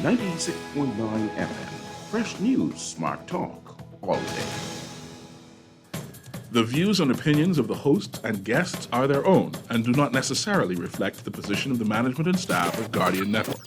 96.9 FM. Fresh news, smart talk, all day. The views and opinions of the hosts and guests are their own and do not necessarily reflect the position of the management and staff of Guardian Network.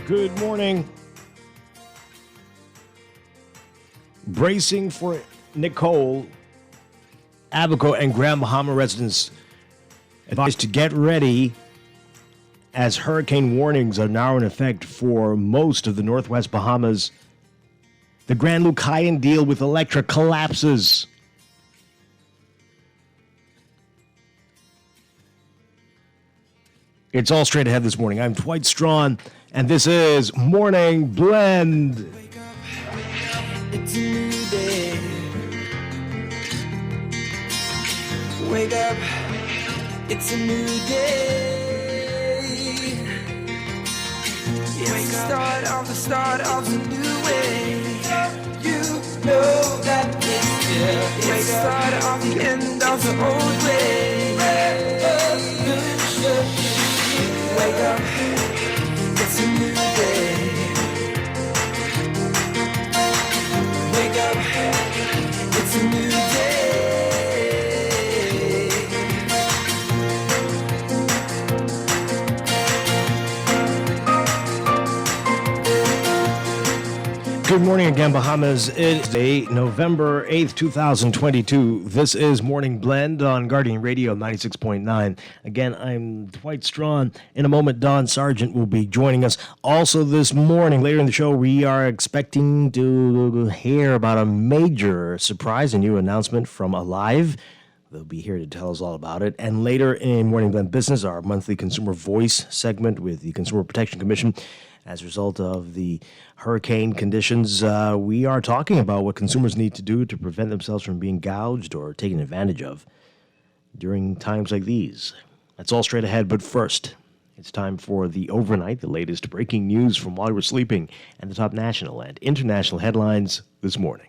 Good morning. Bracing for Nicole, Abaco, and Grand Bahama residents advised to get ready as hurricane warnings are now in effect for most of the Northwest Bahamas. The Grand Lucayan deal with Electra collapses. It's all straight ahead this morning. I'm Dwight Strachan, and this is Morning Blend. Wake up, it's a new day. Wake up, it's a new day. It's the start of the new way. You know that it's the start of the end of the old way. Wake up, it's a new day. Wake up, it's a new day. Good morning again, Bahamas. It's November 8th, 2022. This is Morning Blend on Guardian Radio 96.9. Again, I'm Dwight Strachan. In a moment, Don Sargent will be joining us. Also this morning, later in the show, we are expecting to hear about a major surprise and new announcement from Alive. They'll be here to tell us all about it. And later in Morning Blend Business, our monthly Consumer Voice segment with the Consumer Protection Commission. As a result of the hurricane conditions, we are talking about what consumers need to do to prevent themselves from being gouged or taken advantage of during times like these. That's all straight ahead, but first, it's time for the overnight, the latest breaking news from while you were sleeping, and the top national and international headlines this morning.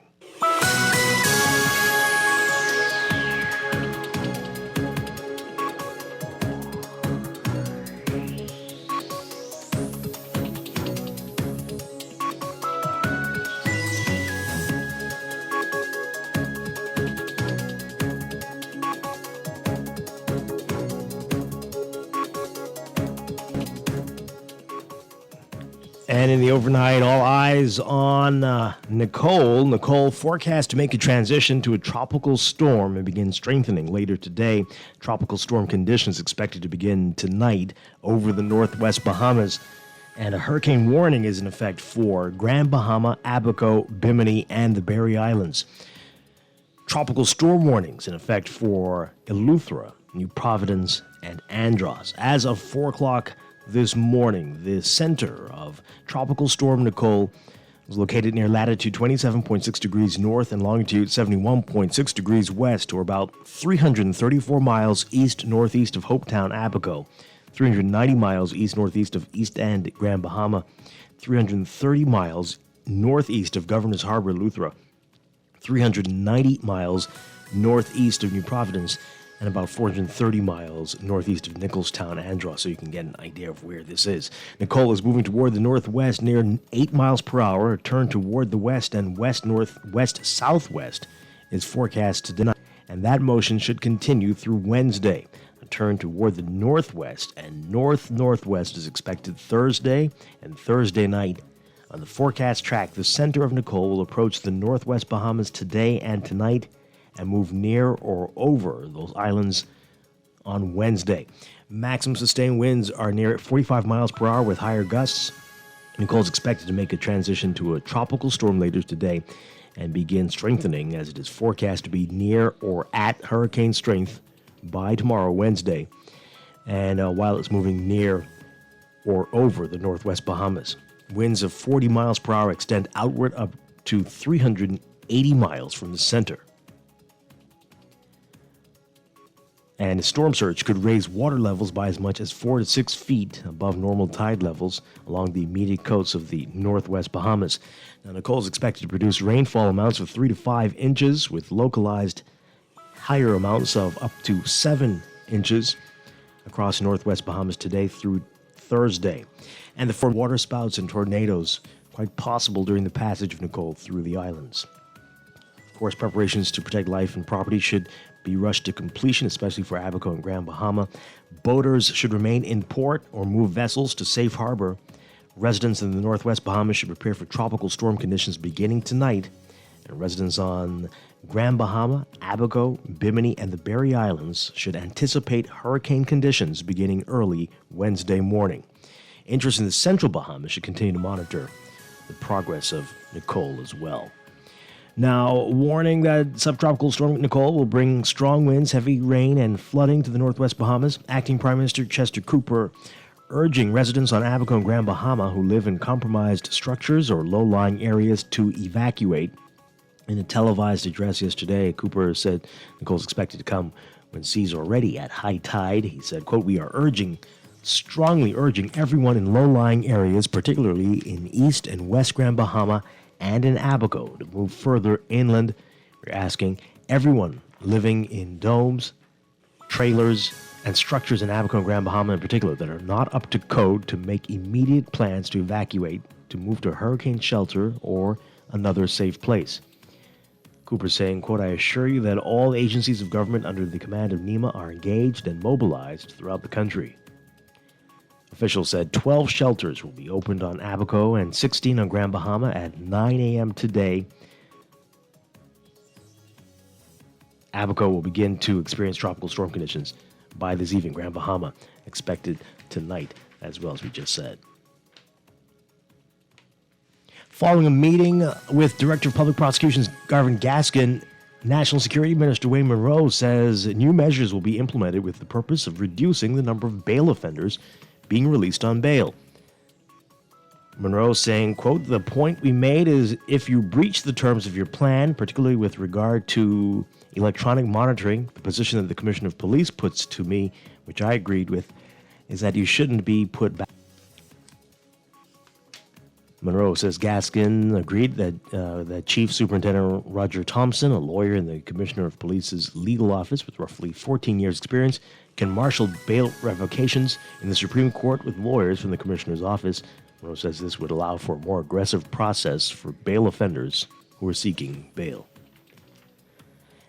And in the overnight, all eyes on Nicole. Nicole forecast to make a transition to a tropical storm and begin strengthening later today. Tropical storm conditions expected to begin tonight over the Northwest Bahamas. And a hurricane warning is in effect for Grand Bahama, Abaco, Bimini, and the Berry Islands. Tropical storm warnings in effect for Eleuthera, New Providence, and Andros. As of 4 o'clock this morning, the center of Tropical Storm Nicole was located near latitude 27.6 degrees north and longitude 71.6 degrees west, or about 334 miles east-northeast of Hopetown, Abaco, 390 miles east-northeast of East End, Grand Bahama, 330 miles northeast of Governor's Harbor, Eleuthera, 390 miles northeast of New Providence, and about 430 miles northeast of Nicholstown, Andros, so you can get an idea of where this is. Nicole is moving toward the northwest near 8 miles per hour. A turn toward the west and west-northwest-southwest is forecast tonight, and that motion should continue through Wednesday. A turn toward the northwest and north-northwest is expected Thursday and Thursday night. On the forecast track, the center of Nicole will approach the Northwest Bahamas today and tonight, and move near or over those islands on Wednesday. Maximum sustained winds are near 45 miles per hour with higher gusts. Nicole is expected to make a transition to a tropical storm later today and begin strengthening as it is forecast to be near or at hurricane strength by tomorrow, Wednesday, and while it's moving near or over the northwest Bahamas. Winds of 40 miles per hour extend outward up to 380 miles from the center. And a storm surge could raise water levels by as much as 4 to 6 feet above normal tide levels along the immediate coasts of the northwest Bahamas. Now, Nicole is expected to produce rainfall amounts of 3 to 5 inches with localized higher amounts of up to 7 inches across northwest Bahamas today through Thursday. And the water spouts and tornadoes quite possible during the passage of Nicole through the islands. Of course, preparations to protect life and property should be rushed to completion, especially for Abaco and Grand Bahama. Boaters should remain in port or move vessels to safe harbor. Residents in the northwest Bahamas should prepare for tropical storm conditions beginning tonight. And residents on Grand Bahama, Abaco, Bimini, and the Berry Islands should anticipate hurricane conditions beginning early Wednesday morning. Interest in the central Bahamas should continue to monitor the progress of Nicole as well. Now, warning that subtropical storm Nicole will bring strong winds, heavy rain, and flooding to the northwest Bahamas. Acting Prime Minister Chester Cooper urging residents on Abaco and Grand Bahama who live in compromised structures or low-lying areas to evacuate. In a televised address yesterday, Cooper said Nicole's expected to come when seas are already at high tide. He said, quote, "We are strongly urging everyone in low-lying areas, particularly in East and West Grand Bahama and in Abaco, to move further inland. We're asking everyone living in domes, trailers, and structures in Abaco and Grand Bahama in particular that are not up to code to make immediate plans to evacuate, to move to hurricane shelter or another safe place." Cooper saying, quote, "I assure you that all agencies of government under the command of NEMA are engaged and mobilized throughout the country." Officials said 12 shelters will be opened on Abaco and 16 on Grand Bahama at 9 a.m. today. Abaco will begin to experience tropical storm conditions by this evening. Grand Bahama expected tonight, as well as we just said. Following a meeting with Director of Public Prosecutions Garvin Gaskin, National Security Minister Wayne Monroe says new measures will be implemented with the purpose of reducing the number of bail offenders being released on bail. Monroe saying, quote, "The point we made is if you breach the terms of your plan, particularly with regard to electronic monitoring, the position that the Commissioner of Police puts to me, which I agreed with, is that you shouldn't be put back." Monroe says Gaskin agreed that Chief Superintendent Roger Thompson, a lawyer in the Commissioner of Police's legal office with roughly 14 years' experience, can marshal bail revocations in the Supreme Court with lawyers from the Commissioner's office. Monroe says this would allow for a more aggressive process for bail offenders who are seeking bail.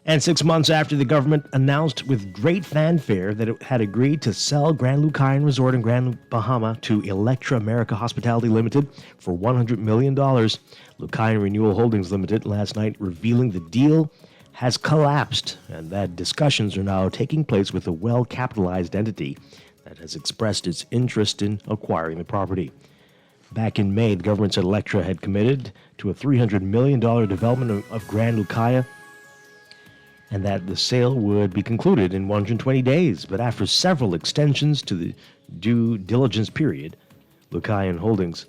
And 6 months after the government announced with great fanfare that it had agreed to sell Grand Lucayan Resort in Grand Bahama to Electra America Hospitality Limited for $100 million, Lucayan Renewal Holdings Limited last night revealing the deal has collapsed and that discussions are now taking place with a well-capitalized entity that has expressed its interest in acquiring the property. Back in May, the government said Electra had committed to a $300 million development of Grand Lucayan, and that the sale would be concluded in 120 days. But after several extensions to the due diligence period, Lucayan Holdings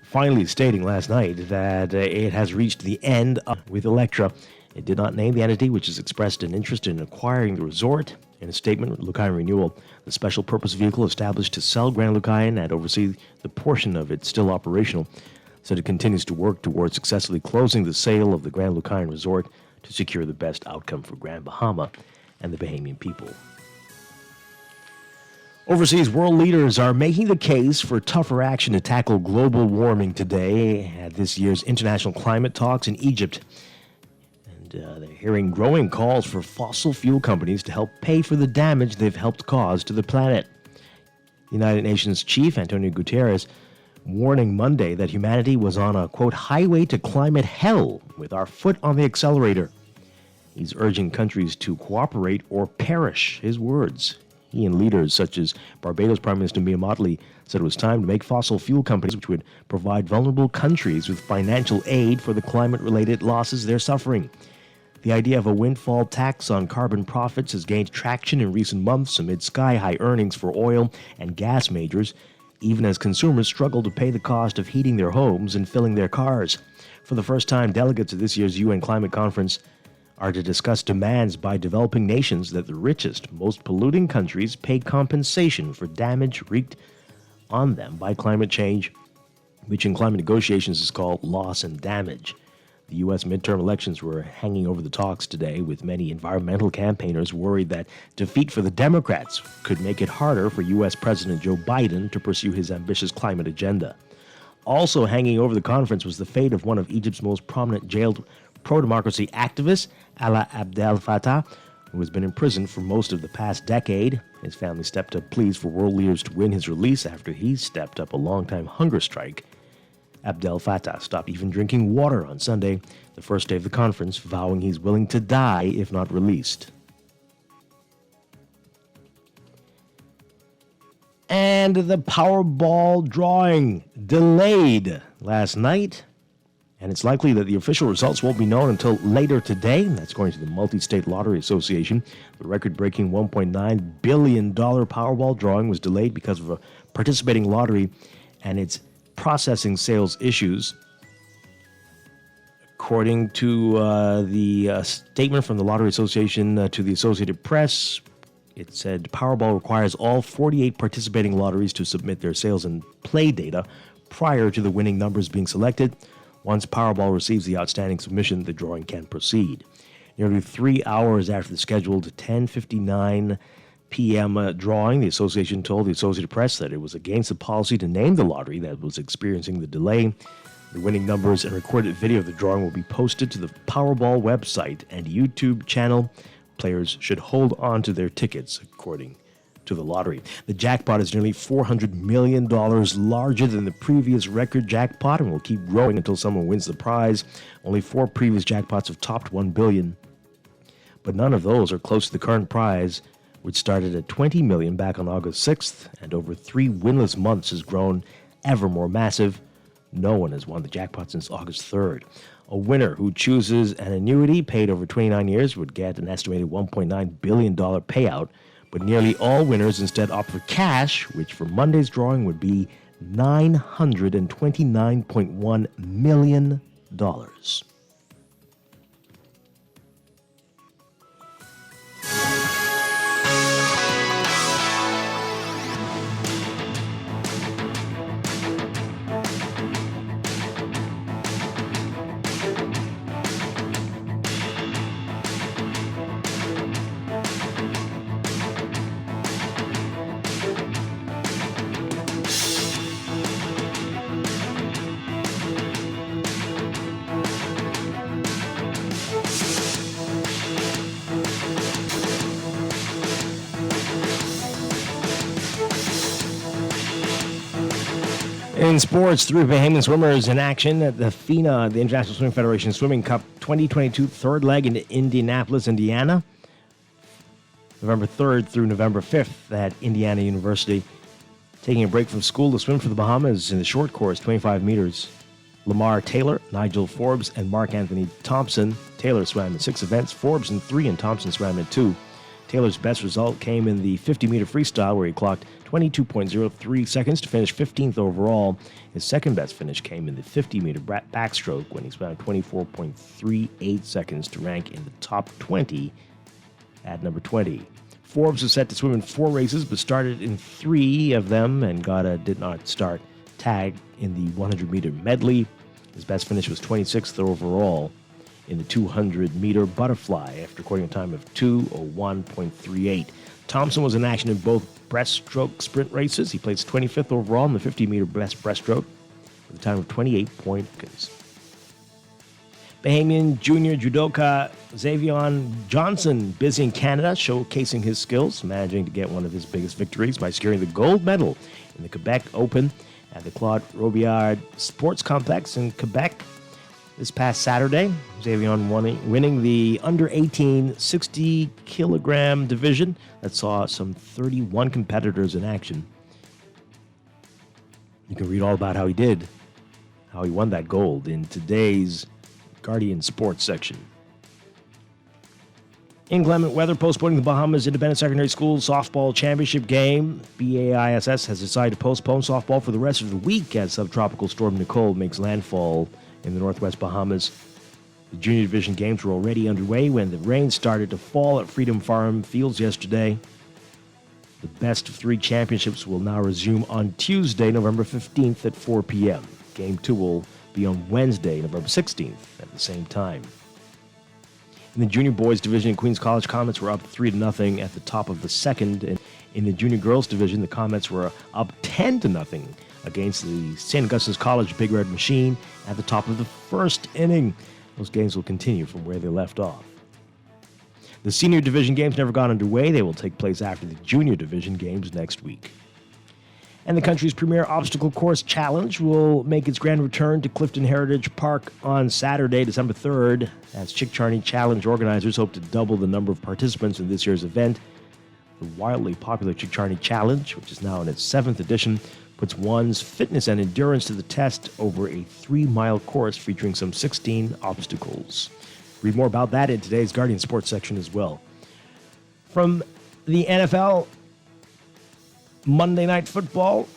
finally stating last night that it has reached the end with Electra. It did not name the entity, which has expressed an interest in acquiring the resort. In a statement, Lucayan Renewal, the special purpose vehicle established to sell Grand Lucayan and oversee the portion of it still operational, said it continues to work towards successfully closing the sale of the Grand Lucayan Resort to secure the best outcome for Grand Bahama and the Bahamian people. Overseas, world leaders are making the case for tougher action to tackle global warming today at this year's international climate talks in Egypt. And they're hearing growing calls for fossil fuel companies to help pay for the damage they've helped cause to the planet. United Nations Chief Antonio Guterres warning Monday that humanity was on a, quote, highway to climate hell with our foot on the accelerator. He's urging countries to cooperate or perish, his words. He and leaders such as Barbados Prime Minister Mia Mottley said it was time to make fossil fuel companies, which would provide vulnerable countries with financial aid for the climate-related losses they're suffering. The idea of a windfall tax on carbon profits has gained traction in recent months amid sky-high earnings for oil and gas majors, even as consumers struggle to pay the cost of heating their homes and filling their cars. For the first time, delegates of this year's UN Climate Conference are to discuss demands by developing nations that the richest, most polluting countries pay compensation for damage wreaked on them by climate change, which in climate negotiations is called loss and damage. The U.S. midterm elections were hanging over the talks today, with many environmental campaigners worried that defeat for the Democrats could make it harder for U.S. President Joe Biden to pursue his ambitious climate agenda. Also hanging over the conference was the fate of one of Egypt's most prominent jailed pro-democracy activists, Alaa Abdel Fattah, who has been in prison for most of the past decade. His family stepped up pleas for world leaders to win his release after he stepped up a long-time hunger strike. Abdel Fattah stopped even drinking water on Sunday, the first day of the conference, vowing he's willing to die if not released. And the Powerball drawing delayed last night, and it's likely that the official results won't be known until later today. That's according to the Multi-State Lottery Association. The record-breaking $1.9 billion Powerball drawing was delayed because of a participating lottery and its processing sales issues. According to the statement from the Lottery Association to the Associated Press, it said Powerball requires all 48 participating lotteries to submit their sales and play data prior to the winning numbers being selected. Once Powerball receives the outstanding submission, the drawing can proceed. Nearly 3 hours after the scheduled 10:59 p.m. Drawing, the association told the Associated Press that it was against the policy to name the lottery that was experiencing the delay. The winning numbers and recorded video of the drawing will be posted to the Powerball website and YouTube channel. Players should hold on to their tickets, according to the lottery. The jackpot is nearly $400 million larger than the previous record jackpot and will keep growing until someone wins the prize. Only 4 previous jackpots have topped $1 billion, but none of those are close to the current prize, which started at $20 million back on August 6th, and over 3 winless months has grown ever more massive. No one has won the jackpot since August 3rd. A winner who chooses an annuity paid over 29 years would get an estimated $1.9 billion payout, but nearly all winners instead opt for cash, which for Monday's drawing would be $929.1 million. In sports, 3 Bahamian swimmers in action at the FINA, the International Swimming Federation Swimming Cup 2022 third leg in Indianapolis, Indiana, November 3rd through November 5th at Indiana University. Taking a break from school to swim for the Bahamas in the short course, 25 meters. Lamar Taylor, Nigel Forbes, and Mark Anthony Thompson. Taylor swam in 6 events, Forbes in 3, and Thompson swam in 2. Taylor's best result came in the 50-meter freestyle, where he clocked 22.03 seconds to finish 15th overall. His second best finish came in the 50-meter backstroke, when he swam 24.38 seconds to rank in the top 20 at number 20. Forbes was set to swim in 4 races, but started in 3 of them and got a did not start tag in the 100-meter medley. His best finish was 26th overall in the 200-meter butterfly after recording a time of 2:01.38. Thompson was in action in both breaststroke sprint races. He placed 25th overall in the 50-meter best breaststroke with a time of 28. Bahamian junior judoka Xavion Johnson, busy in Canada, showcasing his skills, managing to get one of his biggest victories by securing the gold medal in the Quebec Open at the Claude Robillard Sports Complex in Quebec this past Saturday. Xavier winning the under-18 60-kilogram division that saw some 31 competitors in action. You can read all about how he won that gold in today's Guardian Sports section. Inclement weather postponing the Bahamas Independent Secondary School softball championship game. BAISS has decided to postpone softball for the rest of the week as subtropical storm Nicole makes landfall in the northwest Bahamas. The junior division games were already underway when the rain started to fall at Freedom Farm Fields yesterday. The best of three championships will now resume on Tuesday, November 15th at 4 p.m. Game 2 will be on Wednesday, November 16th at the same time. In the junior boys division, Queens College Comets were up 3-0 at the top of the second. And in the junior girls division, the Comets were up 10-0 against the St. Augustine's College Big Red Machine at the top of the first inning. Those games will continue from where they left off. The senior division games never got underway. They will take place after the junior division games next week. And the country's premier obstacle course challenge will make its grand return to Clifton Heritage Park on Saturday, December 3rd, as Chick-Charney Challenge organizers hope to double the number of participants in this year's event. The wildly popular Chick-Charney Challenge, which is now in its 7th edition, puts one's fitness and endurance to the test over a 3-mile course featuring some 16 obstacles. Read more about that in today's Guardian Sports section as well. From the NFL, Monday Night Football,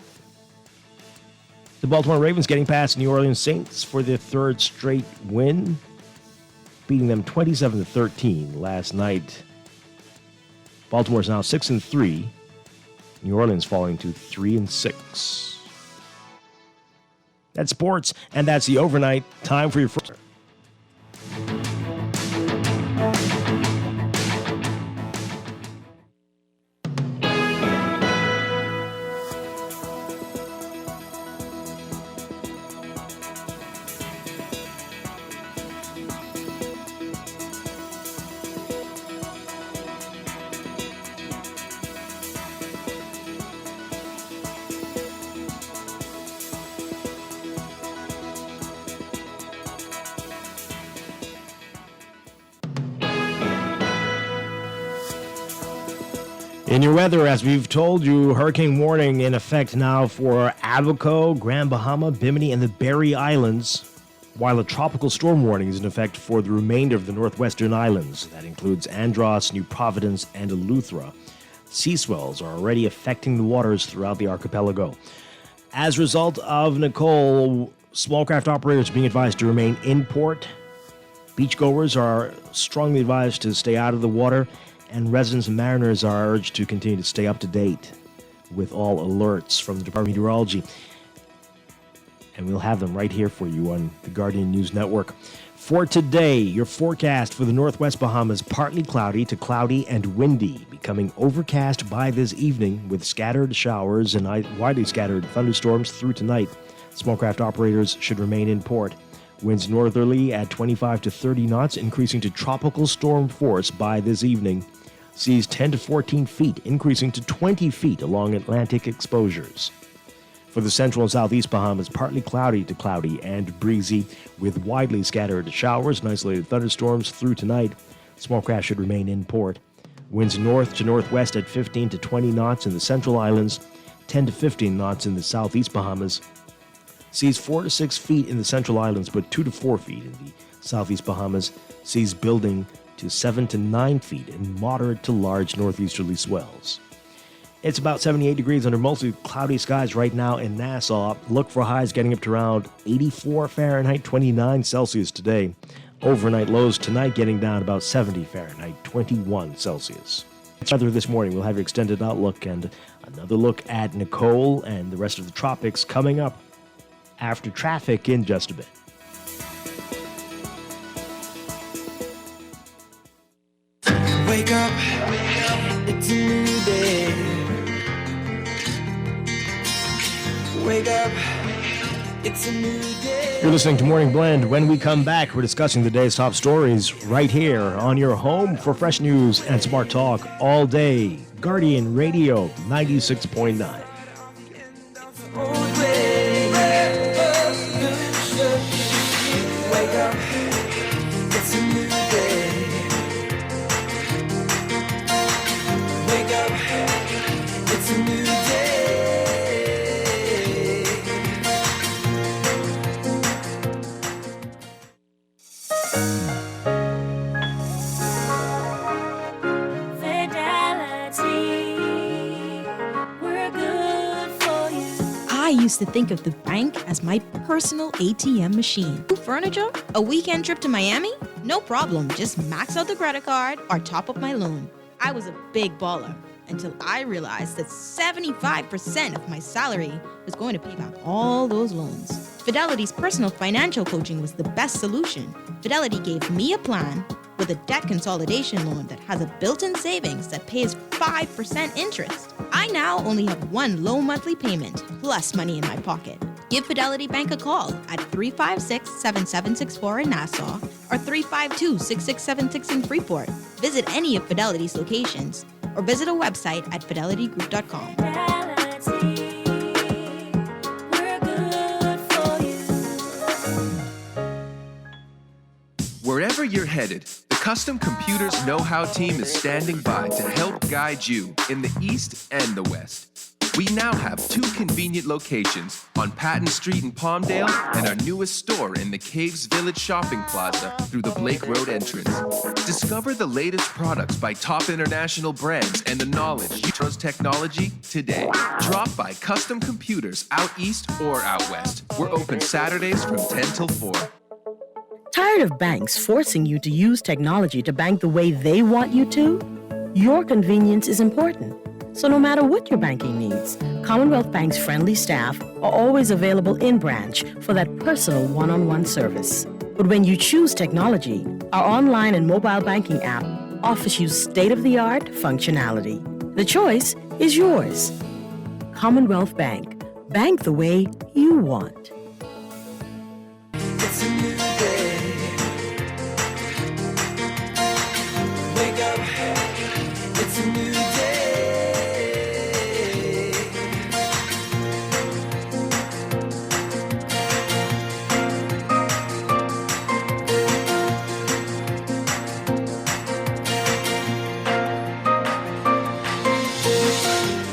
the Baltimore Ravens getting past New Orleans Saints for their third straight win, beating them 27-13 last night. Baltimore is now 6-3. New Orleans falling to 3-6. That's sports, and that's the overnight. Time for your first. In your weather, as we've told you, hurricane warning in effect now for Abaco, Grand Bahama, Bimini, and the Berry Islands, while a tropical storm warning is in effect for the remainder of the northwestern islands. That includes Andros, New Providence, and Eleuthera. Sea swells are already affecting the waters throughout the archipelago. As a result of Nicole, small craft operators are being advised to remain in port. Beachgoers are strongly advised to stay out of the water, and residents and mariners are urged to continue to stay up to date with all alerts from the Department of Meteorology. And we'll have them right here for you on the Guardian News Network. For today, your forecast for the Northwest Bahamas, partly cloudy to cloudy and windy, becoming overcast by this evening with scattered showers and widely scattered thunderstorms through tonight. Small craft operators should remain in port. Winds northerly at 25 to 30 knots, increasing to tropical storm force by this evening. Seas 10 to 14 feet, increasing to 20 feet along Atlantic exposures. For the central and southeast Bahamas, partly cloudy to cloudy and breezy with widely scattered showers and isolated thunderstorms through tonight. Small craft should remain in port. Winds north to northwest at 15 to 20 knots in the central islands, 10 to 15 knots in the southeast Bahamas. Seas 4 to 6 feet in the central islands, but 2 to 4 feet in the southeast Bahamas. Seas building to 7 to 9 feet in moderate to large northeasterly swells. It's about 78 degrees under mostly cloudy skies right now in Nassau. Look for highs getting up to around 84 Fahrenheit, 29 Celsius today. Overnight lows tonight getting down about 70 Fahrenheit, 21 Celsius. Weather this morning, we'll have your extended outlook and another look at Nicole and the rest of the tropics coming up after traffic in just a bit. Wake up, it's a new day. Wake up, it's a new day. You're listening to Morning Blend. When we come back, we're discussing the day's top stories right here on your home for fresh news and smart talk all day. Guardian Radio 96.9. Old way. used to think of the bank as my personal ATM machine. New furniture? A weekend trip to Miami? No problem, just max out the credit card or top up my loan. I was a big baller until I realized that 75% of my salary was going to pay back all those loans. Fidelity's personal financial coaching was the best solution. Fidelity gave me a plan with a debt consolidation loan that has a built-in savings that pays 5% interest. I now only have one low monthly payment plus money in my pocket. Give Fidelity Bank a call at 356-7764 in Nassau or 352-6676 in Freeport. Visit any of Fidelity's locations or visit a website at fidelitygroup.com. Wherever you're headed, the Custom Computers Know-How team is standing by to help guide you in the East and the West. We now have 2 convenient locations on Patton Street in Palmdale and our newest store in the Caves Village Shopping Plaza through the Blake Road entrance. Discover the latest products by top international brands and the knowledge you trust technology today. Drop by Custom Computers out east or out west. We're open Saturdays from 10 till 4. Tired of banks forcing you to use technology to bank the way they want you to? Your convenience is important. So no matter what your banking needs, Commonwealth Bank's friendly staff are always available in branch for that personal one-on-one service. But when you choose technology, our online and mobile banking app offers you state-of-the-art functionality. The choice is yours. Commonwealth Bank. Bank the way you want. It's a new day. Wake up. It's a new day.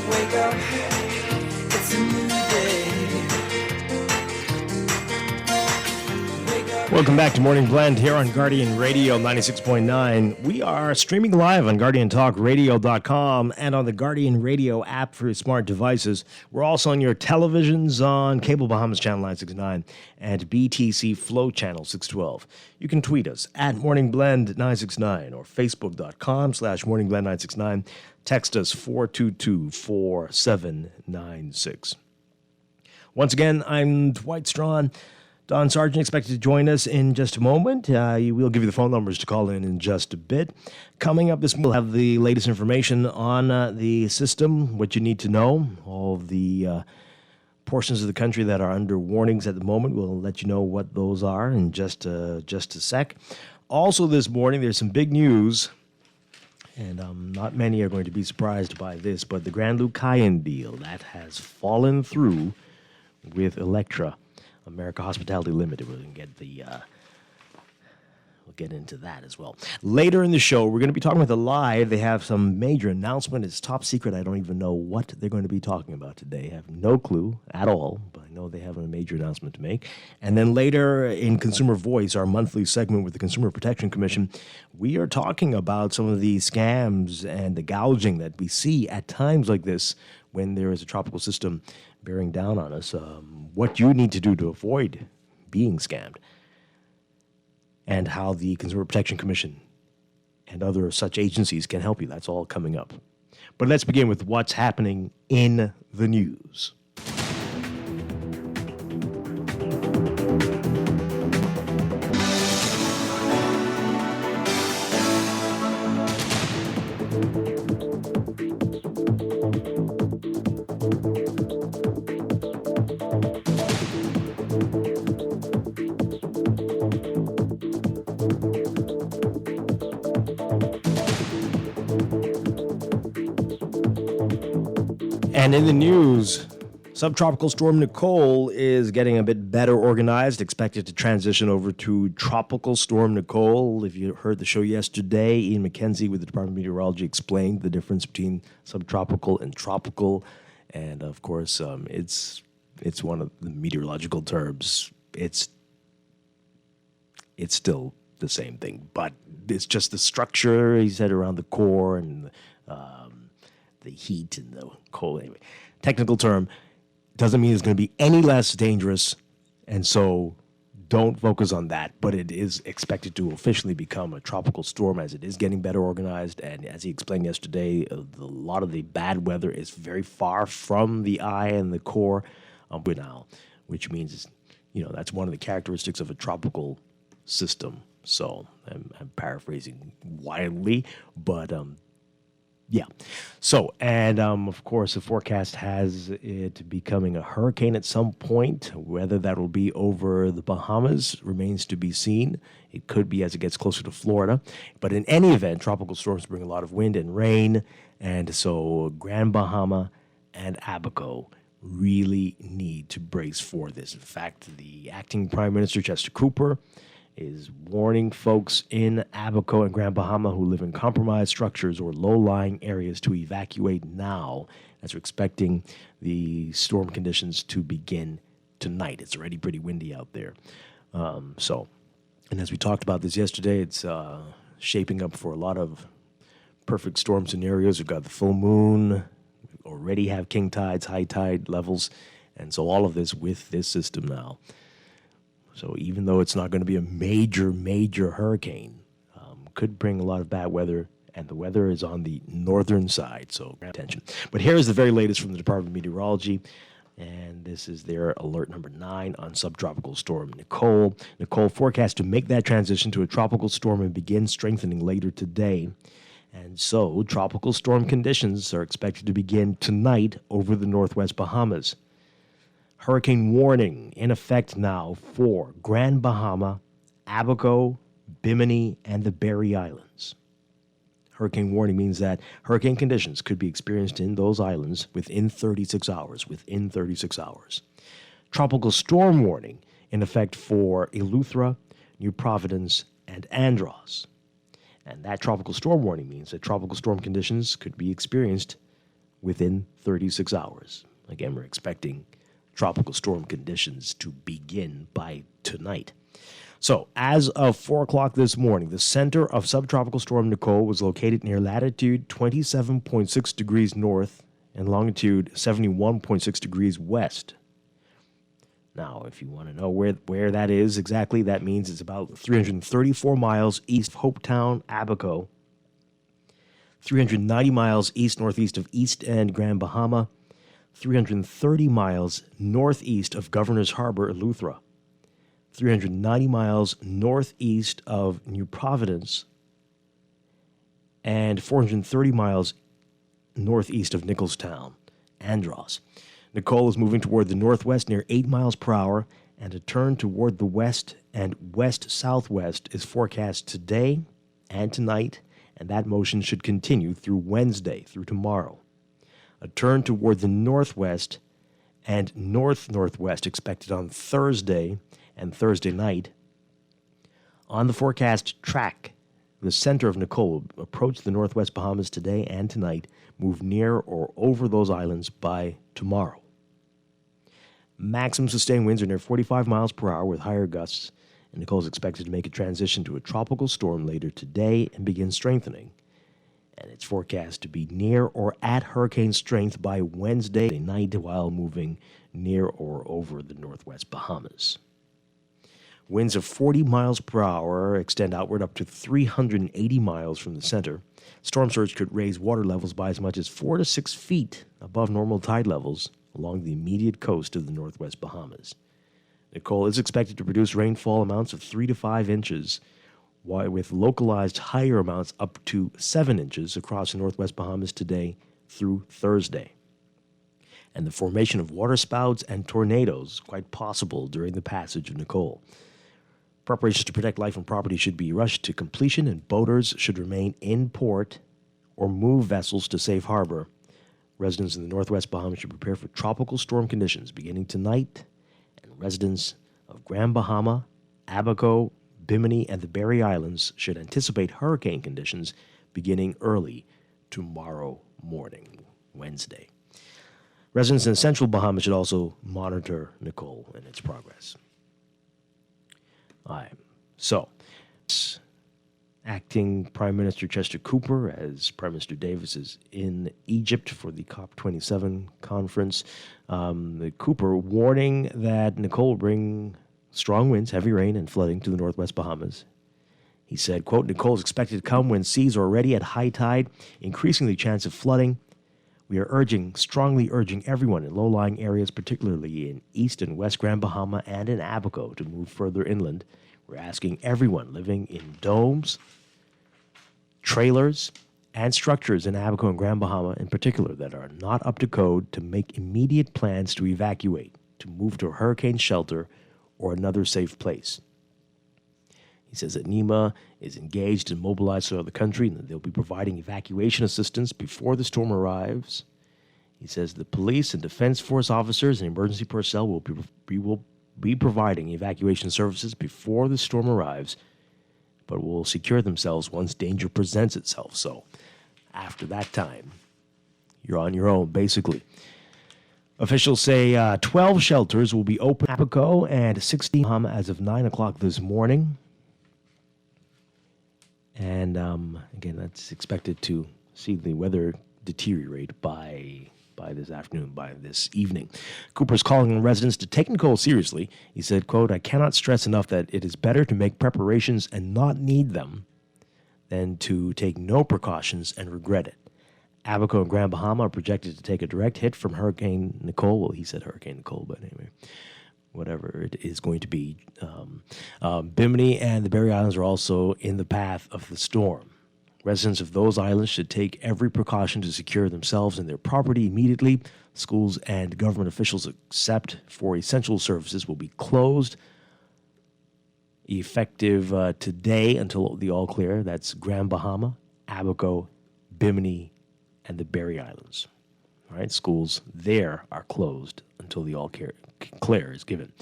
Wake up. It's a new day. Welcome back to Morning Blend here on Guardian Radio 96.9. We are streaming live on GuardianTalkRadio.com and on the Guardian Radio app for your smart devices. We're also on your televisions on Cable Bahamas Channel 969 and BTC Flow Channel 612. You can tweet us at Morning Blend 969 or Facebook.com/Morning Blend 969. Text us 422-4796. Once again, I'm Dwight Strachan. Don Sargent expected to join us in just a moment. We'll give you the phone numbers to call in just a bit. Coming up this we'll have the latest information on the system, what you need to know, all of the portions of the country that are under warnings at the moment. We'll let you know what those are in just a sec. Also this morning, there's some big news, and not many are going to be surprised by this, but the Grand Lucayan deal, that has fallen through with Electra. America Hospitality Limited. We're going to get we'll get into that as well. Later in the show, we're going to be talking with Alive. They have some major announcement. It's top secret. I don't even know what they're going to be talking about today. I have no clue at all, but I know they have a major announcement to make. And then later in Consumer Voice, our monthly segment with the Consumer Protection Commission, we are talking about some of the scams and the gouging that we see at times like this when there is a tropical system bearing down on us, what you need to do to avoid being scammed, and how the Consumer Protection Commission and other such agencies can help you. That's all coming up. But let's begin with what's happening in the news. And in the news, subtropical storm Nicole is getting a bit better organized, expected to transition over to tropical storm Nicole. If you heard the show yesterday, Ian McKenzie with the Department of Meteorology explained the difference between subtropical and tropical. And of course, it's one of the meteorological terms. It's still the same thing, but it's just the structure, he said, around the core and the heat and the cold. Anyway, technical term, Doesn't mean it's going to be any less dangerous, and so don't focus on that. But it is expected to officially become a tropical storm as it is getting better organized. And as he explained yesterday, a lot of the bad weather is very far from the eye and the core now, which means, that's one of the characteristics of a tropical system. So I'm paraphrasing wildly, but yeah. So, and of course, the forecast has it becoming a hurricane at some point. Whether that will be over the Bahamas remains to be seen. It could be as it gets closer to Florida. But in any event, tropical storms bring a lot of wind and rain. And so Grand Bahama and Abaco really need to brace for this. In fact, the acting Prime Minister, Chester Cooper, is warning folks in Abaco and Grand Bahama who live in compromised structures or low-lying areas to evacuate now, as we're expecting the storm conditions to begin tonight. It's already pretty windy out there. And as we talked about this yesterday, it's shaping up for a lot of perfect storm scenarios. We've got the full moon, we already have king tides, high tide levels, and so all of this with this system now. So even though it's not going to be a major hurricane, could bring a lot of bad weather, and the weather is on the northern side, so pay attention. But here is the very latest from the Department of Meteorology, and this is their alert number 9 on subtropical storm Nicole. Nicole forecast to make that transition to a tropical storm and begin strengthening later today. And so tropical storm conditions are expected to begin tonight over the northwest Bahamas. Hurricane warning in effect now for Grand Bahama, Abaco, Bimini, and the Berry Islands. Hurricane warning means that hurricane conditions could be experienced in those islands within 36 hours. Tropical storm warning in effect for Eleuthera, New Providence, and Andros. And that tropical storm warning means that tropical storm conditions could be experienced within 36 hours. Again, we're expecting tropical storm conditions to begin by tonight. So, as of 4 o'clock this morning, the center of subtropical storm Nicole was located near latitude 27.6 degrees north and longitude 71.6 degrees west. Now, if you want to know where that is exactly, that means it's about 334 miles east of Hopetown, Abaco, 390 miles east-northeast of East End, Grand Bahama, 330 miles northeast of Governor's Harbor, Eleuthera, 390 miles northeast of New Providence, and 430 miles northeast of Nicholstown, Andros. Nicole is moving toward the northwest near 8 miles per hour, and a turn toward the west and west-southwest is forecast today and tonight, and that motion should continue through Wednesday, through tomorrow. A turn toward the northwest and north-northwest expected on Thursday and Thursday night. On the forecast track, the center of Nicole will approach the northwest Bahamas today and tonight, move near or over those islands by tomorrow. Maximum sustained winds are near 45 miles per hour with higher gusts, and Nicole is expected to make a transition to a tropical storm later today and begin strengthening. And it's forecast to be near or at hurricane strength by Wednesday night while moving near or over the northwest Bahamas. Winds of 40 miles per hour extend outward up to 380 miles from the center. Storm surge could raise water levels by as much as 4 to 6 feet above normal tide levels along the immediate coast of the northwest Bahamas. Nicole is expected to produce rainfall amounts of 3 to 5 inches, with localized higher amounts up to 7 inches across the northwest Bahamas today through Thursday. And the formation of waterspouts and tornadoes quite possible during the passage of Nicole. Preparations to protect life and property should be rushed to completion, and boaters should remain in port or move vessels to safe harbor. Residents in the northwest Bahamas should prepare for tropical storm conditions beginning tonight, and residents of Grand Bahama, Abaco, Bimini, and the Berry Islands should anticipate hurricane conditions beginning early tomorrow morning, Wednesday. Residents in central Bahamas should also monitor Nicole and its progress. All right. So, Acting Prime Minister Chester Cooper, as Prime Minister Davis is in Egypt for the COP27 conference. Cooper warning that Nicole will bring strong winds, heavy rain, and flooding to the northwest Bahamas. He said, quote, Nicole is expected to come when seas are already at high tide, increasing the chance of flooding. We are strongly urging everyone in low-lying areas, particularly in East and West Grand Bahama and in Abaco, to move further inland. We're asking everyone living in domes, trailers, and structures in Abaco and Grand Bahama in particular that are not up to code to make immediate plans to evacuate, to move to a hurricane shelter or another safe place. He says that NEMA is engaged and mobilized throughout the country and that they'll be providing evacuation assistance before the storm arrives. He says the police and defense force officers and emergency personnel will be providing evacuation services before the storm arrives, but will secure themselves once danger presents itself. So after that time, you're on your own, basically. Officials say 12 shelters will be open in Abaco and 16 Bahama as of 9 o'clock this morning. And again, that's expected to see the weather deteriorate by this afternoon, by this evening. Cooper's calling on residents to take Nicole seriously. He said, quote, I cannot stress enough that it is better to make preparations and not need them than to take no precautions and regret it. Abaco and Grand Bahama are projected to take a direct hit from Hurricane Nicole. Well, he said Hurricane Nicole, but anyway, whatever it is going to be. Bimini and the Berry Islands are also in the path of the storm. Residents of those islands should take every precaution to secure themselves and their property immediately. Schools and government officials, except for essential services, will be closed effective today until the all clear. That's Grand Bahama, Abaco, Bimini, and the Berry Islands. All right, schools there are closed until the all clear is given.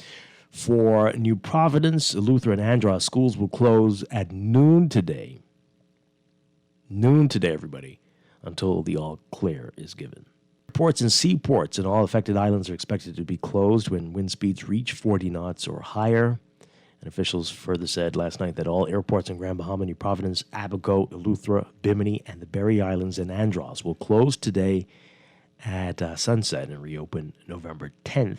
For New Providence, Eleuthera, and Andros, schools will close at noon today. Noon today, everybody, until the all clear is given. Ports and seaports in all affected islands are expected to be closed when wind speeds reach 40 knots or higher. And officials further said last night that all airports in Grand Bahama, New Providence, Abaco, Eleuthera, Bimini, and the Berry Islands and Andros will close today at sunset and reopen November 10th,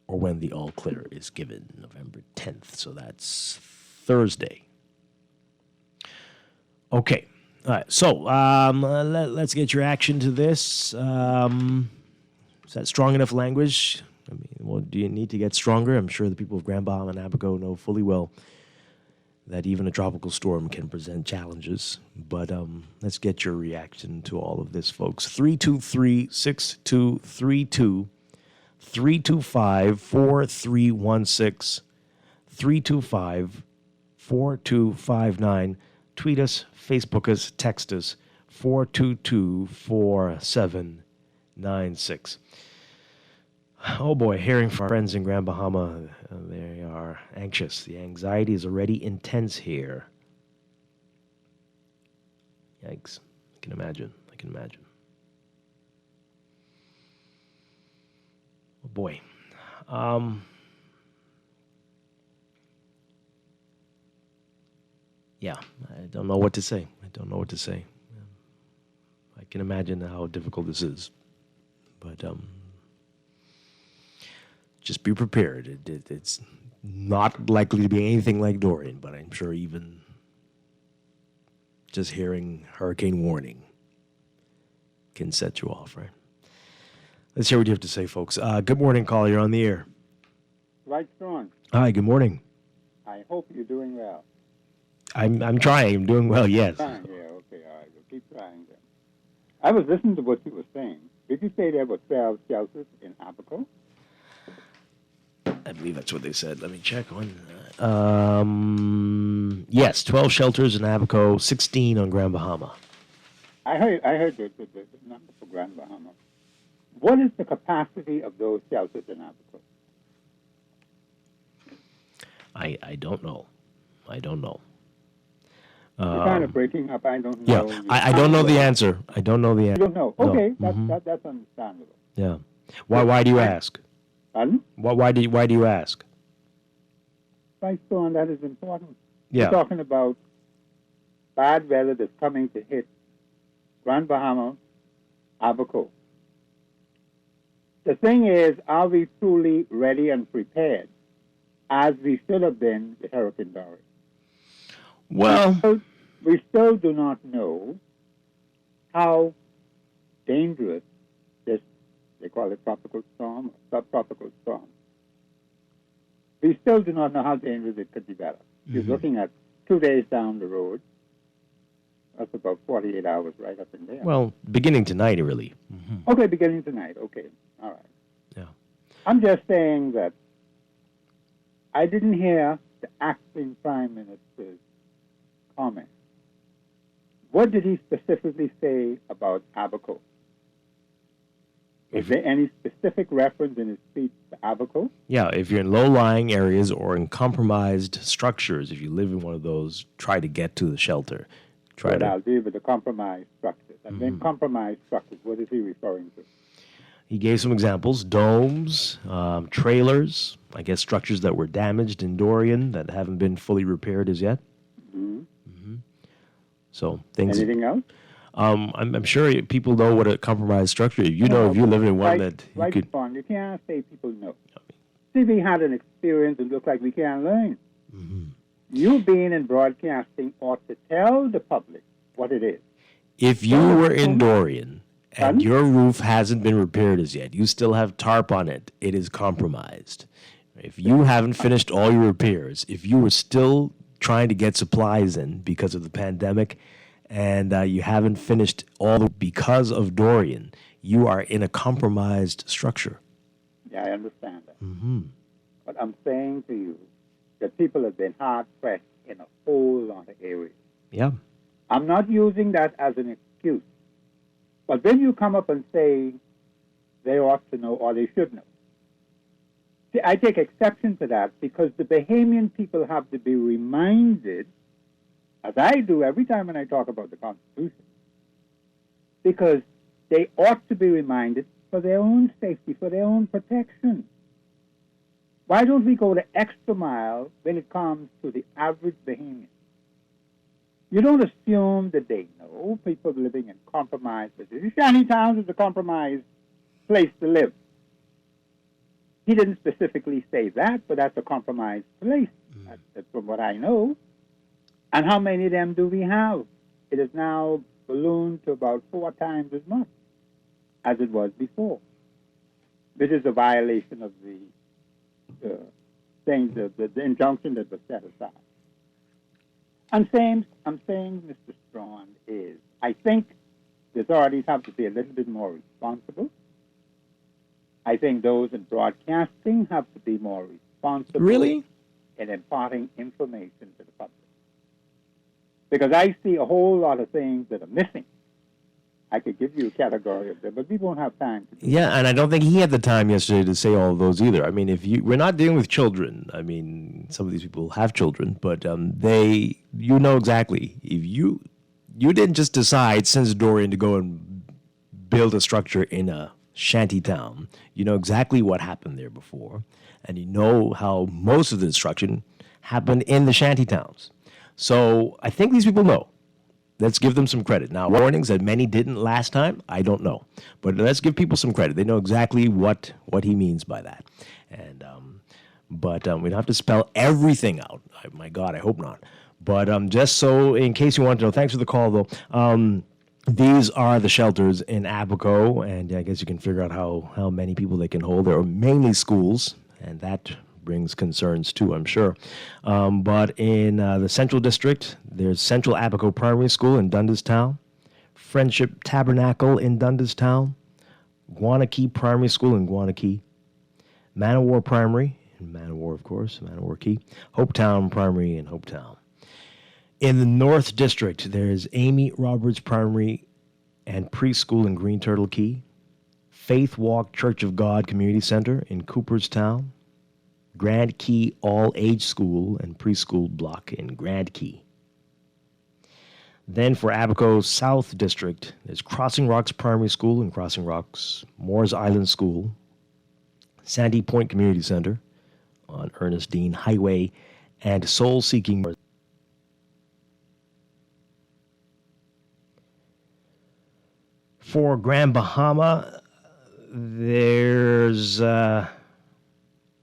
or when the all clear is given, November 10th. So that's Thursday. Okay. All right. So let's get your action to this. Is that strong enough language? I mean, well, do you need to get stronger? I'm sure the people of Grand Bahama and Abaco know fully well that even a tropical storm can present challenges. But let's get your reaction to all of this, folks. 323-6232, 325-4316, 325-4259. Tweet us, Facebook us, text us, 422-4796. Oh boy, hearing from our friends in Grand Bahama, they are anxious. The anxiety is already intense here. Yikes. I can imagine. Oh boy. Yeah, I don't know what to say. I can imagine how difficult this is. But just be prepared. It's not likely to be anything like Dorian, but I'm sure even just hearing hurricane warning can set you off, right? Let's hear what you have to say, folks. Good morning, caller. You're on the air. Right, Strong. Hi, good morning. I hope you're doing well. I'm trying. I'm doing well, yes. Trying, yeah, okay, all right. We'll keep trying then. I was listening to what you were saying. Did you say there were 12 shelters in Abaco? I believe that's what they said. Let me check on that. Yes, 12 shelters in Abaco, 16 on Grand Bahama. I heard the number for Grand Bahama. What is the capacity of those shelters in Abaco? I don't know. You're kind of breaking up. I don't Yeah, know. I don't know the answer. I don't know the You answer. don't know. Okay, No. that's understandable. Yeah. Why do you ask? Pardon? Why do you ask? Right, Storm, that is important. Yeah. We're talking about bad weather that's coming to hit Grand Bahama, Abaco. The thing is, are we truly ready and prepared as we should have been with Hurricane Dorian? Well, We still do not know how dangerous this, they call it tropical storm or subtropical storm. We still do not know how dangerous it could develop. You're looking at 2 days down the road. That's about 48 hours right up in there. well, beginning tonight, really. Okay, beginning tonight. Okay, all right. Yeah. I'm just saying that I didn't hear the acting prime minister's comment. What did he specifically say about Abaco? Is there any specific reference in his speech to Abaco? Yeah, if you're in low-lying areas or in compromised structures, if you live in one of those, try to get to the shelter. But I'll deal with the compromised structures. And then compromised structures, what is he referring to? He gave some examples: domes, trailers, I guess structures that were damaged in Dorian that haven't been fully repaired as yet. So things. Anything else? I'm sure people know what a compromised structure is. You know, if you live in one that you right could. Spawn, you can't say people know. See, we had an experience that looked like we can't learn. You being in broadcasting ought to tell the public what it is. If you were in Dorian and your roof hasn't been repaired as yet, you still have tarp on it, it is compromised. If you haven't finished all your repairs, if you were still trying to get supplies in because of the pandemic, and you haven't finished because of Dorian, you are in a compromised structure. Yeah, I understand that. But I'm saying to you that people have been hard-pressed in a whole lot of areas. Yeah. I'm not using that as an excuse. But when you come up and say they ought to know or they should know, see, I take exception to that because the Bahamian people have to be reminded, as I do every time when I talk about the Constitution, because they ought to be reminded for their own safety, for their own protection. Why don't we go the extra mile when it comes to the average Bahamian? You don't assume that they know people living in compromised positions. Shantytown is a compromised place to live. He didn't specifically say that, but that's a compromised place, that's from what I know. And how many of them do we have? It is now ballooned to about 4 times as much as it was before. This is a violation of the injunction that was set aside. I'm saying, Mr. Strachan, is I think the authorities have to be a little bit more responsible. I think those in broadcasting have to be more responsible. Really? In imparting information to the public. Because I see a whole lot of things that are missing. I could give you a category of them, but we won't have time to do Yeah, and I don't think he had the time yesterday to say all of those either. I mean, we're not dealing with children. I mean, some of these people have children, but you know exactly. If you didn't just decide since Dorian to go and build a structure in a shanty town, you know exactly what happened there before, and you know how most of the destruction happened in the shanty towns. So I think these people know. Let's give them some credit. Now, warnings that many didn't last time, I don't know. But let's give people some credit. They know exactly what he means by that. And we don't have to spell everything out. My God, I hope not. But just so in case you want to know, thanks for the call, though. These are the shelters in Abaco, and I guess you can figure out how many people they can hold. There are mainly schools, and that brings concerns too, I'm sure. But in the Central District, there's Central Abaco Primary School in Dundastown, Friendship Tabernacle in Dundastown, Guanakee Primary School in Guanakee, Manowar Primary in Manowar, of course, Manowar Key, Hopetown Primary in Hopetown. In the North District, there's Amy Roberts Primary and Preschool in Green Turtle Key, Faith Walk Church of God Community Center in Cooperstown, Grand Key All-Age School and Preschool Block in Grand Key. Then for Abaco South District, there's Crossing Rocks Primary School in Crossing Rocks, Moores Island School, Sandy Point Community Center on Ernest Dean Highway, and Soul Seeking. For Grand Bahama, there's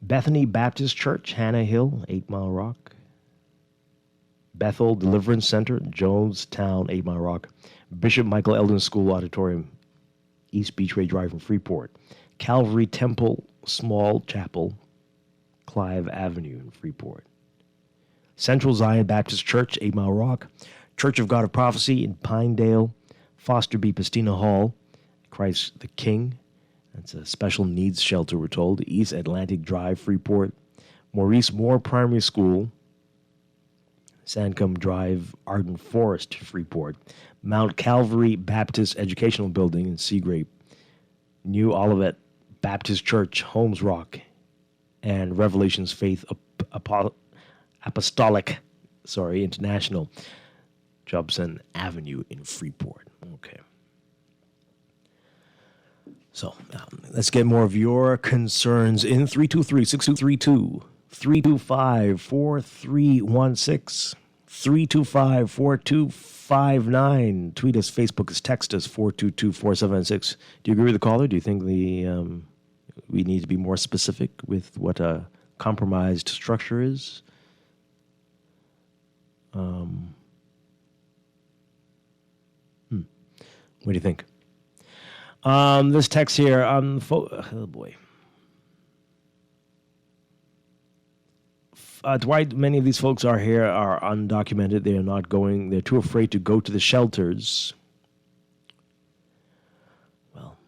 Bethany Baptist Church, Hannah Hill, 8 Mile Rock. Bethel Deliverance Center, Jonestown, 8 Mile Rock. Bishop Michael Eldon School Auditorium, East Beachway Drive in Freeport. Calvary Temple Small Chapel, Clive Avenue in Freeport. Central Zion Baptist Church, 8 Mile Rock. Church of God of Prophecy in Pinedale. Foster B. Pastina Hall, Christ the King. That's a special needs shelter, we're told. East Atlantic Drive, Freeport. Maurice Moore Primary School, Sandcombe Drive, Arden Forest, Freeport. Mount Calvary Baptist Educational Building in Seagrape. New Olivet Baptist Church, Holmes Rock. And Revelations Faith Apostolic, International, Jobson Avenue in Freeport. Okay. So let's get more of your concerns in 323-6232, 325-4316, 325-4259. Tweet us, Facebook us, text us, 422-476. Do you agree with the caller? Do you think we need to be more specific with what a compromised structure is? What do you think? This text here on oh boy. Dwight, many of these folks are undocumented. They are not going. They're too afraid to go to the shelters. Well,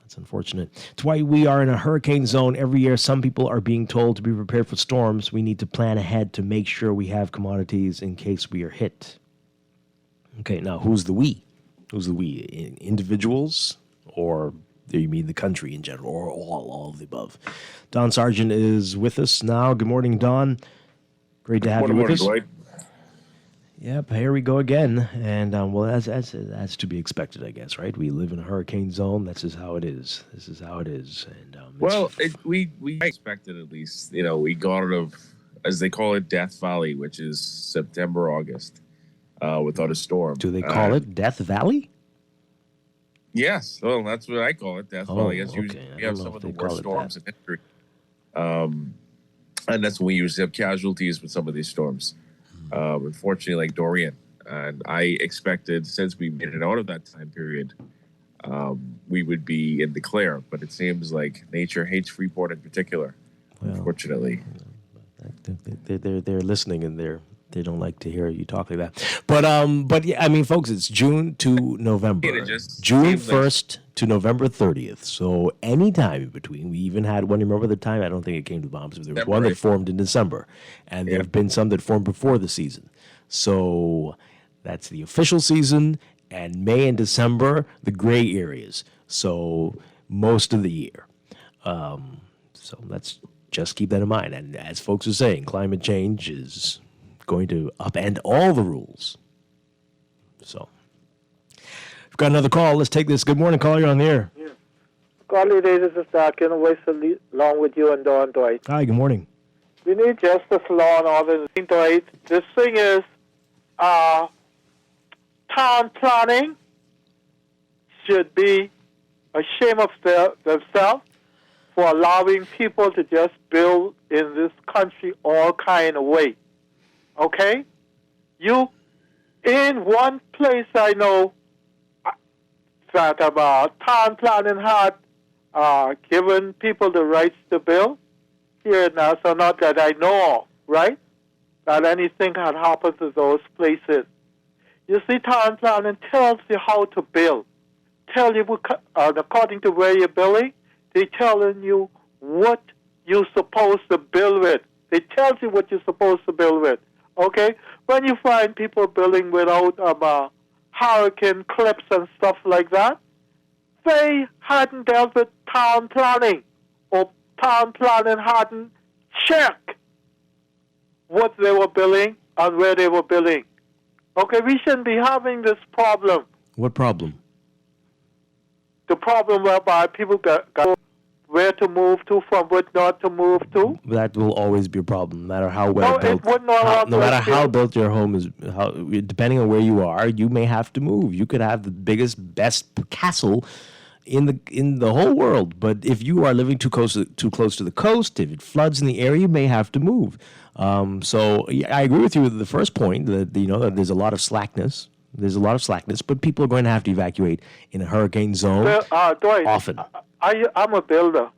that's unfortunate. Dwight, we are in a hurricane zone every year. Some people are being told to be prepared for storms. We need to plan ahead to make sure we have commodities in case we are hit. Okay, now who's the we? Who's the we? Individuals? Or do you mean the country in general? Or all of the above? Don Sargent is with us now. Good morning, Don. Great to have you with us. Dwight. Yep, here we go again. And, well, that's to be expected, I guess, right? We live in a hurricane zone. That's just how it is. This is how it is. And we expected at least. You know, we got out of, as they call it, Death Valley, which is September, August. Without a storm. Do they call it Death Valley? Yes. Well, that's what I call it, Death Valley. It's usually we have some of the worst storms in history. And that's when we usually have casualties with some of these storms. Unfortunately, like Dorian. And I expected, since we made it out of that time period, we would be in the clear. But it seems like nature hates Freeport in particular, unfortunately. They're listening, and they don't like to hear you talk like that. But yeah, I mean, folks, it's June to November. June 1st to November 30th. So any time in between. We even had one, remember the time? I don't think it came to bombs, but there was one that formed in December. And there have been some that formed before the season. So that's the official season. And May and December, the gray areas. So most of the year. So let's just keep that in mind. And as folks are saying, climate change is going to upend all the rules. So, we've got another call. Let's take this. Good morning, caller. You're on the air. Yeah. Caller, this is Strachan, along with you and Don Dwight. Hi, good morning. We need justice, law, and order. Dwight, this thing is town planning should be ashamed of themselves for allowing people to just build in this country all kind of way. Okay? You, in one place I know that town planning had given people the rights to build here in Nassau, not that I know of, right? That anything had happened to those places. You see, town planning tells you how to build. Tell you, according to where you're building, they're telling you what you're supposed to build with. They tell you what you're supposed to build with. Okay? When you find people building without hurricane clips and stuff like that, they hadn't dealt with town planning, or town planning hadn't checked what they were building and where they were building. Okay, we shouldn't be having this problem. What problem? The problem whereby people go where to move to, from what not to move to? That will always be a problem, no matter how well built. It would not No matter how built your home is, depending on where you are, you may have to move. You could have the biggest, best castle in the whole world, but if you are living too close to the coast, if it floods in the area, you may have to move. So I agree with you with the first point that that there's a lot of slackness. There's a lot of slackness, but people are going to have to evacuate in a hurricane zone Dwight, often. I'm a builder.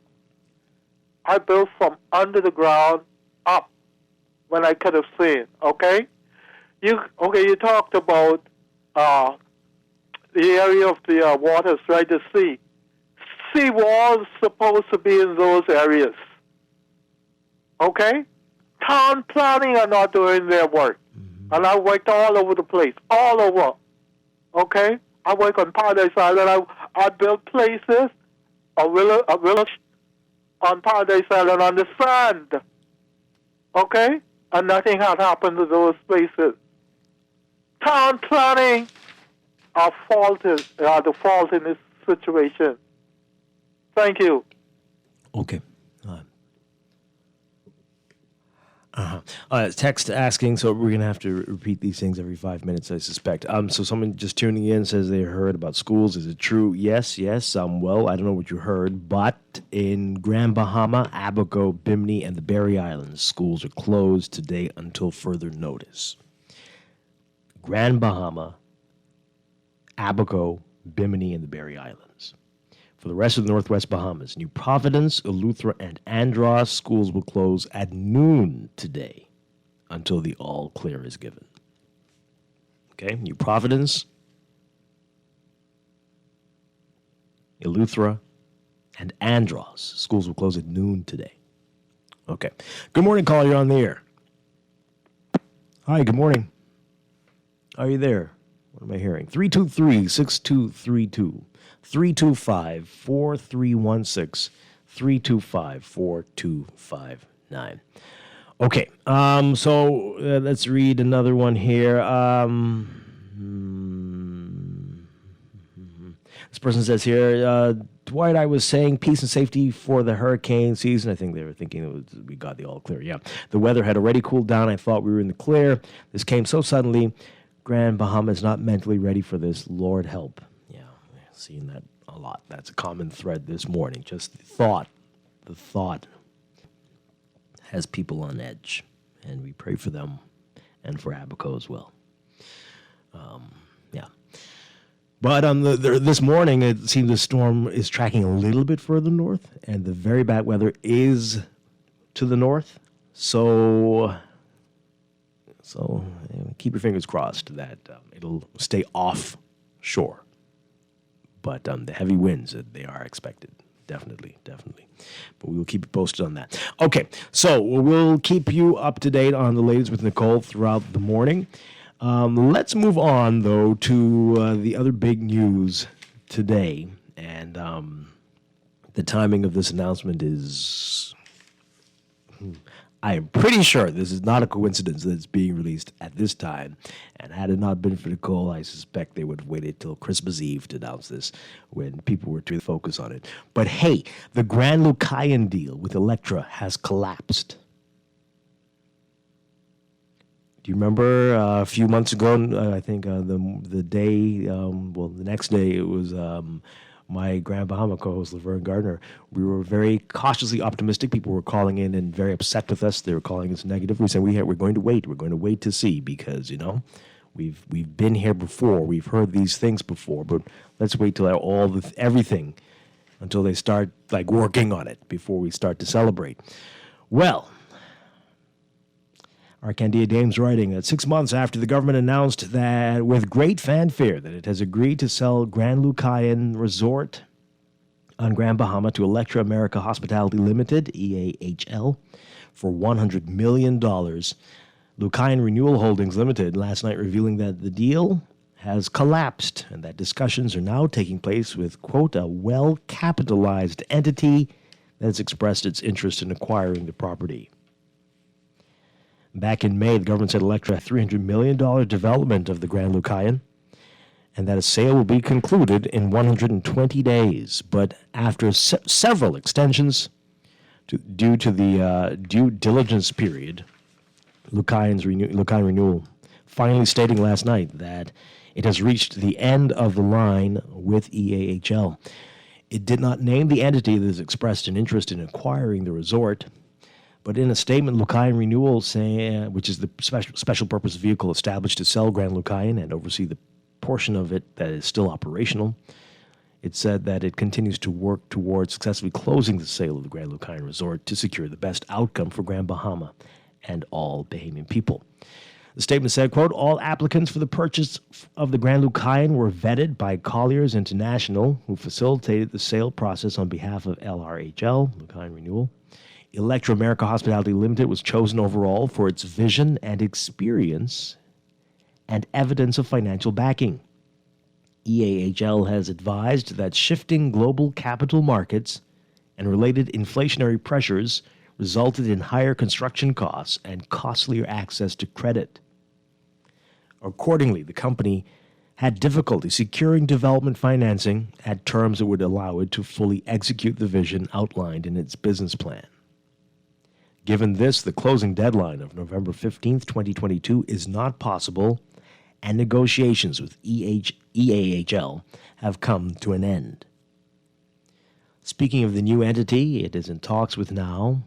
I built from under the ground up when I could have seen. Okay, you talked about the area of the waters, right? The sea. Sea walls supposed to be in those areas. Okay, town planning are not doing their work. And I worked all over the place, all over. Okay? I work on Paradise Island. I built places, a village on Paradise Island on the sand. Okay? And nothing had happened to those places. Town planning are the fault in this situation. Thank you. Okay. Text asking, so we're going to have to repeat these things every 5 minutes, I suspect. So someone just tuning in says they heard about schools. Is it true? Yes. Well, I don't know what you heard, but in Grand Bahama, Abaco, Bimini, and the Berry Islands, schools are closed today until further notice. Grand Bahama, Abaco, Bimini, and the Berry Islands. For the rest of the Northwest Bahamas, New Providence, Eleuthera, and Andros, schools will close at noon today until the all clear is given. Okay, New Providence, Eleuthera, and Andros, schools will close at noon today. Okay. Good morning, caller. You're on the air. Hi, good morning. Are you there? What am I hearing? 323-6232. 325-4316, 325-4259. Okay, so let's read another one here. This person says here, Dwight, I was saying peace and safety for the hurricane season. I think they were thinking we got the all clear. Yeah, the weather had already cooled down. I thought we were in the clear. This came so suddenly. Grand Bahama is not mentally ready for this. Lord help. Seeing that a lot. That's a common thread this morning. Just the thought has people on edge, and we pray for them and for Abaco as well. But this morning, it seems the storm is tracking a little bit further north, and the very bad weather is to the north. So keep your fingers crossed that it'll stay offshore. But the heavy winds, they are expected. Definitely. But we will keep you posted on that. Okay, so we'll keep you up to date on the latest with Nicole throughout the morning. Let's move on, though, to the other big news today. And the timing of this announcement is... I am pretty sure this is not a coincidence that it's being released at this time. And had it not been for Nicole, I suspect they would have waited till Christmas Eve to announce this when people were to focus on it. But hey, the Grand Lucayan deal with Electra has collapsed. Do you remember a few months ago, I think the day, the next day, it was... my Grand Bahama co-host, Laverne Gardner, we were very cautiously optimistic. People were calling in and very upset with us. They were calling us negative. We said, we're going to wait. We're going to wait to see because, we've been here before. We've heard these things before, but let's wait till everything until they start working on it before we start to celebrate. Well, Arcandia Dame's writing that 6 months after the government announced that with great fanfare that it has agreed to sell Grand Lucayan Resort on Grand Bahama to Electra America Hospitality Limited, EAHL, for $100 million. Lucayan Renewal Holdings Limited last night revealing that the deal has collapsed and that discussions are now taking place with, quote, a well-capitalized entity that has expressed its interest in acquiring the property. Back in May, the government said Electra had $300 million development of the Grand Lucayan, and that a sale will be concluded in 120 days. But after several extensions due to the due diligence period, Lucayan Renewal finally stating last night that it has reached the end of the line with EAHL. It did not name the entity that has expressed an interest in acquiring the resort, but in a statement, Lucayan Renewal, which is the special purpose vehicle established to sell Grand Lucayan and oversee the portion of it that is still operational, it said that it continues to work towards successfully closing the sale of the Grand Lucayan Resort to secure the best outcome for Grand Bahama and all Bahamian people. The statement said, quote, all applicants for the purchase of the Grand Lucayan were vetted by Colliers International, who facilitated the sale process on behalf of LRHL, Lucayan Renewal. Electro America Hospitality Limited was chosen overall for its vision and experience and evidence of financial backing. EAHL has advised that shifting global capital markets and related inflationary pressures resulted in higher construction costs and costlier access to credit. Accordingly, the company had difficulty securing development financing at terms that would allow it to fully execute the vision outlined in its business plan. Given this, the closing deadline of November 15th, 2022 is not possible, and negotiations with EAHL have come to an end. Speaking of the new entity, it is in talks with now.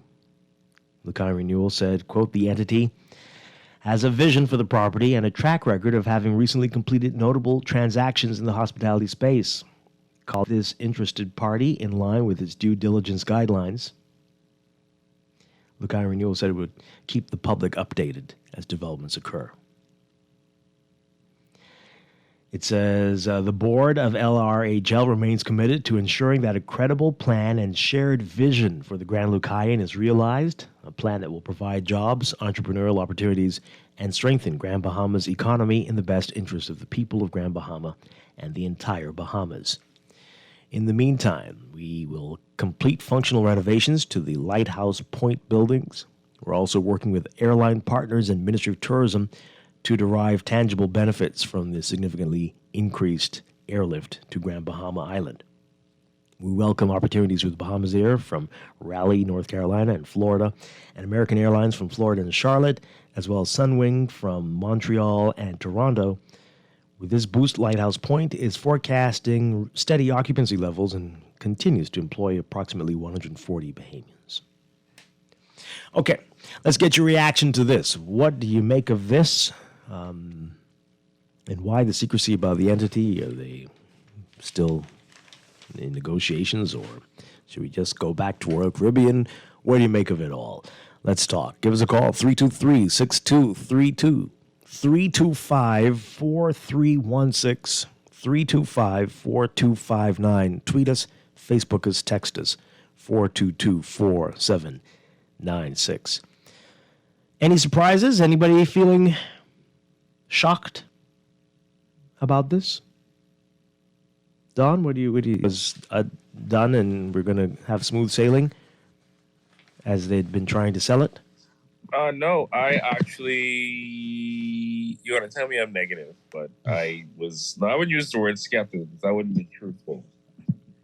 Lucayan Renewal said, quote, the entity has a vision for the property and a track record of having recently completed notable transactions in the hospitality space. Called this interested party in line with its due diligence guidelines. Lucayan Renewal said it would keep the public updated as developments occur. It says, the board of LRHL remains committed to ensuring that a credible plan and shared vision for the Grand Lucayan is realized, a plan that will provide jobs, entrepreneurial opportunities, and strengthen Grand Bahama's economy in the best interest of the people of Grand Bahama and the entire Bahamas. In the meantime, we will complete functional renovations to the Lighthouse Point buildings. We're also working with airline partners and Ministry of Tourism to derive tangible benefits from the significantly increased airlift to Grand Bahama Island. We welcome opportunities with Bahamas Air from Raleigh, North Carolina and Florida, and American Airlines from Florida and Charlotte, as well as Sunwing from Montreal and Toronto. With this boost, Lighthouse Point is forecasting steady occupancy levels and continues to employ approximately 140 Bahamians. Okay, let's get your reaction to this. What do you make of this? And why the secrecy about the entity? Are they still in negotiations, or should we just go back to Royal Caribbean? What do you make of it all? Let's talk. Give us a call, 323-6232, 325-4316, 325-4259. Tweet us, Facebook us, text us, 422-4796. Any surprises? Anybody feeling shocked about this? Don, what do you was done and we're going to have smooth sailing as they'd been trying to sell it? No, I actually, you want to tell me I'm negative, but I wouldn't use the word skeptical because I wouldn't be truthful.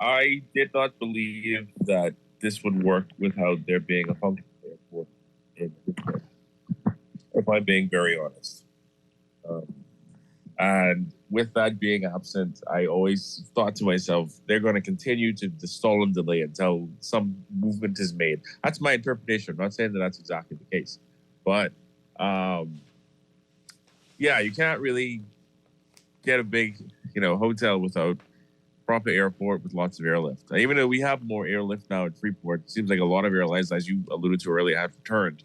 I did not believe that this would work without there being a functional airport in Newport, if I'm being very honest. And with that being absent, I always thought to myself, they're going to continue to stall and delay until some movement is made. That's my interpretation. I'm not saying that that's exactly the case. But, yeah, you can't really get a big, hotel without proper airport with lots of airlift. Even though we have more airlift now at Freeport, it seems like a lot of airlines, as you alluded to earlier, have returned.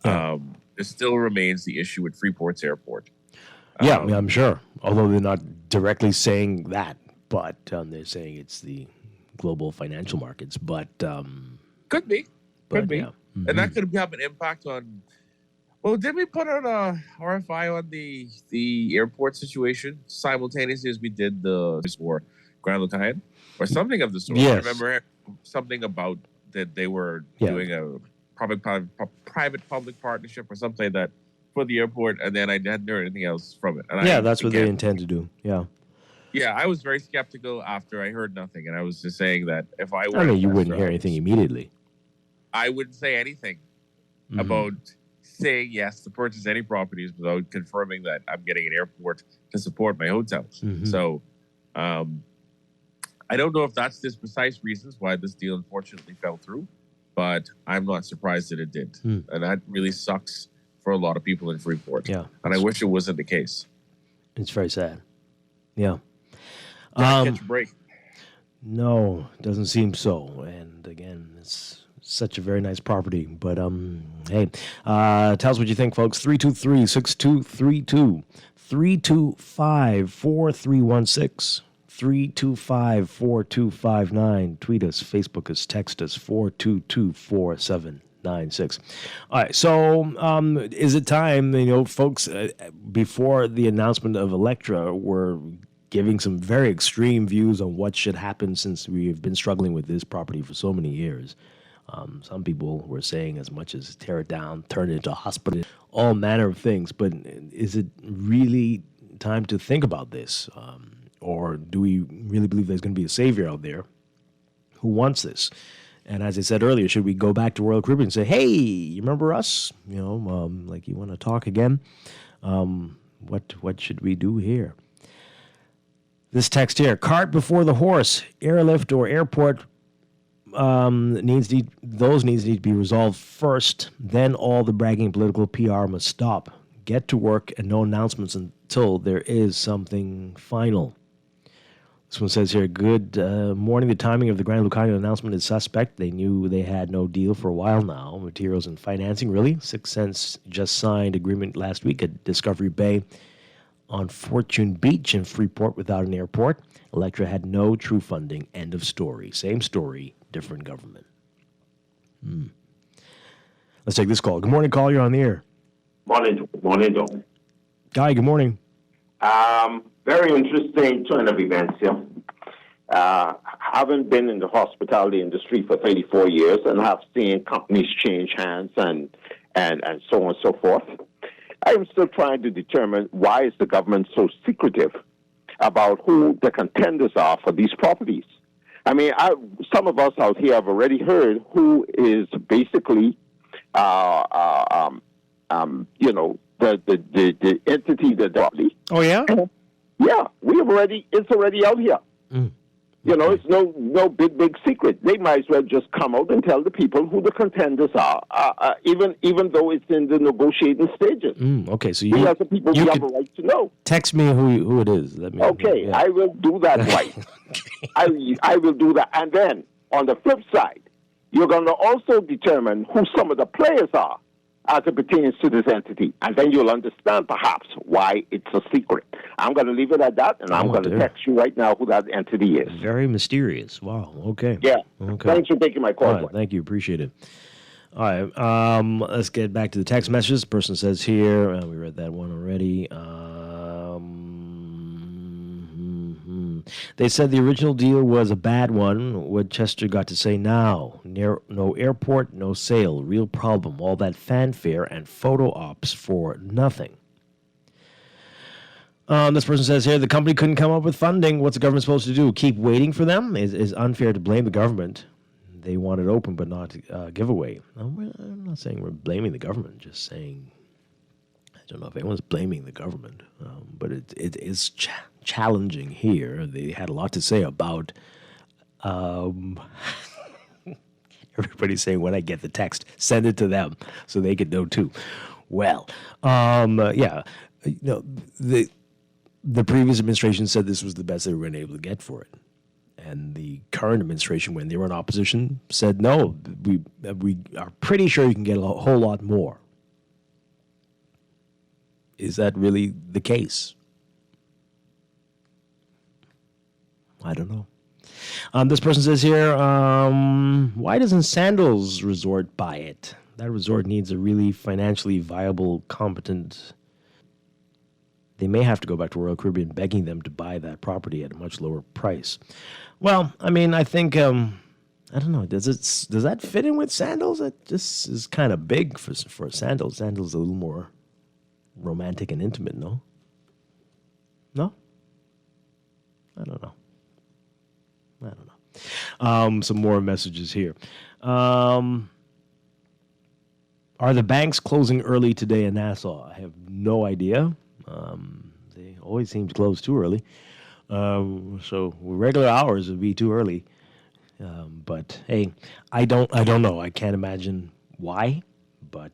There still remains the issue with Freeport's airport. Yeah, I'm sure. Although they're not directly saying that, but they're saying it's the global financial markets. But could be. Yeah. Mm-hmm. And that could have an impact on. Well, did we put out a RFI on the airport situation simultaneously as we did the for Grand Lucayan or something of the sort? Yes. I remember something about that they were doing a private-public partnership or something like that for the airport, and then I hadn't heard anything else from it. And that's what they intend to do. Yeah. Yeah, I was very skeptical after I heard nothing, and I was just saying that if I were I mean, an you wouldn't investor, hear anything immediately. I wouldn't say anything about saying yes to purchase any properties without confirming that I'm getting an airport to support my hotel. So I don't know if that's the precise reasons why this deal unfortunately fell through, but I'm not surprised that it did. And that really sucks for a lot of people in Freeport. Yeah. And I wish it wasn't the case. It's very sad. Yeah. Catch a break. No, doesn't seem so. And again, it's such a very nice property. But hey, tell us what you think, folks. 323-6232, 325-4316, 325-4259. Tweet us, Facebook us, text us, 422-4796. All right, so is it time, folks, before the announcement of Electra, we're giving some very extreme views on what should happen since we've been struggling with this property for so many years. Some people were saying as much as tear it down, turn it into a hospital, all manner of things. But is it really time to think about this? Or do we really believe there's going to be a savior out there who wants this? And as I said earlier, should we go back to Royal Caribbean and say, hey, you remember us? Like you want to talk again? What should we do here? This text here, cart before the horse, airlift or airport needs need to be resolved first. Then all the bragging political PR must stop. Get to work and no announcements until there is something final. This one says here, good morning. The timing of the Grand Lucario announcement is suspect. They knew they had no deal for a while now. Materials and financing, really? 6 Cents just signed agreement last week at Discovery Bay on Fortune Beach in Freeport without an airport. Electra had no true funding. End of story. Same story, different government. Let's take this call. Good morning, call. You're on the air. Morning, John. Guy, good morning. Very interesting turn of events here. Haven't been in the hospitality industry for 34 years and have seen companies change hands and so on and so forth. I'm still trying to determine why is the government so secretive about who the contenders are for these properties. I mean, some of us out here have already heard who is basically, the entity that property. Oh yeah. Yeah, it's already out here. It's no big secret. They might as well just come out and tell the people who the contenders are, even though it's in the negotiating stages. Okay, so we as the people we have a right to know. Text me who it is. Let me. Okay, yeah. I will do that. Right. I will do that, and then on the flip side, you're going to also determine who some of the players are as it pertains to this entity, and then you'll understand perhaps why it's a secret. I'm going to leave it at that, and I'm going to text you right now who that entity is. Very mysterious. Wow. Okay. Yeah. Okay. Thanks for taking my call. All right, thank you. Appreciate it. All right. Let's get back to the text messages. The person says here, we read that one already. They said the original deal was a bad one. What Chester got to say now. No airport, no sale. Real problem. All that fanfare and photo ops for nothing. This person says here, the company couldn't come up with funding. What's the government supposed to do? Keep waiting for them? Is unfair to blame the government. They want it open but not giveaway. I'm not saying we're blaming the government. Just saying, I don't know if anyone's blaming the government. But it is challenging here. They had a lot to say about everybody's saying when I get the text, send it to them so they can know too. Well, the previous administration said this was the best they were going to be able to get for it. And the current administration, when they were in opposition, said, no, we are pretty sure you can get a whole lot more. Is that really the case? I don't know. This person says here, why doesn't Sandals Resort buy it? That resort needs a really financially viable, competent... They may have to go back to Royal Caribbean begging them to buy that property at a much lower price. Well, I mean, I think, I don't know, does that fit in with Sandals? It just is kind of big for Sandals. Sandals is a little more romantic and intimate, no? No? I don't know. Some more messages here. Are the banks closing early today in Nassau? I have no idea. They always seem to close too early. So regular hours would be too early. But hey, I don't know. I can't imagine why. But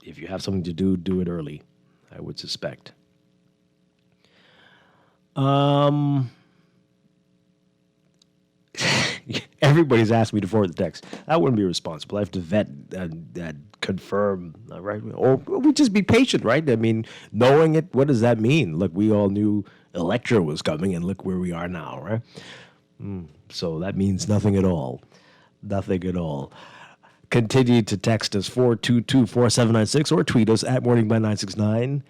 if you have something to do, do it early, I would suspect. Everybody's asked me to forward the text. That wouldn't be responsible. I have to vet and confirm, right? Or we just be patient, right? I mean, knowing it, what does that mean? Look, we all knew Electra was coming, and look where we are now, right? So that means nothing at all. Nothing at all. Continue to text us 422-4796 or tweet us at morningblend969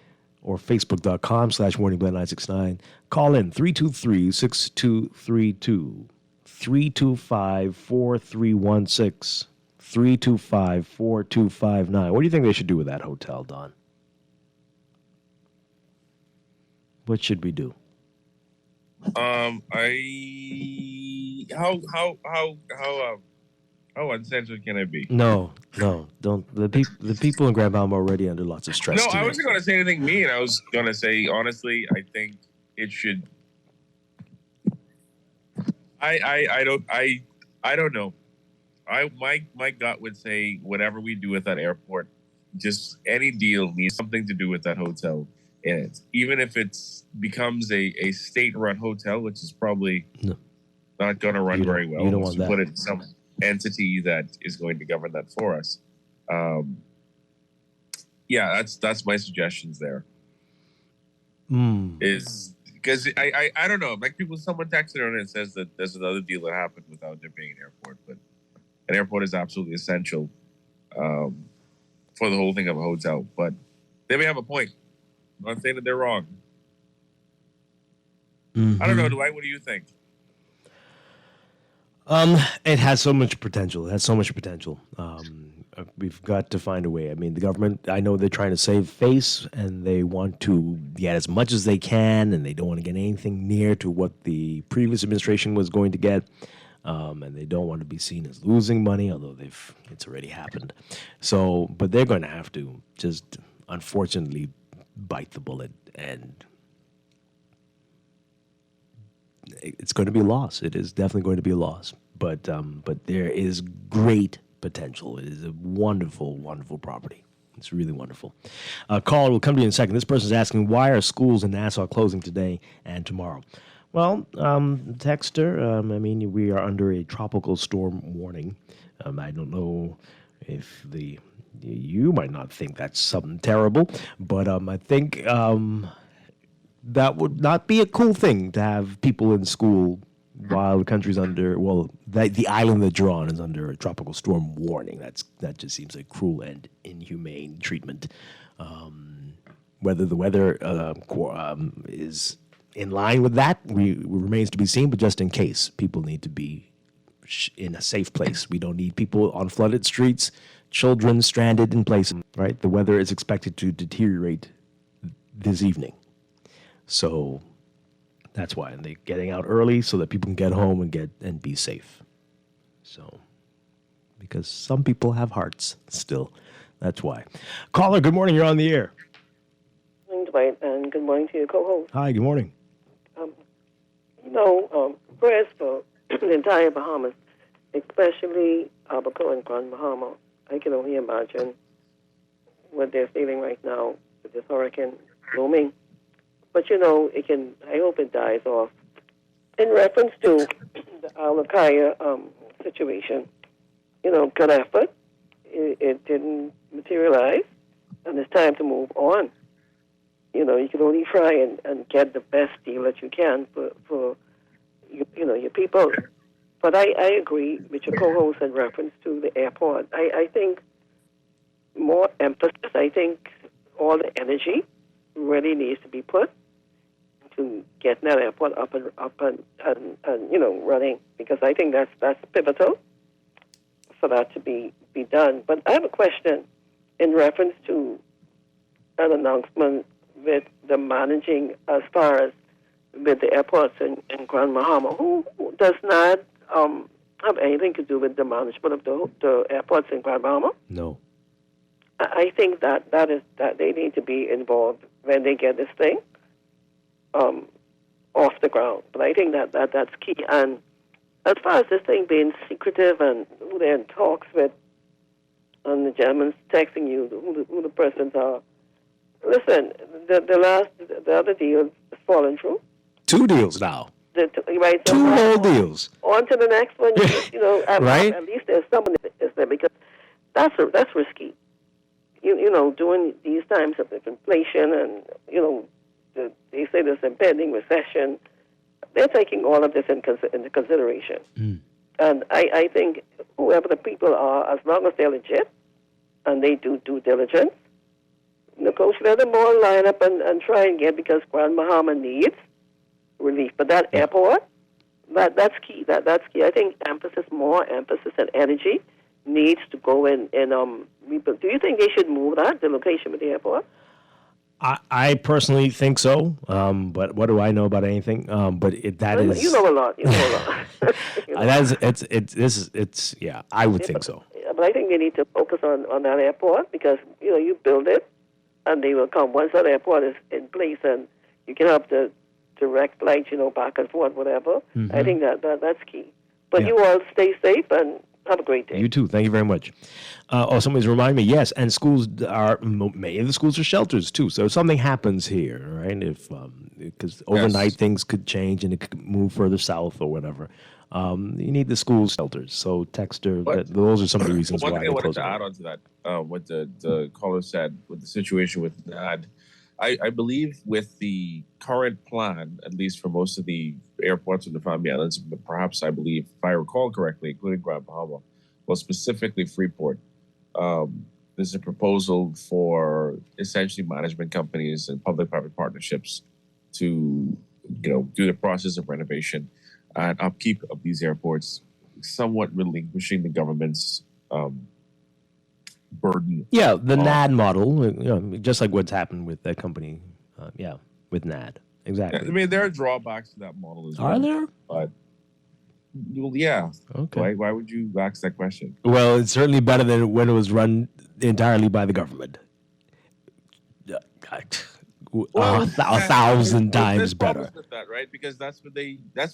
or facebook.com/morningblend969. Call in 323-6232. 325-4316, 325-4259. What do you think they should do with that hotel, Don? What should we do? How uncensored can I be? No, don't. The people in Grand Mountain are already under lots of stress. No, today. I wasn't going to say anything mean. I was going to say, honestly, I think it should. I don't know. My gut would say whatever we do with that airport, just any deal needs something to do with that hotel in it. Even if it becomes a state-run hotel, which is probably not going to run very well. You don't want that. Put it in some entity that is going to govern that for us. Yeah, that's my suggestions there. Is because I don't know. Like someone texted on it and says that there's another deal that happened without there being an airport, but an airport is absolutely essential for the whole thing of a hotel. But they may have a point. I'm not saying that they're wrong. I don't know, Dwight. What do you think? It has so much potential. We've got to find a way. I mean, the government, I know they're trying to save face and they want to get as much as they can and they don't want to get anything near to what the previous administration was going to get. And they don't want to be seen as losing money, although it's already happened. So, but they're going to have to just, unfortunately, bite the bullet, and it's going to be a loss. It is definitely going to be a loss. But there is great potential. It is a wonderful, wonderful property. It's really wonderful. Caller will come to you in a second. This person is asking, why are schools in Nassau closing today and tomorrow? Well, texter, I mean, we are under a tropical storm warning. I don't know if you might not think that's something terrible, but I think that would not be a cool thing to have people in school while the country's under, the island that you're on is under a tropical storm warning. That just seems like cruel and inhumane treatment. Whether the weather is in line with that remains to be seen, but just in case, people need to be in a safe place. We don't need people on flooded streets, children stranded in places, right? The weather is expected to deteriorate this evening. So that's why. And they're getting out early so that people can get home and be safe. So, because some people have hearts still. That's why. Caller, good morning. You're on the air. Good morning, Dwight, and good morning to your co-host. Hi, good morning. Prayers for the entire Bahamas, especially Abaco and Grand Bahama. I can only imagine what they're feeling right now with this hurricane looming. But, I hope it dies off. In reference to the Al-Qaeda situation, good effort. It didn't materialize, and it's time to move on. You can only try and get the best deal that you can for your people. But I agree with your co-host in reference to the airport. I think more emphasis, I think all the energy really needs to be put to getting that airport up and running, because I think that's pivotal for that to be done. But I have a question in reference to an announcement with the managing as far as with the airports in Grand Bahama. Who does not have anything to do with the management of the airports in Grand Bahama? No. I think that they need to be involved when they get this thing off the ground. But I think that's key. And as far as this thing being secretive and who they're in talks with, and the gentleman's texting you who the persons are. Listen, the other deal is falling through. 2 deals now. Right, so 2 whole deals. On to the next one. Right? At least there's someone is there, because that's risky. During these times of inflation and they say there's impending recession, they're taking all of this into consideration. And I think whoever the people are, as long as they're legit and they do due diligence, let them all line up and try and get, because Grand Bahama needs relief. But that airport, that's key. That's key. I think more emphasis and energy needs to go in rebuild. Do you think they should move the location of the airport? I personally think so, but what do I know about anything? But that is, you know a lot. I would think so. But I think they need to focus on that airport, because you build it, and they will come once that airport is in place, and you can have the direct flights, back and forth, whatever. I think that's key. But you all stay safe and have a great day. You too. Thank you very much. Somebody's reminding me. Yes, and many of the schools are shelters too. So if something happens here, right? If because overnight things could change and it could move further south or whatever. You need the school shelters. So those are some of the reasons why. One thing I wanted to add on to that, what the caller said with the situation with NAD. I believe with the current plan, at least for most of the airports in the Family Islands, but perhaps I believe, if I recall correctly, including Grand Bahama, well, specifically Freeport, there's a proposal for essentially management companies and public-private partnerships to, do the process of renovation and upkeep of these airports, somewhat relinquishing the government's burden. Yeah, the NAD model, just like what's happened with that company. With NAD, exactly. I mean, there are drawbacks to that model as well. Are there? But yeah. Okay. Why would you ask that question? Well, it's certainly better than when it was run entirely by the government. A thousand times better. With that, right? Because that's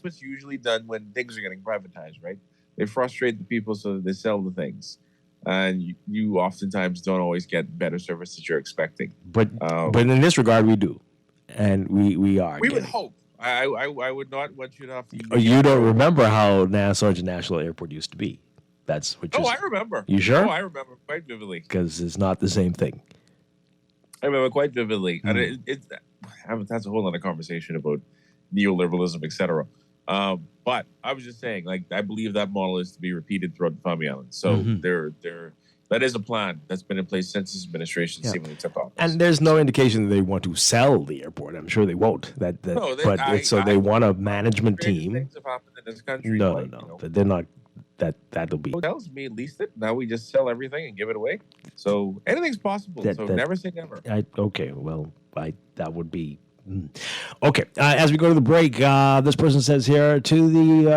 what's usually done when things are getting privatized, right? They frustrate the people so that they sell the things. And you oftentimes don't always get better service that you're expecting. But in this regard, we do, and we are. We would hope. I would not want you to have to. You don't remember how Nassau International Airport used to be? That's what. I remember. You sure? I remember quite vividly. Because it's not the same thing. I remember quite vividly, and that's a whole other conversation about neoliberalism, etc. But I was just saying, I believe that model is to be repeated throughout the Family Islands. So that is a plan that's been in place since this administration seemingly took office. And there's no indication that they want to sell the airport. I'm sure they won't. They want a management team. Things have happened in this country. No. They're not. That'll be. Hotels, we leased it. Now we just sell everything and give it away. So anything's possible. Never say never. That would be. Okay, as we go to the break, this person says here to the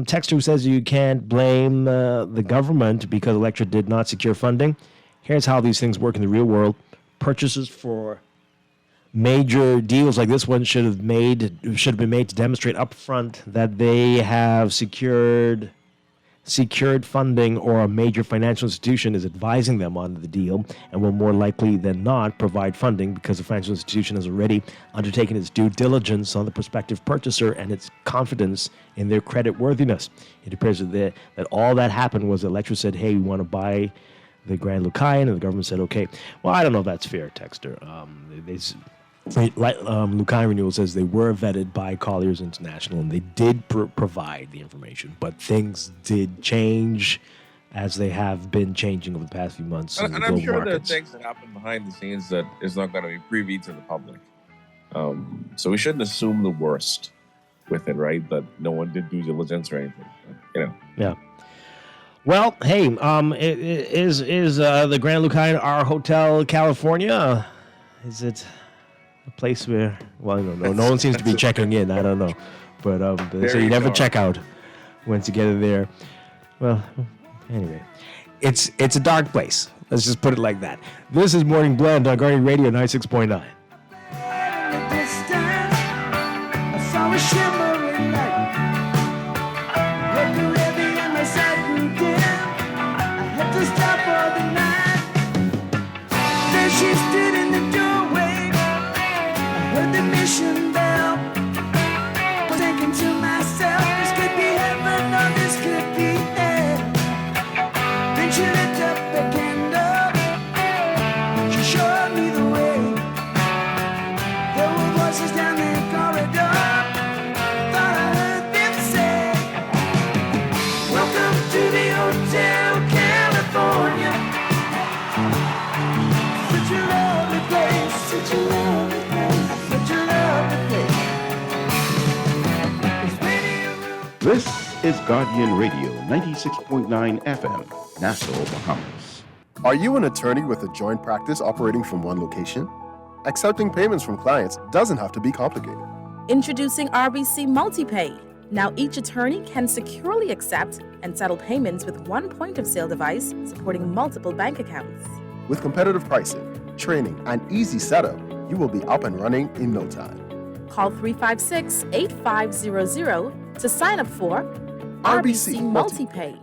texter who says you can't blame the government because Electra did not secure funding. Here's how these things work in the real world. Purchases for major deals like this one should have been made to demonstrate upfront that they have secured funding, or a major financial institution is advising them on the deal and will more likely than not provide funding because the financial institution has already undertaken its due diligence on the prospective purchaser and its confidence in their credit worthiness. It appears that all that happened was Electra said, hey, we want to buy the Grand Lucayan, and the government said, okay. Well, I don't know if that's fair, Texter. Lucayan Renewal says they were vetted by Colliers International and they did provide the information, but things did change as they have been changing over the past few months. And I'm sure there are things that happen behind the scenes that is not going to be privy to the public. So we shouldn't assume the worst with it, right? That no one did due diligence or anything. Yeah. Well, hey, is the Grand Lucayan our Hotel California? Is it? a place where, well, no one seems to be checking in. I don't know. But they say you never check out once you get in there. Well, anyway, it's a dark place. Let's just put it like that. This is Morning Blend on Guardian Radio 96.9. I saw a shimmering light. Let the levy and my sight grew dim. I had to stop for the night. There she stood in the doorway. I heard the mission bell. Thinking to myself, this could be heaven or this could be hell. Then she lit up a candle. She showed me the way. There were voices down the corridor. Thought I heard them say, welcome to the Hotel California. Such a lovely place, such a lovely place, such a lovely place. This is Guardian Radio 96.9 FM, Nassau, Bahamas. Are you an attorney with a joint practice operating from one location? Accepting payments from clients doesn't have to be complicated. Introducing RBC MultiPay. Now each attorney can securely accept and settle payments with one point-of-sale device supporting multiple bank accounts. With competitive pricing, training, and easy setup, you will be up and running in no time. Call 356-8500 to sign up for RBC MultiPay.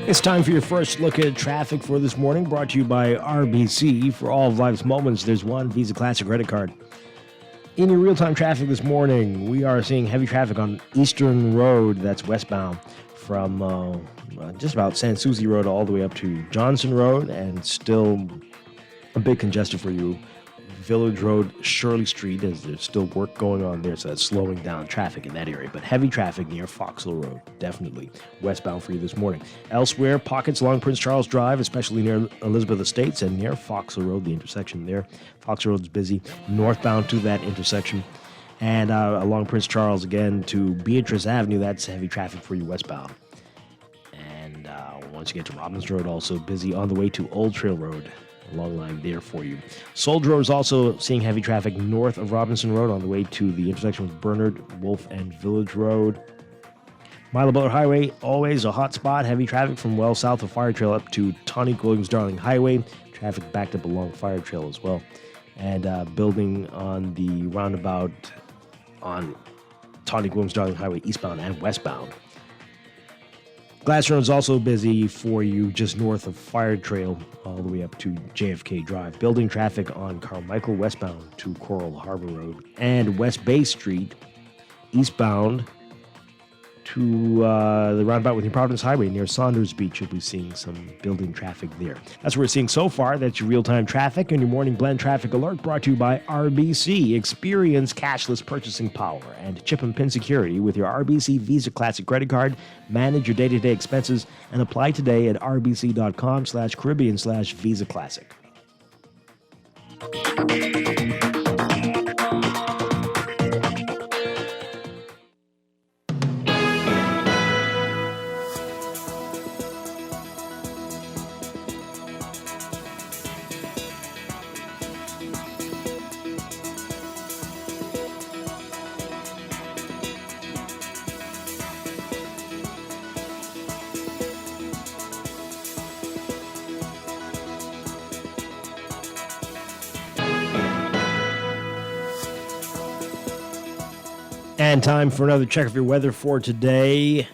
It's time for your first look at traffic for this morning, brought to you by RBC. For all of life's moments, there's one Visa Classic credit card. In your real-time traffic this morning, we are seeing heavy traffic on Eastern Road, that's westbound, from just about San Souci Road all the way up to Johnson Road, and still a bit congested for you. Village Road, Shirley Street, as there's still work going on there, so that's slowing down traffic in that area. But heavy traffic near Foxhill Road, definitely westbound for you this morning. Elsewhere, pockets along Prince Charles Drive, especially near Elizabeth Estates and near Foxhill Road, the intersection there. Foxhill Road's busy, northbound to that intersection. And along Prince Charles again to Beatrice Avenue, that's heavy traffic for you westbound. And once you get to Robbins Road, also busy on the way to Old Trail Road. Long line there for you. Soldier Road is also seeing heavy traffic north of Robinson Road on the way to the intersection with Bernard, Wolf, and Village Road. Milo Butler Highway, always a hot spot. Heavy traffic from well south of Fire Trail up to Tawny Williams Darling Highway. Traffic backed up along Fire Trail as well. And building on the roundabout on Tawny Williams Darling Highway eastbound and westbound. Glass Road is also busy for you just north of Fire Trail all the way up to JFK Drive. Building traffic on Carmichael westbound to Coral Harbor Road. And West Bay Street eastbound to the roundabout with New Providence Highway near Saunders Beach. You'll be seeing some building traffic there. That's what we're seeing so far. That's your real-time traffic and your morning blend traffic alert brought to you by RBC. Experience cashless purchasing power and chip and pin security with your RBC Visa Classic credit card. Manage your day-to-day expenses and apply today at rbc.com/Caribbean/Visa Classic. And time for another check of your weather for today.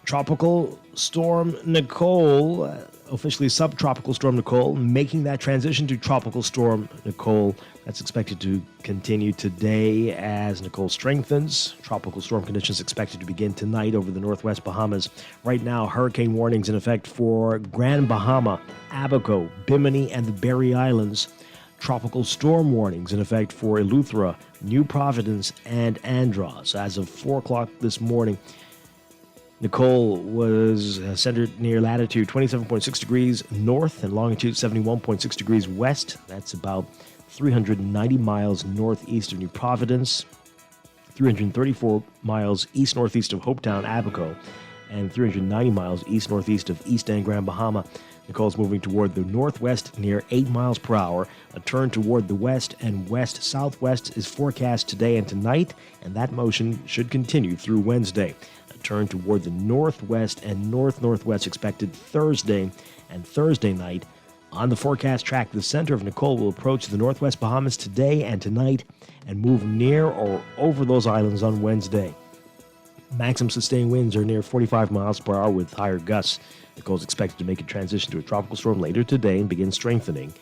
Tropical Storm Nicole, officially Subtropical Storm Nicole, making that transition to Tropical Storm Nicole. That's expected to continue today as Nicole strengthens. Tropical storm conditions expected to begin tonight over the northwest Bahamas. Right now, hurricane warnings in effect for Grand Bahama, Abaco, Bimini, and the Berry Islands. tropical storm warnings in effect for Eleuthera, New Providence, and Andros. As of 4 o'clock this morning, Nicole was centered near latitude 27.6 degrees north and longitude 71.6 degrees west. That's about 390 miles northeast of New Providence, 334 miles east-northeast of Hopetown, Abaco, and 390 miles east-northeast of East End, Grand Bahama. Nicole's moving toward the northwest near 8 miles per hour. A turn toward the west and west-southwest is forecast today and tonight, and that motion should continue through Wednesday. A turn toward the northwest and north-northwest expected Thursday and Thursday night. On the forecast track, the center of Nicole will approach the northwest Bahamas today and tonight and move near or over those islands on Wednesday. Maximum sustained winds are near 45 miles per hour with higher gusts. Nicole is expected to make a transition to a tropical storm later today and begin strengthening.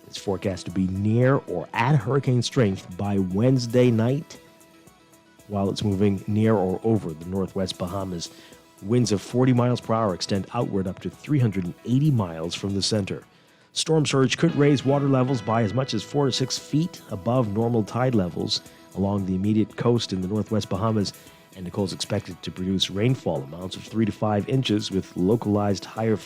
It's forecast to be near or at hurricane strength by Wednesday night while it's moving near or over the northwest Bahamas. Winds of 40 miles per hour extend outward up to 380 miles from the center. Storm surge could raise water levels by as much as 4 to 6 feet above normal tide levels along the immediate coast in the northwest Bahamas, and Nicole's expected to produce rainfall amounts of 3 to 5 inches with localized higher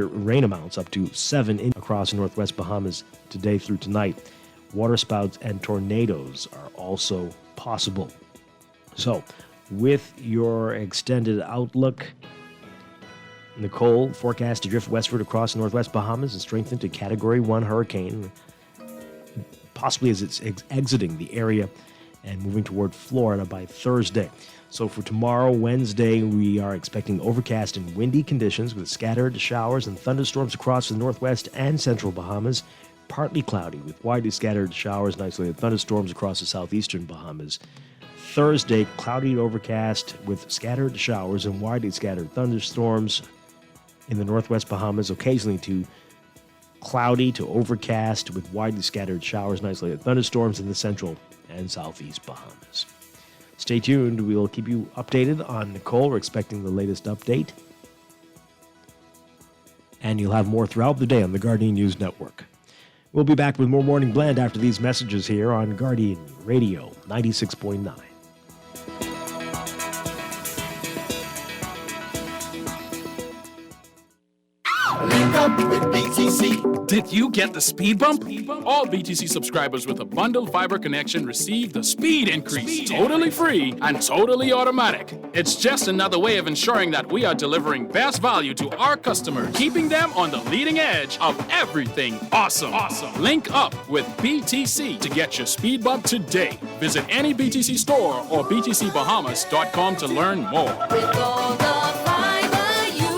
rain amounts up to 7 inches across northwest Bahamas today through tonight. Waterspouts and tornadoes are also possible. So, with your extended outlook, Nicole forecast to drift westward across northwest Bahamas and strengthen to Category 1 hurricane, possibly as it's exiting the area and moving toward Florida by Thursday. So for tomorrow, Wednesday, we are expecting overcast and windy conditions with scattered showers and thunderstorms across the northwest and central Bahamas. Partly cloudy with widely scattered showers and isolated thunderstorms across the southeastern Bahamas. Thursday, cloudy and overcast with scattered showers and widely scattered thunderstorms in the northwest Bahamas, occasionally to cloudy to overcast with widely scattered showers and isolated thunderstorms in the central and southeast Bahamas. Stay tuned. We will keep you updated on Nicole. We're expecting the latest update. And you'll have more throughout the day on the Guardian News Network. We'll be back with more Morning Blend after these messages here on Guardian Radio 96.9. Link up with BTC. Did you get the speed bump? All BTC subscribers with a bundled fiber connection receive the speed increase, totally free and totally automatic. It's just another way of ensuring that we are delivering best value to our customers, keeping them on the leading edge of everything awesome. Link up with BTC to get your speed bump today. Visit any BTC store or btcbahamas.com to learn more. With all the fiber you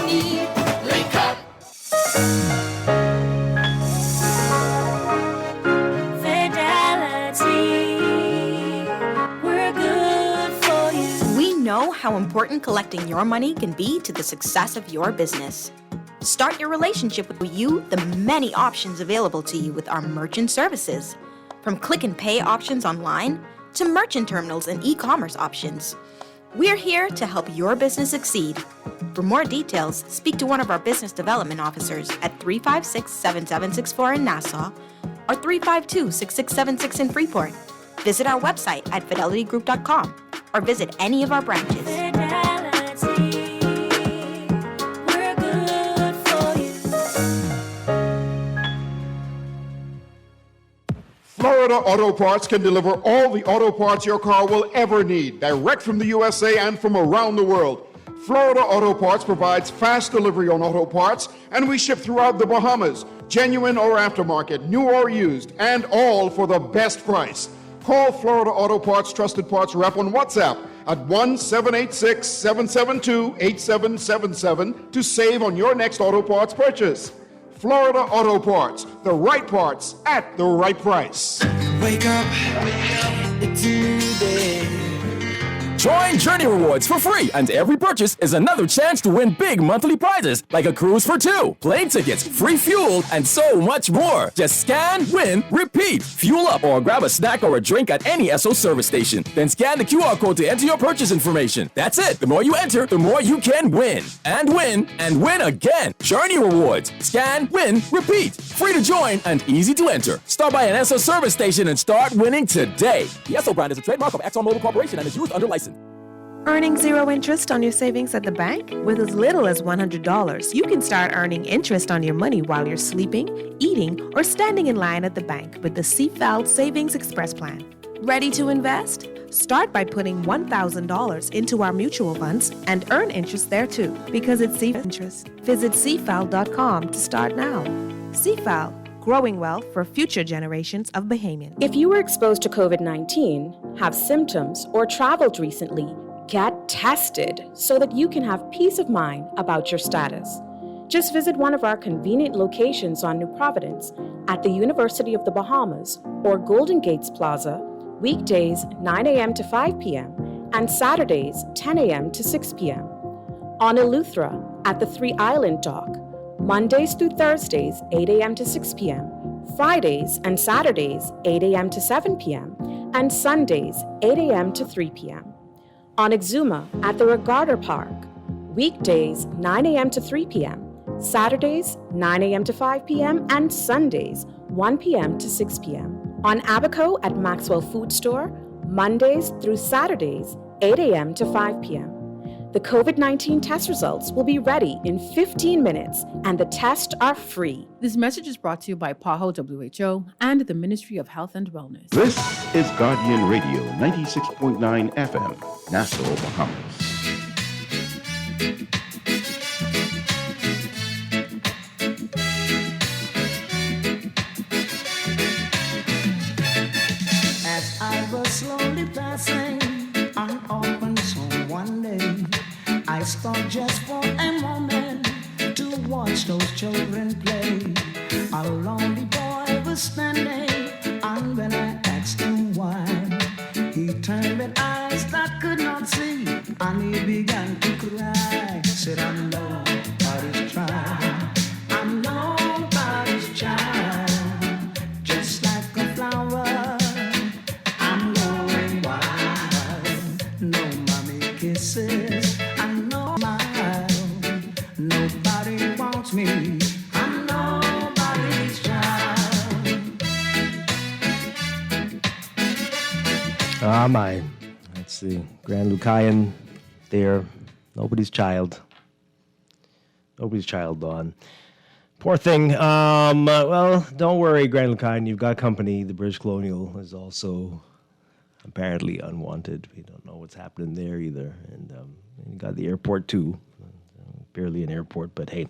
need, link up. Know how important collecting your money can be to the success of your business. Start your relationship with you, the many options available to you with our merchant services. From click and pay options online to merchant terminals and e-commerce options. We're here to help your business succeed. For more details, speak to one of our business development officers at 356-7764 in Nassau or 352-6676 in Freeport. Visit our website at fidelitygroup.com or visit any of our branches. Fidelity, we're good for you. Florida Auto Parts can deliver all the auto parts your car will ever need, direct from the USA and from around the world. Florida Auto Parts provides fast delivery on auto parts, and we ship throughout the Bahamas, genuine or aftermarket, new or used, and all for the best price. Call Florida Auto Parts Trusted Parts Rep on WhatsApp at 1-786-772-8777 to save on your next auto parts purchase. Florida Auto Parts, the right parts at the right price. Wake up, it's a new day. Join Journey Rewards for free, and every purchase is another chance to win big monthly prizes like a cruise for 2, plane tickets, free fuel, and so much more. Just scan, win, repeat. Fuel up or grab a snack or a drink at any Esso service station. Then scan the QR code to enter your purchase information. That's it. The more you enter, the more you can win. And win again. Journey Rewards. Scan, win, repeat. Free to join and easy to enter. Stop by an Esso service station and start winning today. The Esso brand is a trademark of ExxonMobil Corporation and is used under license. Earning zero interest on your savings at the bank? With as little as $100, you can start earning interest on your money while you're sleeping, eating, or standing in line at the bank with the CFAL Savings Express Plan. Ready to invest? Start by putting $1,000 into our mutual funds and earn interest there too, because it's CFAL interest. Visit CFAL.com to start now. CFAL, growing wealth for future generations of Bahamians. If you were exposed to COVID-19, have symptoms, or traveled recently, get tested so that you can have peace of mind about your status. Just visit one of our convenient locations on New Providence at the University of the Bahamas or Golden Gates Plaza, weekdays 9 a.m. to 5 p.m. and Saturdays 10 a.m. to 6 p.m. On Eleuthera at the Three Island Dock, Mondays through Thursdays 8 a.m. to 6 p.m., Fridays and Saturdays 8 a.m. to 7 p.m., and Sundays 8 a.m. to 3 p.m. On Exuma at the Regatta Park, weekdays 9 a.m. to 3 p.m., Saturdays 9 a.m. to 5 p.m., and Sundays 1 p.m. to 6 p.m. On Abaco at Maxwell Food Store, Mondays through Saturdays 8 a.m. to 5 p.m. The COVID-19 test results will be ready in 15 minutes, and the tests are free. This message is brought to you by PAHO WHO and the Ministry of Health and Wellness. This is Guardian Radio 96.9 FM, Nassau, Bahamas. As I was slowly passing an open zone one day, I stopped just for a moment to watch those children play. A lonely boy was standing, and when I asked him why, he turned with eyes that could not see, and he began to cry. Said, I'm nobody's child, I'm nobody's child, just like a flower, I'm going wild. No mommy kisses, I'm no smile, nobody wants me, I'm nobody's child. Ah, my. That's the Grand Lucayan there. Nobody's child. Nobody's child, Dawn. Poor thing. Well, don't worry, Grand Lucayan. You've got company. The British Colonial is also apparently unwanted. We don't know what's happening there either. And you got the airport, too. Barely an airport, but hey.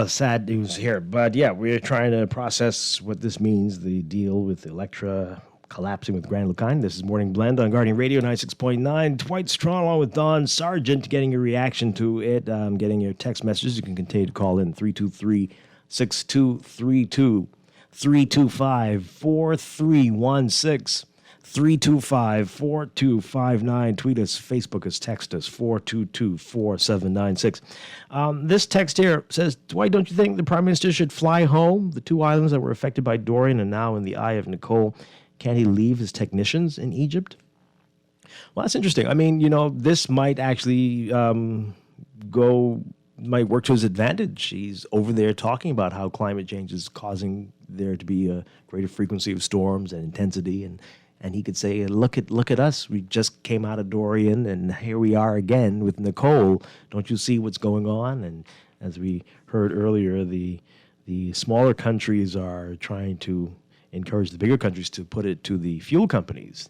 Sad news here. But yeah, we're trying to process what this means, the deal with Electra collapsing with Grand Lucayan. This is Morning Blend on Guardian Radio 96.9. Dwight Strachan along with Don Sargent getting your reaction to it, getting your text messages. You can continue to call in 323-6232, 325-4316, 325-4259. Tweet us, Facebook us, text us, 422-4796. This text here says, Dwight, don't you think the Prime Minister should fly home? The two islands that were affected by Dorian and now in the eye of Nicole. Can't he leave his technicians in Egypt? Well, that's interesting. I mean, this might actually might work to his advantage. He's over there talking about how climate change is causing there to be a greater frequency of storms and intensity, and he could say, look at us. We just came out of Dorian, and here we are again with Nicole. Don't you see what's going on? And as we heard earlier, the smaller countries are trying to encourage the bigger countries to put it to the fuel companies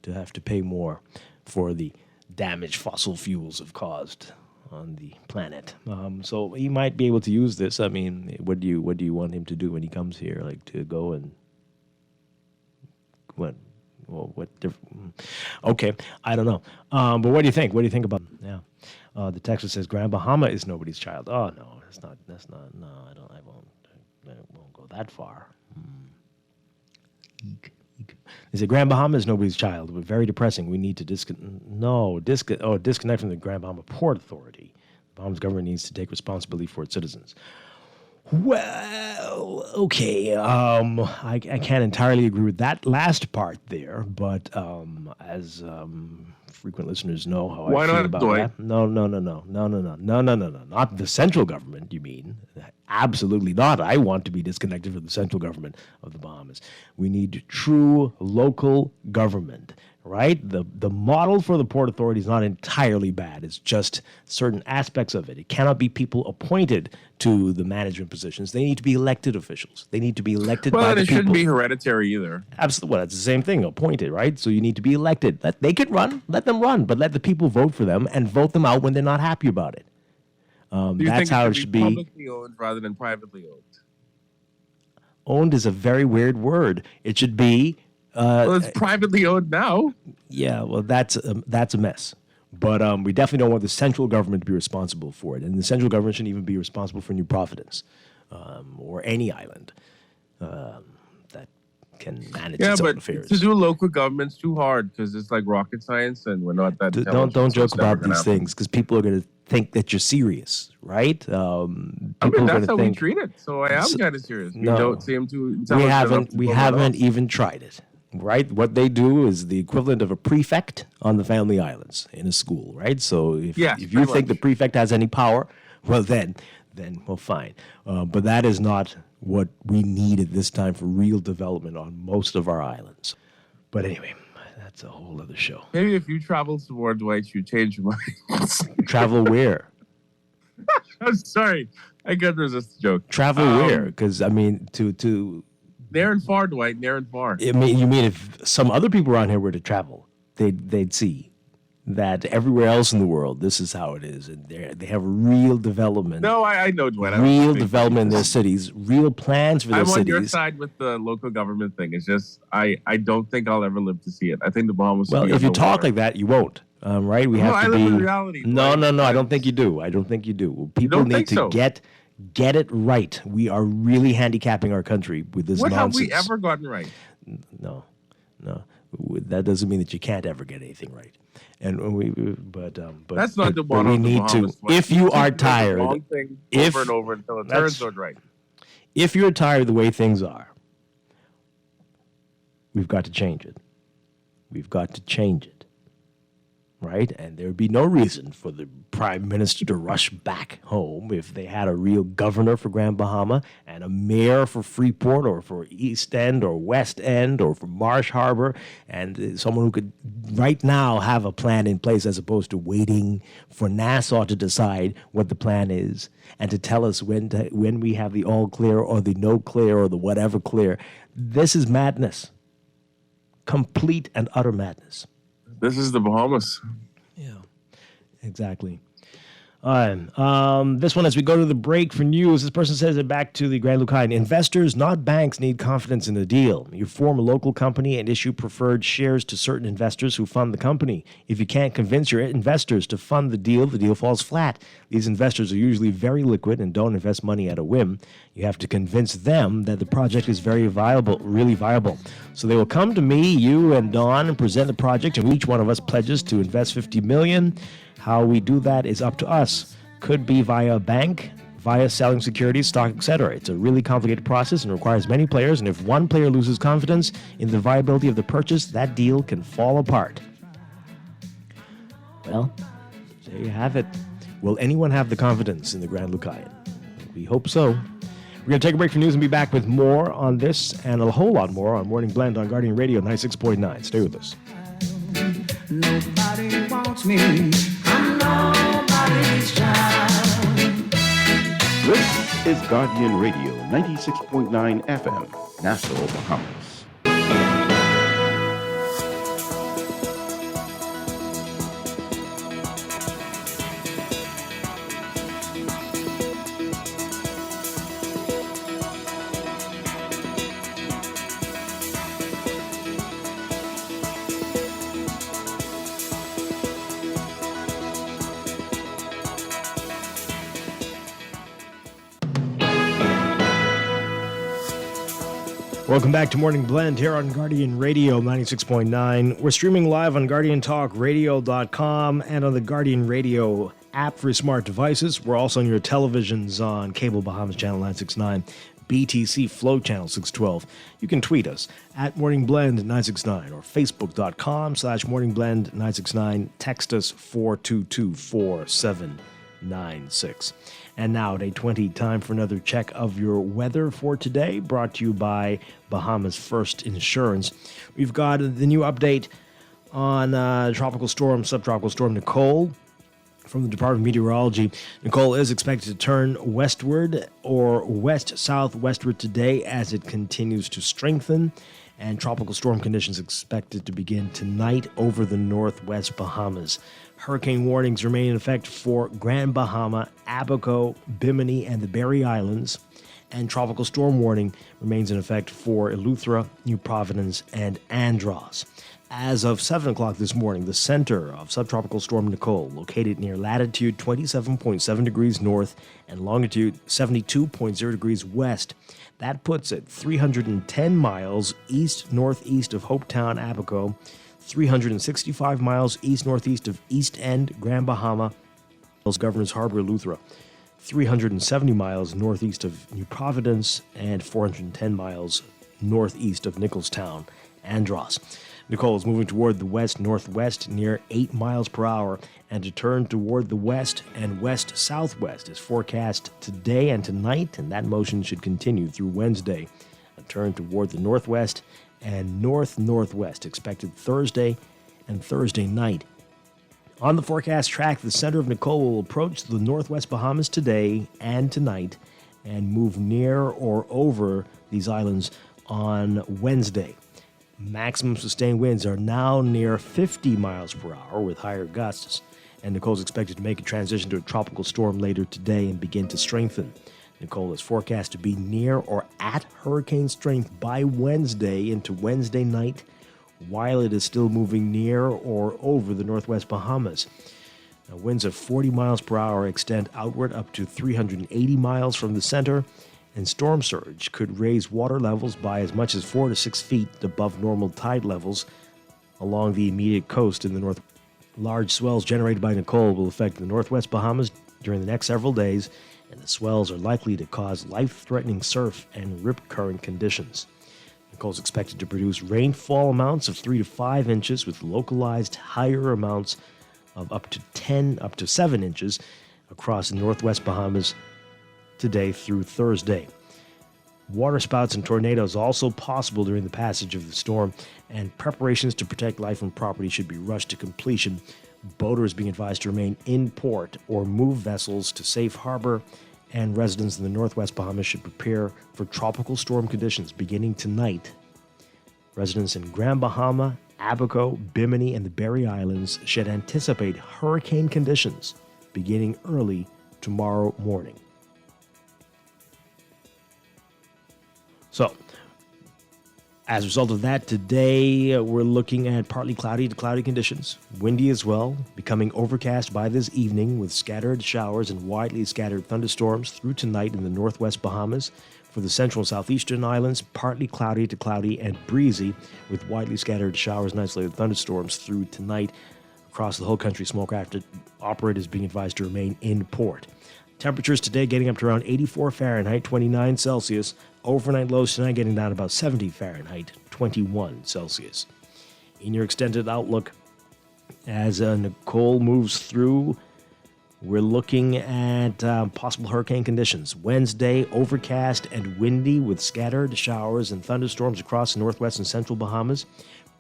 to have to pay more for the damage fossil fuels have caused on the planet. So he might be able to use this. I mean, what do you want him to do when he comes here? Like to go and what? Well, what different? Okay, I don't know. But what do you think? What do you think about? Yeah, the text says Grand Bahama is nobody's child. Oh no, that's not. No, I won't go that far. They say Grand Bahama is nobody's child. We're very depressing. We need to disconnect from the Grand Bahama Port Authority. The Bahamas government needs to take responsibility for its citizens. Well, okay. I can't entirely agree with that last part there, but as frequent listeners know how Why I feel not, about Dwight? that. No. Not the central government, you mean? Absolutely not. I want to be disconnected from the central government of the Bahamas. We need true local government. Right? The model for the Port Authority is not entirely bad. It's just certain aspects of it. It cannot be people appointed to the management positions. They need to be elected officials. They need to be elected by the Well, it people. shouldn't be hereditary either. Absolutely. Well, that's the same thing, appointed, right? So you need to be elected. They could run. Let them run, but let the people vote for them and vote them out when they're not happy about it. Do you That's think how it it should should be be. publicly owned rather than privately owned? Owned is a very weird word. It should be. Well, it's privately owned now. Yeah, well, that's a mess. But we definitely don't want the central government to be responsible for it. And the central government shouldn't even be responsible for New Providence or any island that can manage its own affairs. To do local government's too hard because it's like rocket science and we're not that intelligent. Don't so joke it's never about gonna these happen. things because people are going to think that you're serious, right? I mean, that's how we treat it. So I am kind of serious. We don't seem too intelligent. We haven't even tried it. Right, what they do is the equivalent of a prefect on the family islands in a school, right? So if you think the prefect has any power, well then well fine. But that is not what we need at this time for real development on most of our islands. But anyway, that's a whole other show. Maybe if you travel some more, Dwight, you change your mind. Travel where? I'm sorry, I couldn't resist the joke. Travel where? Because I mean, to near and far, Dwight, near and far. you mean if some other people around here were to travel, they'd see that everywhere else in the world, this is how it is, and they have real development. No, I know, Dwight. Real development in their cities, real plans for their I'm on cities. your side with the local government thing. It's just I don't think I'll ever live to see it. I think the Bahamas. Well, if you talk like that, you won't. Right? We have I to live be. in reality. No. I don't think you do. I don't think you do. People don't need think to so? get it right. We are really handicapping our country with this What nonsense. have we ever gotten right? No. That doesn't mean that you can't ever get anything right. And but That's not the but motto we of the need to. Bahamas. If you are keep doing the tired, wrong thing if over and over until it that's- turns out right. if you're tired of the way things are, we've got to change it. We've got to change it. Right? And there would be no reason for the prime minister to rush back home if they had a real governor for Grand Bahama and a mayor for Freeport or for East End or West End or for Marsh Harbor and someone who could right now have a plan in place as opposed to waiting for Nassau to decide what the plan is and to tell us when we have the all clear or the no clear or the whatever clear. This is madness. Complete and utter madness. This is the Bahamas. Exactly. This one, as we go to the break for news, this person says it back to the Grand Lucayan. Investors, not banks, need confidence in the deal. You form a local company and issue preferred shares to certain investors who fund the company. If you can't convince your investors to fund the deal falls flat. These investors are usually very liquid and don't invest money at a whim. You have to convince them that the project is very viable, really viable. So they will come to me, you, and Don and present the project, and each one of us pledges to invest $50 million. How we do that is up to us. Could be via a bank, via selling securities, stock, etc. It's a really complicated process and requires many players, and if one player loses confidence in the viability of the purchase, that deal can fall apart. Well, there you have it. Will anyone have the confidence in the Grand Lucayan? We hope so. We're going to take a break for news and be back with more on this and a whole lot more on Morning Blend on Guardian Radio 96.9. Stay with us. Nobody wants me. I'm nobody's child. This is Guardian Radio 96.9 FM, Nassau, Bahamas. Welcome back to Morning Blend here on Guardian Radio 96.9. We're streaming live on GuardianTalkRadio.com and on the Guardian Radio app for smart devices. We're also on your televisions on Cable Bahamas Channel 969, BTC Flow Channel 612. You can tweet us at Morning Blend 969 or Facebook.com/Morning Blend 969. Text us 422-4796. And now at 8:20, time for another check of your weather for today, brought to you by Bahamas First Insurance. We've got the new update on subtropical storm Nicole. From the Department of Meteorology, Nicole is expected to turn westward or west-southwestward today as it continues to strengthen, and tropical storm conditions expected to begin tonight over the northwest Bahamas. Hurricane warnings remain in effect for Grand Bahama, Abaco, Bimini, and the Berry Islands, and tropical storm warning remains in effect for Eleuthera, New Providence, and Andros. As of 7 o'clock this morning, the center of subtropical storm Nicole, located near latitude 27.7 degrees north and longitude 72.0 degrees west, that puts it 310 miles east-northeast of Hopetown, Abaco, 365 miles east-northeast of East End, Grand Bahama, Governor's Harbor, Eleuthera, 370 miles northeast of New Providence, and 410 miles northeast of Nicholstown, Andros. Nicole is moving toward the west-northwest near 8 miles per hour, and to turn toward the west and west-southwest is forecast today and tonight, and that motion should continue through Wednesday. A turn toward the northwest and north-northwest expected Thursday and Thursday night. On the forecast track, the center of Nicole will approach the northwest Bahamas today and tonight and move near or over these islands on Wednesday. Maximum sustained winds are now near 50 miles per hour with higher gusts, and Nicole is expected to make a transition to a tropical storm later today and begin to strengthen. Nicole is forecast to be near or at hurricane strength by Wednesday into Wednesday night, while it is still moving near or over the northwest Bahamas. Now, winds of 40 miles per hour extend outward up to 380 miles from the center, and storm surge could raise water levels by as much as 4 to 6 feet above normal tide levels along the immediate coast in the north. Large swells generated by Nicole will affect the northwest Bahamas during the next several days, and the swells are likely to cause life-threatening surf and rip current conditions. Nicole is expected to produce rainfall amounts of 3 to 5 inches with localized higher amounts of up to 7 inches across the northwest Bahamas today through Thursday. Waterspouts and tornadoes also possible during the passage of the storm, and preparations to protect life and property should be rushed to completion. Boaters being advised to remain in port or move vessels to safe harbor, and residents in the northwest Bahamas should prepare for tropical storm conditions beginning tonight. Residents in Grand Bahama, Abaco, Bimini, and the Berry Islands should anticipate hurricane conditions beginning early tomorrow morning. So, as a result of that, today we're looking at partly cloudy to cloudy conditions, windy as well, becoming overcast by this evening with scattered showers and widely scattered thunderstorms through tonight in the northwest Bahamas. For the central and southeastern islands, partly cloudy to cloudy and breezy with widely scattered showers and isolated thunderstorms through tonight. Across the whole country, small craft operators being advised to remain in port. Temperatures today getting up to around 84 Fahrenheit, 29 Celsius. Overnight lows tonight getting down about 70 Fahrenheit, 21 Celsius. In your extended outlook, as Nicole moves through, we're looking at possible hurricane conditions. Wednesday, overcast and windy with scattered showers and thunderstorms across the northwest and central Bahamas.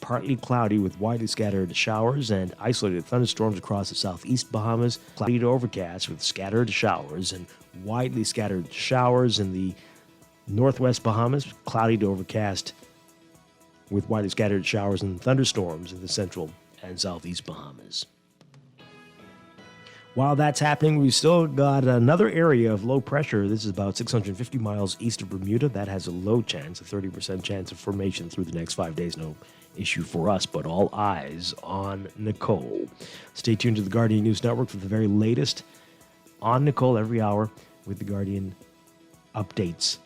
Partly cloudy with widely scattered showers and isolated thunderstorms across the southeast Bahamas. Cloudy to overcast with scattered showers and widely scattered showers in the northwest Bahamas. Cloudy to overcast with widely scattered showers and thunderstorms in the central and southeast Bahamas. While that's happening, we've still got another area of low pressure. This is about 650 miles east of Bermuda. That has a low chance, a 30% chance of formation through the next 5 days. No issue for us, but all eyes on Nicole. Stay tuned to the Guardian News Network for the very latest on Nicole every hour with the Guardian updates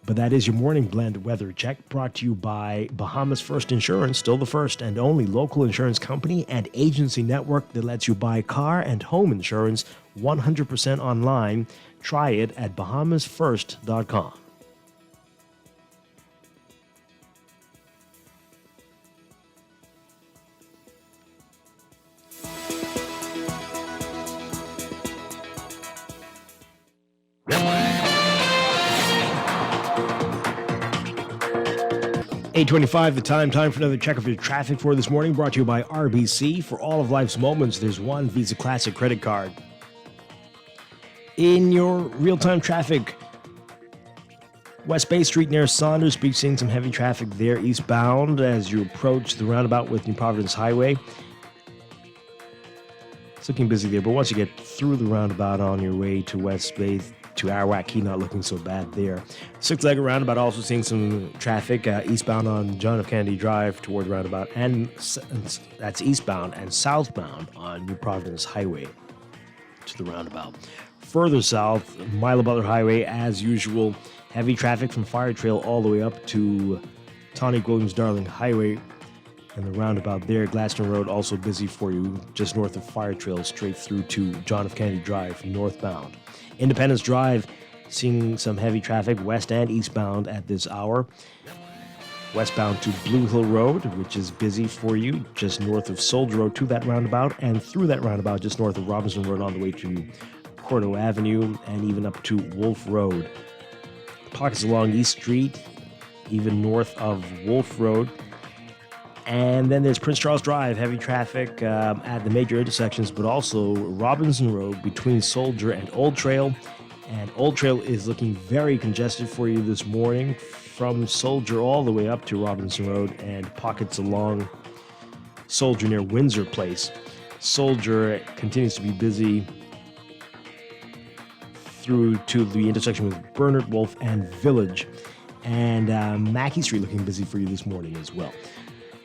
But that is your morning blend weather check, brought to you by Bahamas First Insurance, still the first and only local insurance company and agency network that lets you buy car and home insurance 100% online. Try it at bahamasfirst.com. $8:25 the time for another check of your traffic for this morning, brought to you by RBC. For all of life's moments, there's one Visa Classic credit card. In your real-time traffic, West Bay Street near Saunders Beach, seeing some heavy traffic there eastbound as you approach the roundabout with New Providence Highway. It's looking busy there, but once you get through the roundabout on your way to West Bay to Arawak Key, not looking so bad there. Six-legged roundabout, also seeing some traffic eastbound on John F. Kennedy Drive toward the roundabout, and that's eastbound, and southbound on New Providence Highway to the roundabout. Further south, Milo Butler Highway, as usual, heavy traffic from Fire Trail all the way up to Tonic Williams Darling Highway and the roundabout there. Gladstone Road also busy for you, just north of Fire Trail, straight through to John F. Kennedy Drive northbound. Independence Drive, seeing some heavy traffic west and eastbound at this hour. Westbound to Blue Hill Road, which is busy for you, just north of Soldier Road to that roundabout, and through that roundabout just north of Robinson Road on the way to Cordo Avenue, and even up to Wolf Road. Pockets along East Street, even north of Wolf Road. And then there's Prince Charles Drive, heavy traffic at the major intersections, but also Robinson Road between Soldier and Old Trail. And Old Trail is looking very congested for you this morning, from Soldier all the way up to Robinson Road, and pockets along Soldier near Windsor Place. Soldier continues to be busy through to the intersection with Bernard, Wolf, and Village. And Mackey Street looking busy for you this morning as well.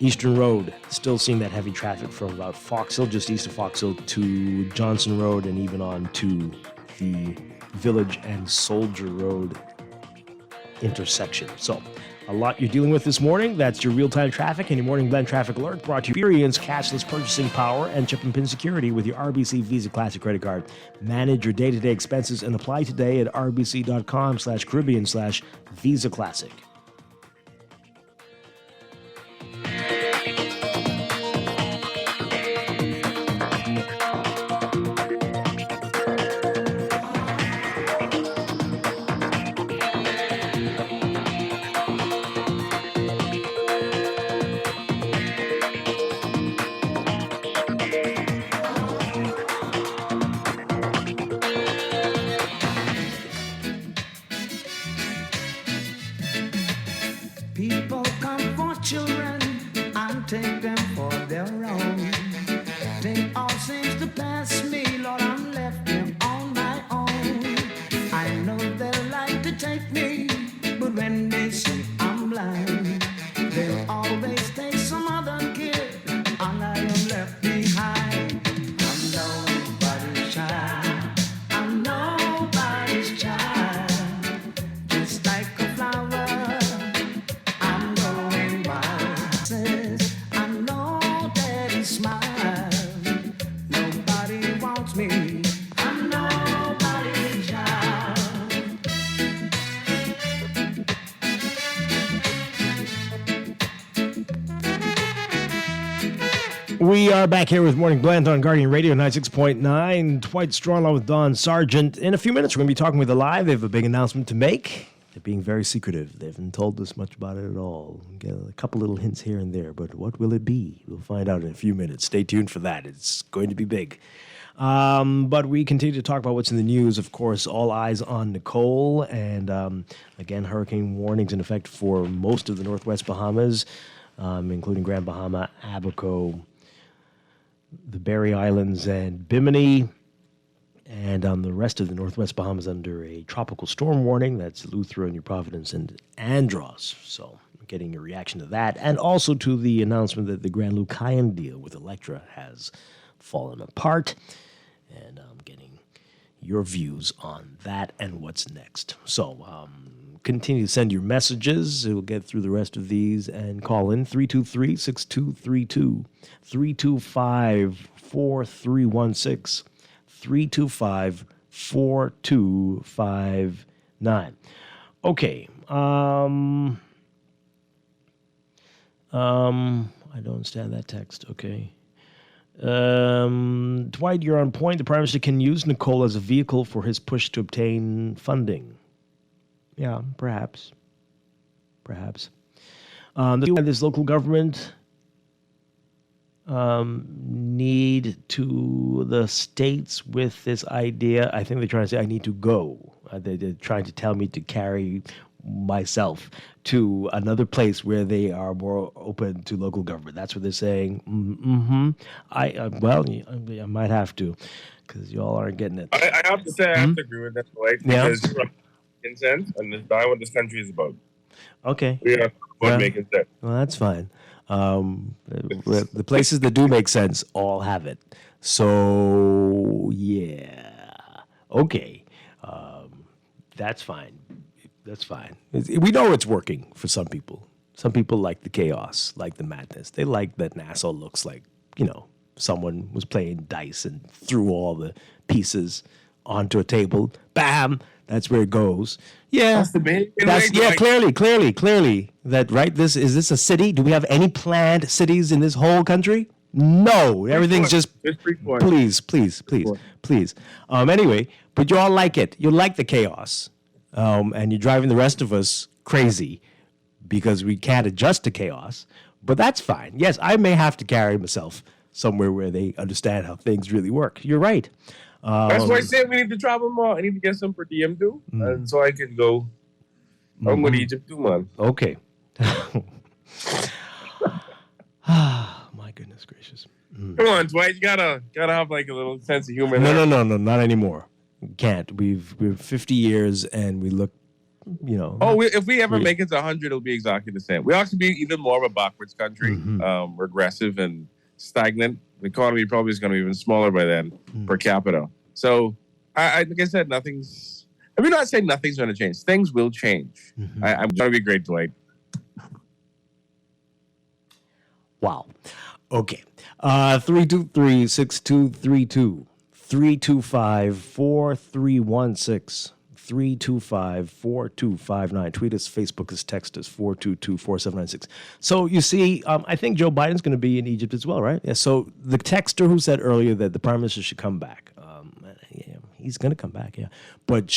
Eastern Road, still seeing that heavy traffic from about Fox Hill, just east of Fox Hill, to Johnson Road, and even on to the Village and Soldier Road intersection. So, a lot you're dealing with this morning. That's your real-time traffic and your morning blend traffic alert, brought to you. Experience cashless purchasing power and chip and pin security with your RBC Visa Classic credit card. Manage your day-to-day expenses and apply today at rbc.com/Caribbean/Visa Classic. People come for children and take them for their own. They all seems to pass me, Lord, I'm left here on my own. I know they like to take me, but when they see I'm blind, they'll always take some other kid, and I am left behind. I'm nobody's child. I'm nobody's child. Just like a flower. We are back here with Morning Blend on Guardian Radio 96.9. Dwight Strachan along with Don Sargent. In a few minutes, we're going to be talking with Alive. They have a big announcement to make. They're being very secretive. They haven't told us much about it at all. Get a couple little hints here and there, but what will it be? We'll find out in a few minutes. Stay tuned for that. It's going to be big. But we continue to talk about what's in the news. Of course, all eyes on Nicole. And again, hurricane warnings in effect for most of the Northwest Bahamas, including Grand Bahama, Abaco, the Berry Islands, and Bimini, and on the rest of the Northwest Bahamas under a tropical storm warning. That's Eleuthera, New Providence, and Andros. So I'm getting a reaction to that, and also to the announcement that the Grand Lucayan deal with Electra has fallen apart, and I'm getting your views on that and what's next. So continue to send your messages. We'll get through the rest of these and call in 323-6232, 325-4316, 325-4259. Okay. I don't understand that text. Okay. Dwight, you're on point. The Prime Minister can use Nicole as a vehicle for his push to obtain funding. Yeah, perhaps. This local government need to the states with this idea. I think they're trying to say I need to go. They're trying to tell me to carry myself to another place where they are more open to local government. That's what they're saying. I might have to, because y'all aren't getting it. I have to say I have to agree with that, right? Because making sense, and that's not what this country is about. Okay. We are about making sense. Well, that's fine. The places that do make sense all have it. So yeah, okay, that's fine. That's fine. We know it's working for some people. Some people like the chaos, like the madness. They like that Nassau looks like, someone was playing dice and threw all the pieces onto a table. Bam! That's where it goes. Yeah. That's the main clearly. That, right? Is this a city? Do we have any planned cities in this whole country? No. Everything's just please. Anyway, but you all like it. You like the chaos. And you're driving the rest of us crazy because we can't adjust to chaos. But that's fine. Yes, I may have to carry myself somewhere where they understand how things really work. You're right. That's why I said we need to travel more. I need to get some per diem too, and so I can go. I'm going to Egypt too, man. Okay. My goodness gracious. Come on, Dwight. You gotta have like a little sense of humor. No, not anymore. Can't. We're 50 years and we look, if we ever make it to 100, it'll be exactly the same. We'll actually be even more of a backwards country, regressive and stagnant. The economy probably is going to be even smaller by then per capita. So, like I said, I'm not saying nothing's going to change. Things will change. I'm going to be great, Dwight. Wow. Okay. 323-6232. 325-4316, 325-4259. Tweet us, Facebook us, text us, 422-4796. So you see, I think Joe Biden's going to be in Egypt as well, right? Yeah. So the texter who said earlier that the Prime Minister should come back, he's going to come back, yeah. But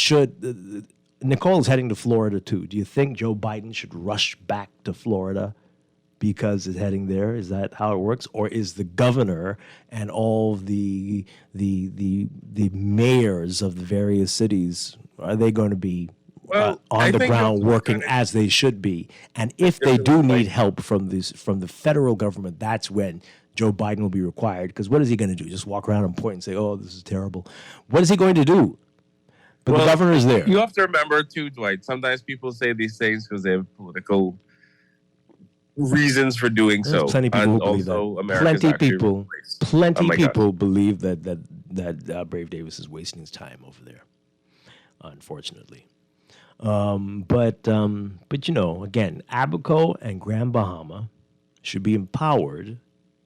Nicole is heading to Florida too. Do you think Joe Biden should rush back to Florida because it's heading there? Is that how it works? Or is the governor and all the mayors of the various cities, are they going to be on the ground working as they should be? And if they do need help from the federal government, that's when Joe Biden will be required. Because what is he going to do? Just walk around and point and say, oh, this is terrible. What is he going to do? But the governor is there. You have to remember too, Dwight, sometimes people say these things because they have political reasons for doing so. Plenty of people believe that. Plenty people believe that Brave Davis is wasting his time over there, unfortunately. But again, Abaco and Grand Bahama should be empowered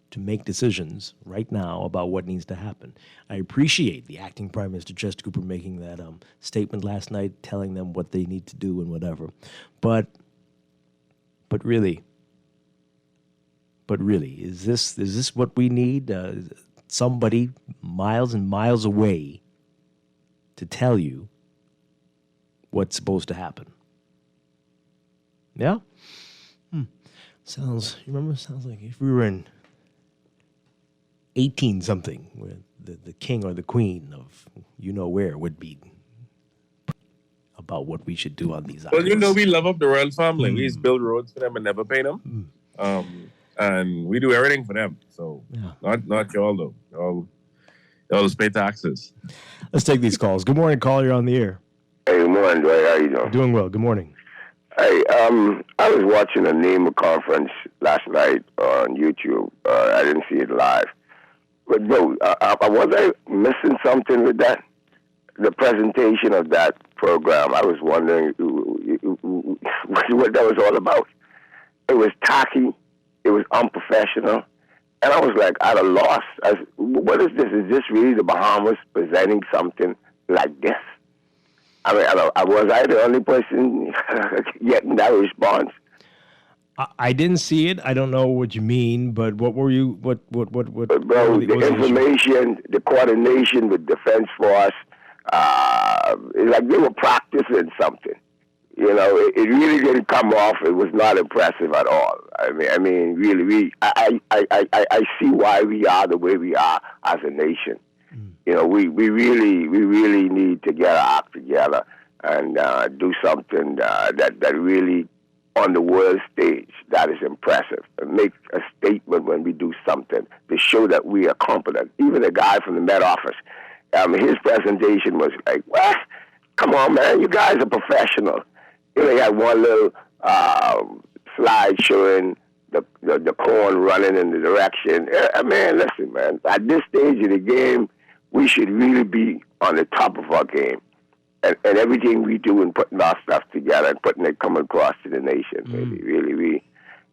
to make decisions right now about what needs to happen. I appreciate the acting Prime Minister Chester Cooper making that statement last night, telling them what they need to do and whatever. But really, is this what we need? Somebody miles and miles away to tell you what's supposed to happen? Yeah? Sounds like if we were in 18-something, where the king or the queen of where would be about what we should do on these islands. Well, we love up the royal family. We just build roads for them and never pay them. And we do everything for them. So not y'all though. Y'all just pay taxes. Let's take these calls. Good morning, caller. You're on the air. Hey, good morning, Dwight. How you doing? Doing well. Good morning. Hey, I was watching a NEMA conference last night on YouTube. I didn't see it live. But was I missing something with that? The presentation of that program. I was wondering, exactly what that was all about. It was tacky. It was unprofessional. And I was like, at a loss. What is this? Is this really the Bahamas presenting something like this? I mean, was I the only person getting that response? I didn't see it. I don't know what you mean, but what were you? What? Bro, the information, the coordination with Defense Force, it's like they were practicing something. You know, it really didn't come off. It was not impressive at all. I mean, really, I see why we are the way we are as a nation. You know, we really need to get our act together and do something that really, on the world stage, that is impressive. And make a statement when we do something to show that we are competent. Even the guy from the Met Office, his presentation was like, what? Come on, man, you guys are professional. You know, he had one little slide showing the corn running in the direction. Man, listen, man, at this stage of the game, we should really be on the top of our game. And everything we do in putting our stuff together and putting it come across to the nation, baby. Really,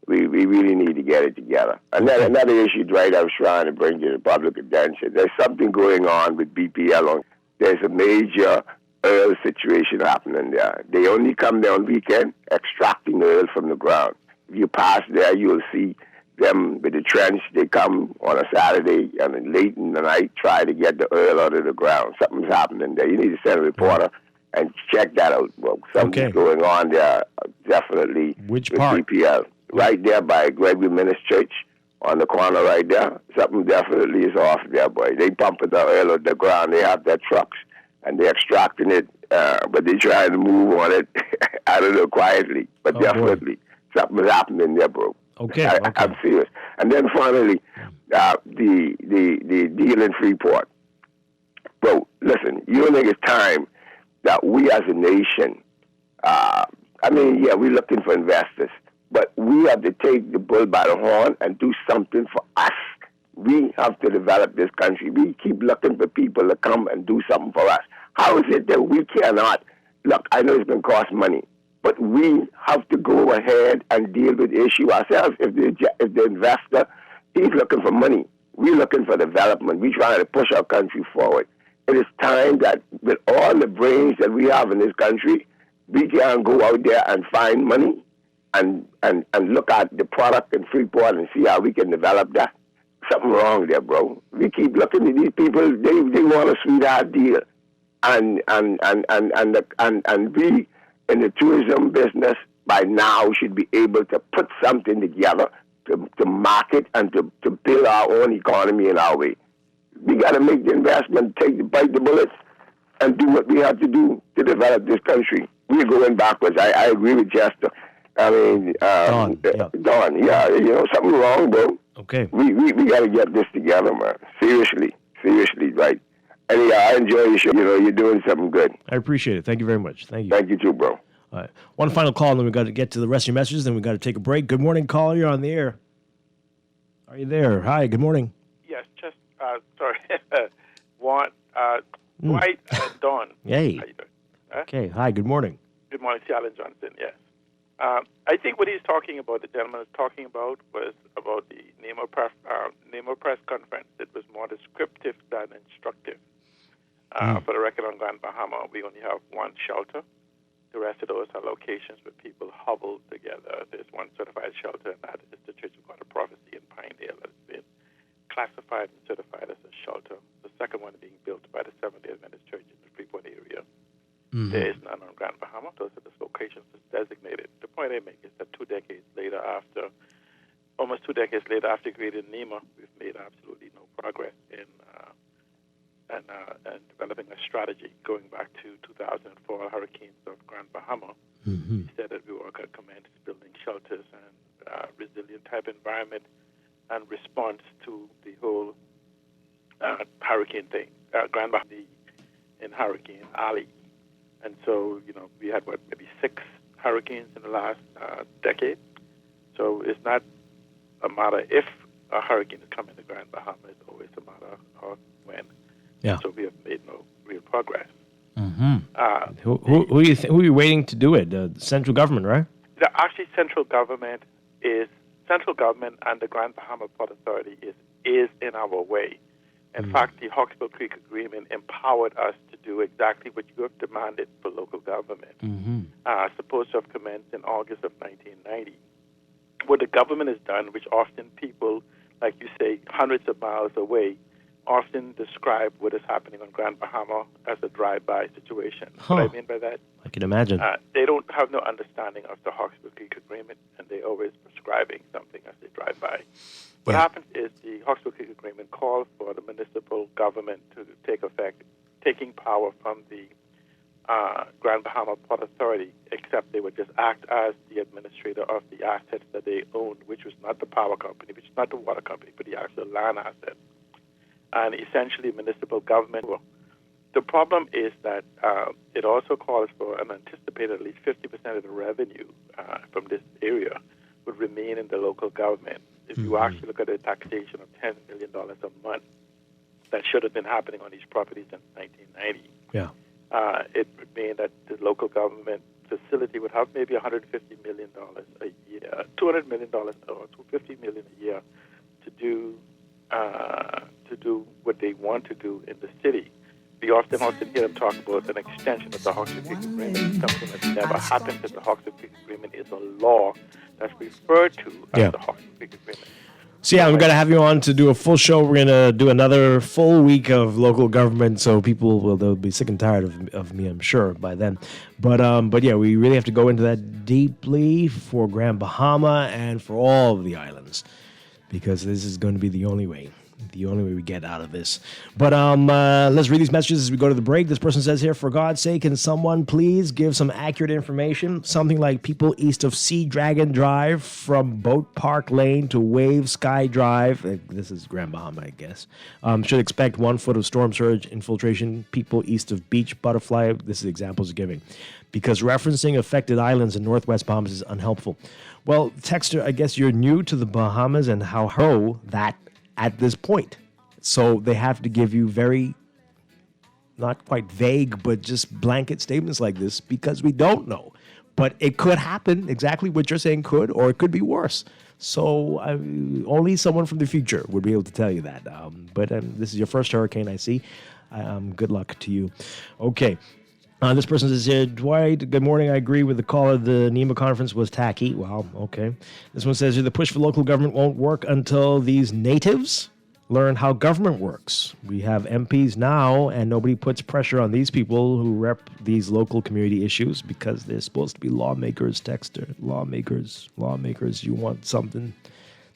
we really need to get it together. And then another issue, Dwight, I was trying to bring to the public attention. There's something going on with BPL. There's a major oil situation happening there. They only come there on weekend, extracting oil from the ground. If you pass there, you'll see them with the trench. They come on a Saturday and then late in the night try to get the oil out of the ground. Something's happening there. You need to send a reporter and check that out, bro. Something's going on there, definitely. Which with part? BPL. Right there by Gregory Minnis Church on the corner right there. Something definitely is off there, boy. They pumping the oil out of the ground. They have their trucks and they're extracting it, but they're trying to move on it, I don't know, quietly. But definitely, something's happening there, bro. Okay. I'm serious. And then finally, the deal in Freeport. Bro, listen, you don't think it's time that we as a nation, we're looking for investors, but we have to take the bull by the horn and do something for us. We have to develop this country. We keep looking for people to come and do something for us. How is it that we cannot? Look, I know it's going to cost money, but we have to go ahead and deal with the issue ourselves. If the investor, he's looking for money. We're looking for development. We're trying to push our country forward. It is time that with all the brains that we have in this country, we can go out there and find money and look at the product in Freeport and see how we can develop that. Something wrong there, bro. We keep looking at these people. They want a sweetheart deal, and we in the tourism business by now should be able to put something together to market and to build our own economy in our way. We got to make the investment, bite the bullets, and do what we have to do to develop this country. We're going backwards. I agree with Chester. I mean, Don, you know, something wrong, bro. Okay. We got to get this together, man. Seriously, right? And I enjoy your show. You know, you're doing something good. I appreciate it. Thank you very much. Thank you. Thank you too, bro. All right. One final call, and then we got to get to the rest of your messages. Then we got to take a break. Good morning, caller. You're on the air. Are you there? Hi. Good morning. Yes. Just sorry. Dwight and Don. Hey. How you doing? Huh? Okay. Hi. Good morning. Good morning, Alan Johnson. Yes. I think what he's talking about, the gentleman is talking about, was about the NEMO press conference. It was more descriptive than instructive. For the record, on Grand Bahama, we only have one shelter. The rest of those are locations where people huddle together. There's one certified shelter, and that is the Church of God of Prophecy in Pinedale that's been classified and certified as a shelter. The second one being built by the Seventh-day Adventist Church in the Freeport area. Mm-hmm. There is none on Grand Bahama. Those are the locations that's designated. The point I make is that almost 2 decades later after creating NEMA, we've made absolutely no progress in developing a strategy going back to 2004 hurricanes of Grand Bahama. Mm-hmm. We said that we were going to commence building shelters and resilient type environment and response to the whole hurricane thing. Grand Bahama in Hurricane Ali. And so, you know, we had, maybe 6 hurricanes in the last decade. So it's not a matter if a hurricane is coming to Grand Bahama. It's always a matter of when. Yeah. So we have made no real progress. Mm-hmm. Who are you waiting to do it? The central government, right? actually central government and the Grand Bahama Port Authority is in our way. In fact, the Hawksbill Creek Agreement empowered us to do exactly what you have demanded for local government. Supposed to have commenced in August of 1990. What the government has done, which often people, like you say, hundreds of miles away, often describe what is happening on Grand Bahama as a drive-by situation. What I mean by that? I can imagine. They don't have no understanding of the Hawksbill Creek Agreement, and they're always prescribing something as they drive by. What happens is the Hawksbill Creek Agreement calls for the municipal government to take effect, taking power from the Grand Bahama Port Authority, except they would just act as the administrator of the assets that they owned, which was not the power company, which is not the water company, but the actual land assets. And essentially municipal government. The problem is that it also calls for an anticipated at least 50% of the revenue from this area would remain in the local government. If you actually look at the taxation of $10 million a month, that should have been happening on these properties in 1990. Yeah. It would mean that the local government facility would have maybe $150 million a year, $200 million or $250 million a year to do what they want to do in the city. We often hear them talk about an extension of the Hawksbill Creek Agreement, something that's never happened, because the Hawksbill Creek Agreement is a law that's referred to as the Hawksbill Creek Agreement. So yeah, I'm going to have you on to do a full show. We're going to do another full week of local government, so they'll be sick and tired of me, I'm sure, by then. But yeah, we really have to go into that deeply for Grand Bahama and for all of the islands, because this is going to be the only way we get out of this. But let's read these messages as we go to the break. This person says here, for God's sake, can someone please give some accurate information? Something like people east of Sea Dragon Drive from Boat Park Lane to Wave Sky Drive, this is Grand Bahama, I guess, should expect 1 foot of storm surge infiltration. People east of Beach Butterfly, this is examples of giving. Because referencing affected islands in Northwest Bahamas is unhelpful. Well, Texter, I guess you're new to the Bahamas and how that at this point. So they have to give you very, not quite vague, but just blanket statements like this because we don't know. But it could happen, exactly what you're saying could, or it could be worse. So only someone from the future would be able to tell you that. But this is your first hurricane I see. Good luck to you. Okay. This person says here, Dwight, good morning. I agree with the caller. The NEMA conference was tacky. Wow, okay. This one says here, the push for local government won't work until these natives learn how government works. We have MPs now, and nobody puts pressure on these people who rep these local community issues because they're supposed to be lawmakers, Texter. Lawmakers, you want something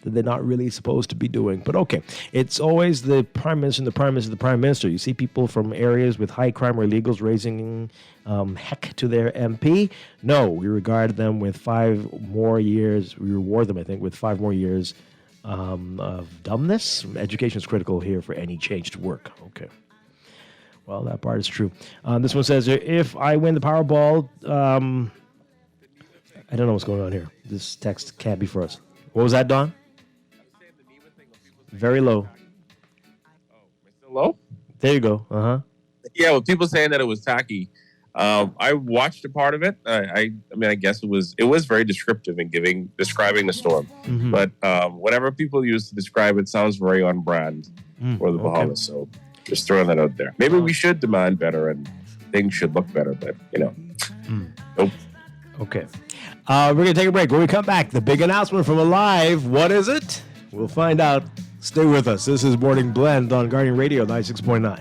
that they're not really supposed to be doing. But okay, it's always the Prime Minister and the Prime Minister, the Prime Minister. You see people from areas with high crime or illegals raising heck to their MP. No, we regard them with 5 more years. We reward them, I think, with 5 more years of dumbness. Education is critical here for any change to work. Okay. Well, that part is true. This one says, if I win the Powerball, I don't know what's going on here. This text can't be for us. What was that, Don? Very low. Still low? There you go. Yeah, well, people saying that it was tacky. I watched a part of it. I mean, I guess it was very descriptive in describing the storm. Mm-hmm. But whatever people use to describe it sounds very on brand for the Bahamas. So just throwing that out there. Maybe we should demand better and things should look better, but nope. Okay. We're going to take a break. When we come back, the big announcement from Alive. What is it? We'll find out. Stay with us. This is Morning Blend on Guardian Radio 96.9.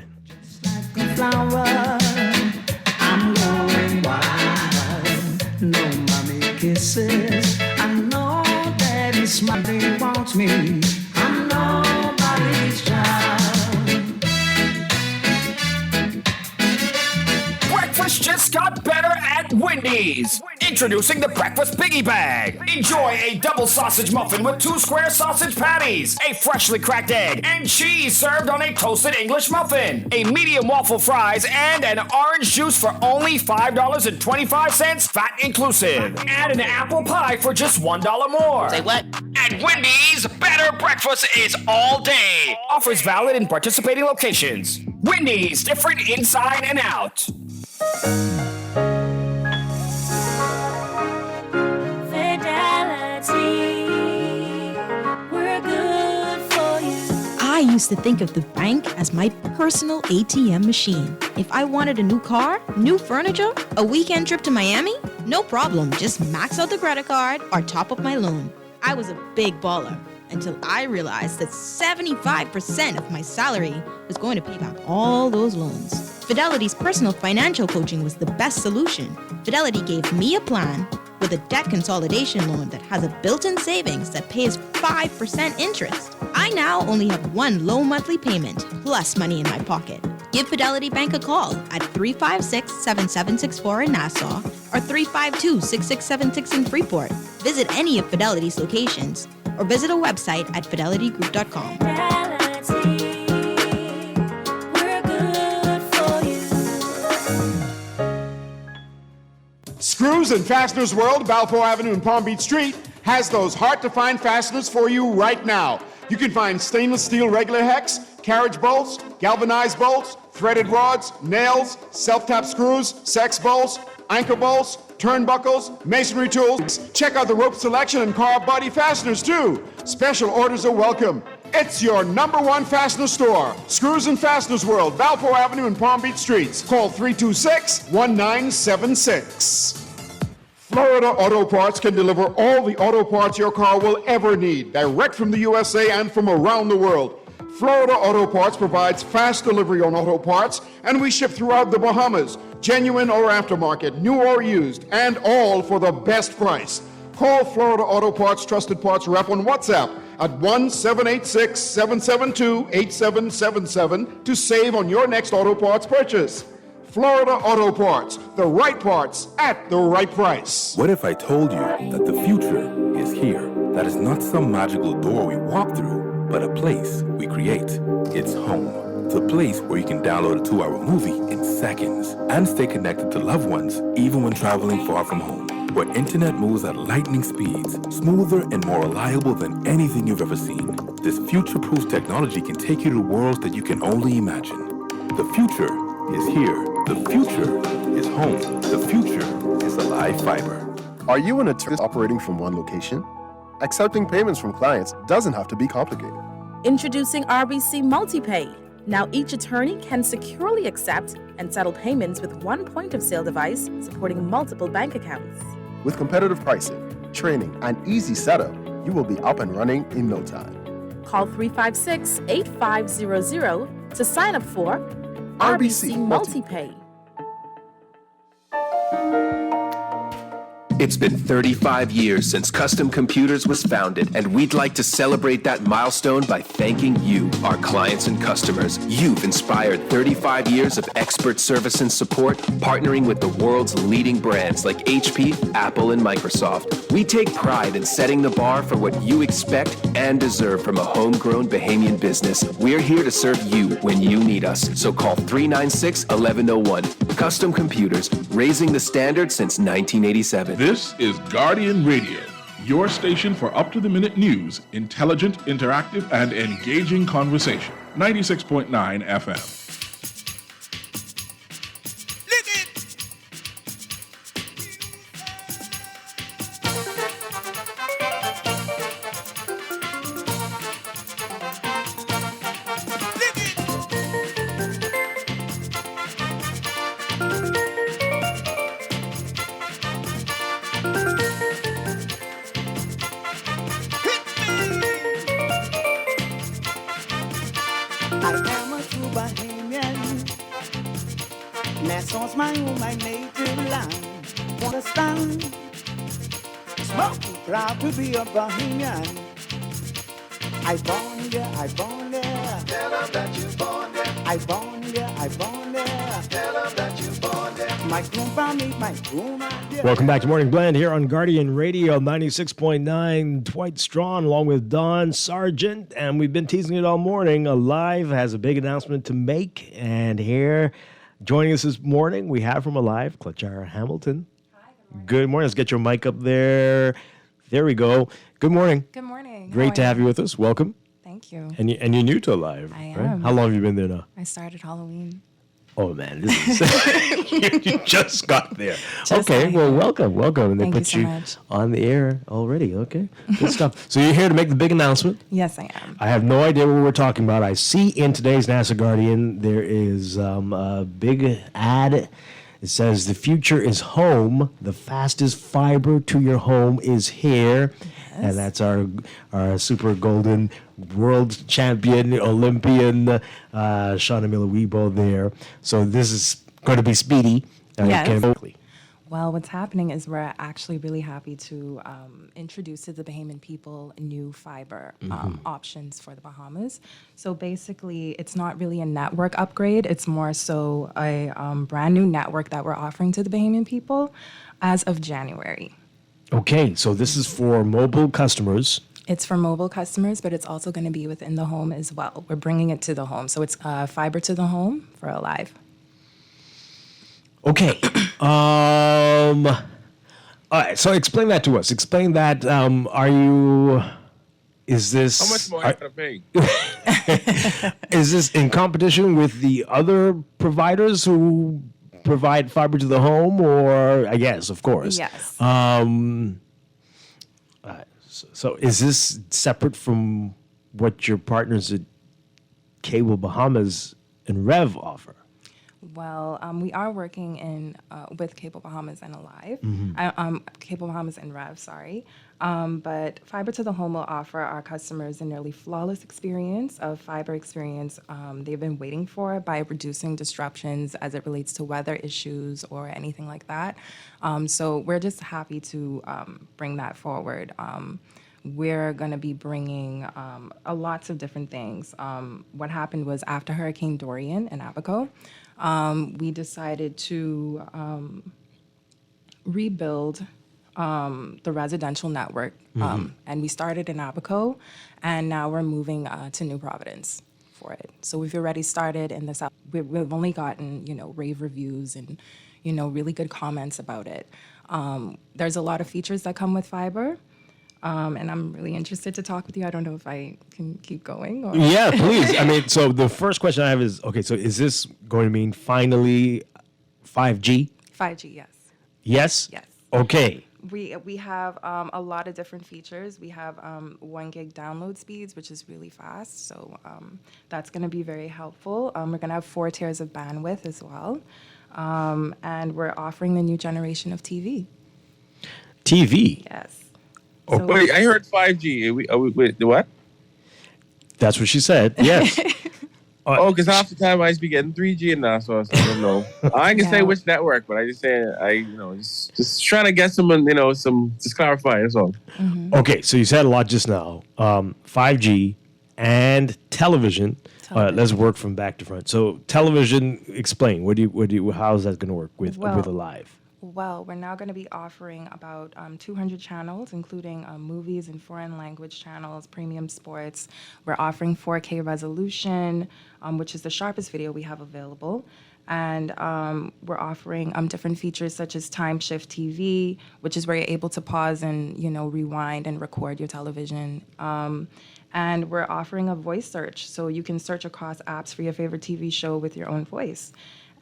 Flower, I'm going wild. No mommy kisses. I know daddy smiling wants me. I'm nobody's child. Breakfast just got better at Wendy's. Introducing the Breakfast Biggie Bag. Enjoy a double sausage muffin with 2 square sausage patties, a freshly cracked egg, and cheese served on a toasted English muffin, a medium waffle fries, and an orange juice for only $5.25, VAT inclusive. And an apple pie for just $1 more. Say what? At Wendy's, better breakfast is all day. Offers valid in participating locations. Wendy's, different inside and out. used to think of the bank as my personal ATM machine. If I wanted a new car, new furniture, a weekend trip to Miami, no problem. Just max out the credit card or top up my loan. I was a big baller until I realized that 75% of my salary was going to pay back all those loans. Fidelity's personal financial coaching was the best solution. Fidelity gave me a plan with a debt consolidation loan that has a built-in savings that pays 5% interest. I now only have one low monthly payment plus money in my pocket. Give Fidelity Bank a call at 356-7764 in Nassau or 352-6676 in Freeport. Visit any of Fidelity's locations or visit a website at fidelitygroup.com. Screws and Fasteners World, Balfour Avenue and Palm Beach Street, has those hard-to-find fasteners for you right now. You can find stainless steel regular hex, carriage bolts, galvanized bolts, threaded rods, nails, self-tap screws, sex bolts, anchor bolts, turnbuckles, masonry tools. Check out the rope selection and car body fasteners too. Special orders are welcome. It's your #1 fastener store. Screws and Fasteners World, Balfour Avenue and Palm Beach Streets. Call 326-1976. Florida Auto Parts can deliver all the auto parts your car will ever need, direct from the USA and from around the world. Florida Auto Parts provides fast delivery on auto parts, and we ship throughout the Bahamas, genuine or aftermarket, new or used, and all for the best price. Call Florida Auto Parts Trusted Parts Rep on WhatsApp at 1-786-772-8777 to save on your next auto parts purchase. Florida Auto Parts, the right parts at the right price. What if I told you that the future is here? That is not some magical door we walk through, but a place we create. It's home. The place where you can download a 2-hour movie in seconds and stay connected to loved ones even when traveling far from home. Where internet moves at lightning speeds, smoother and more reliable than anything you've ever seen. This future-proof technology can take you to worlds that you can only imagine. The future is here. The future is home. The future is Alive Fiber. Are you an attorney operating from one location? Accepting payments from clients doesn't have to be complicated. Introducing RBC MultiPay. Now each attorney can securely accept and settle payments with one point-of-sale device supporting multiple bank accounts. With competitive pricing, training, and easy setup, you will be up and running in no time. Call 356-8500 to sign up for RBC MultiPay. It's been 35 years since Custom Computers was founded, and we'd like to celebrate that milestone by thanking you, our clients and customers. You've inspired 35 years of expert service and support, partnering with the world's leading brands like HP, Apple, and Microsoft. We take pride in setting the bar for what you expect and deserve from a homegrown Bahamian business. We're here to serve you when you need us, so call 396-1101. Custom Computers, raising the standard since 1987. This is Guardian Radio, your station for up-to-the-minute news, intelligent, interactive, and engaging conversation. 96.9 FM. Nassau's my home, my native land. Wanna stand, smoking, proud to be a Bahamian. I born there, I born there. Tell them that you born there. I born there, I born there. Tell them that you born there. My grandpa made my grandma there. Welcome back to Morning Blend here on Guardian Radio 96.9. Dwight Strachan along with Don Sargent, and we've been teasing it all morning. Alive has a big announcement to make, and here joining us this morning, we have from Alive, Cletchara Hamilton. Hi, good morning. Let's get your mic up there. There we go. Good morning. Good morning. Great to have you with us. Welcome. Thank you. And you're new to Alive, I right? am. How long have you been there now? I started Halloween. Oh man, this is you just got there. Just Okay, got well, here. welcome, and they Thank you put so you much. on the air already. Okay, good stuff. So you're here to make the big announcement. Yes, I am. I have no idea what we're talking about. I see in today's NASA Guardian there is a big ad. It says the future is home. The fastest fiber to your home is here. And that's our super golden world champion, Olympian, Shauna Miller-Weibo there. So this is going to be speedy. Yes. Okay. Well, what's happening is we're actually really happy to introduce to the Bahamian people new fiber options for the Bahamas. So basically, it's not really a network upgrade. It's more so a brand new network that we're offering to the Bahamian people as of January. Okay, so this is for mobile customers. It's for mobile customers, but it's also going to be within the home as well. We're bringing it to the home. So it's fiber to the home for Alive. Okay. All right. So explain that to us. Explain that. Is this? How much more are you gonna pay? Is this in competition with the other providers who provide fiber to the home, or yes, of course. Yes. So is this separate from what your partners at Cable Bahamas and Rev offer? Well, we are working with Cable Bahamas and Alive, Cable Bahamas and Rev, sorry. But Fiber to the Home will offer our customers a nearly flawless experience of fiber experience they've been waiting for by reducing disruptions as it relates to weather issues or anything like that. So we're just happy to bring that forward. We're going to be bringing lots of different things. What happened was after Hurricane Dorian in Abaco, we decided to rebuild the residential network. And we started in Abaco, and now we're moving to New Providence for it. So we've already started in the South. We've only gotten, rave reviews and, really good comments about it. There's a lot of features that come with fiber. And I'm really interested to talk with you. I don't know if I can keep going. Or Yeah, please. I mean, so the first question I have is, okay, so is this going to mean finally 5G? 5G, yes. Yes? Yes. Okay. We have a lot of different features. We have 1 gig download speeds, which is really fast. So that's going to be very helpful. We're going to have 4 tiers of bandwidth as well. And we're offering the new generation of TV. TV? Yes. Oh, wait, I heard 5G. Wait, what? That's what she said. Yes. Because half the time I used to be getting 3G and that, so I don't know. I ain't gonna say which network, but I just say just trying to get some, just clarify. That's all. Okay, so you said a lot just now. 5G and television. Let's work from back to front. So television, explain. How is that going to work with Alive? Well, we're now going to be offering about 200 channels, including movies and foreign language channels, premium sports. We're offering 4K resolution, which is the sharpest video we have available. And we're offering different features such as time shift TV, which is where you're able to pause and, rewind and record your television. And we're offering a voice search, so you can search across apps for your favorite TV show with your own voice.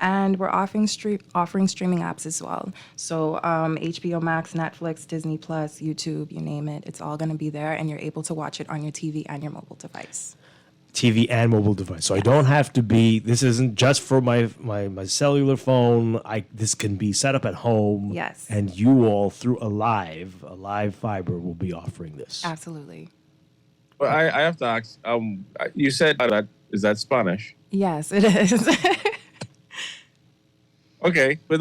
And we're offering streaming apps as well. So HBO Max, Netflix, Disney Plus, YouTube, you name it. It's all going to be there, and you're able to watch it on your TV and your mobile device. TV and mobile device. So I don't have to be. This isn't just for my cellular phone. This can be set up at home. Yes. And you all through Alive Fiber will be offering this. Absolutely. Well, I have to ask. You said that is that Spanish? Yes, it is. Okay, but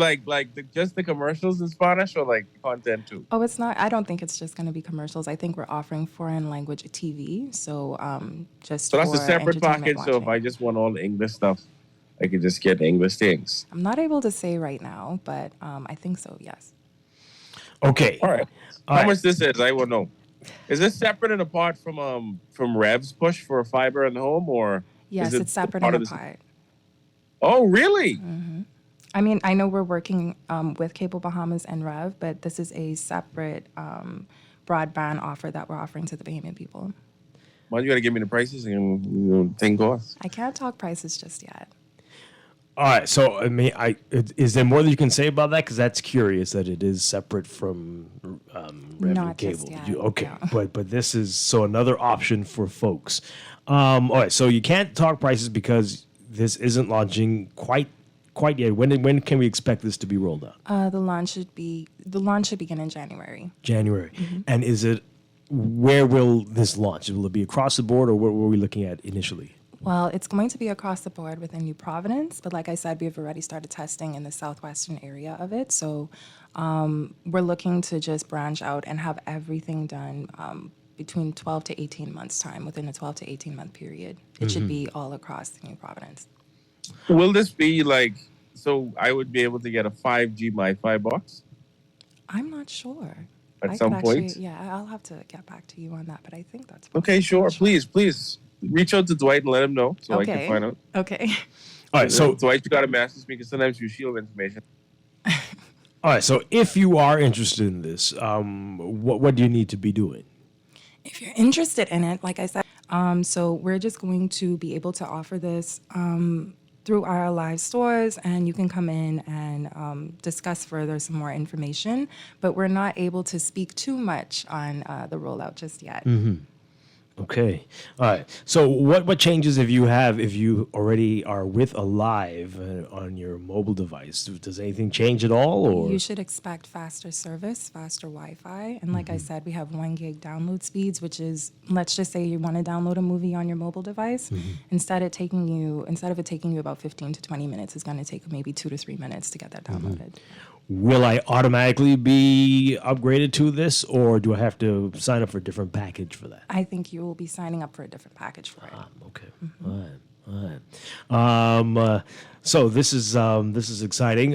just the commercials in Spanish or like content too? Oh, it's not. I don't think it's just going to be commercials. I think we're offering foreign language TV. So just So that's a for separate entertainment package. So if watching. I just want all the English stuff, I could just get English things. I'm not able to say right now, but I think so. Yes. Okay. All right. How much this is? I will know. Is this separate and apart from Rev's push for fiber in the home, or Yes, is it it's separate part and of this? apart. Oh, really? I mean, I know we're working with Cable Bahamas and Rev, but this is a separate broadband offer that we're offering to the Bahamian people. Why you gotta give me the prices and thing costs? I can't talk prices just yet. All right. So, I mean, is there more that you can say about that? Because that's curious that it is separate from revenue Not cable. just yet, Okay. no. But this is so another option for folks. All right. So you can't talk prices because this isn't launching quite yet. When can we expect this to be rolled out? The launch should begin in January. January. And where will this launch? Will it be across the board, or what were we looking at initially? Well, it's going to be across the board within New Providence, but like I said, we've already started testing in the southwestern area of it. So we're looking to just branch out and have everything done between 12 to 18 months' time, within a 12 to 18 month period. It should be all across New Providence. Will this be like, so I would be able to get a 5G MiFi box? I'm not sure. At some point? Yeah, I'll have to get back to you on that, but I think that's Okay, sure. Please. Reach out to Dwight and let him know so I can find out. Okay. All right, so Dwight, you got to message me because sometimes you shield information. all right, so if you are interested in this, what do you need to be doing? If you're interested in it, like I said, so we're just going to be able to offer this through our live stores, and you can come in and discuss further some more information, but we're not able to speak too much on the rollout just yet. Okay. All right. So what changes if you already are with Alive on your mobile device? Does anything change at all? Or You should expect faster service, faster Wi-Fi. And like I said, we have 1 gig download speeds, which is, let's just say you want to download a movie on your mobile device. Instead of it taking you about 15 to 20 minutes, it's going to take maybe 2 to 3 minutes to get that downloaded. will I automatically be upgraded to this, or do I have to sign up for a different package for that? I think you will be signing up for a different package for it. Okay. All right. So this is exciting.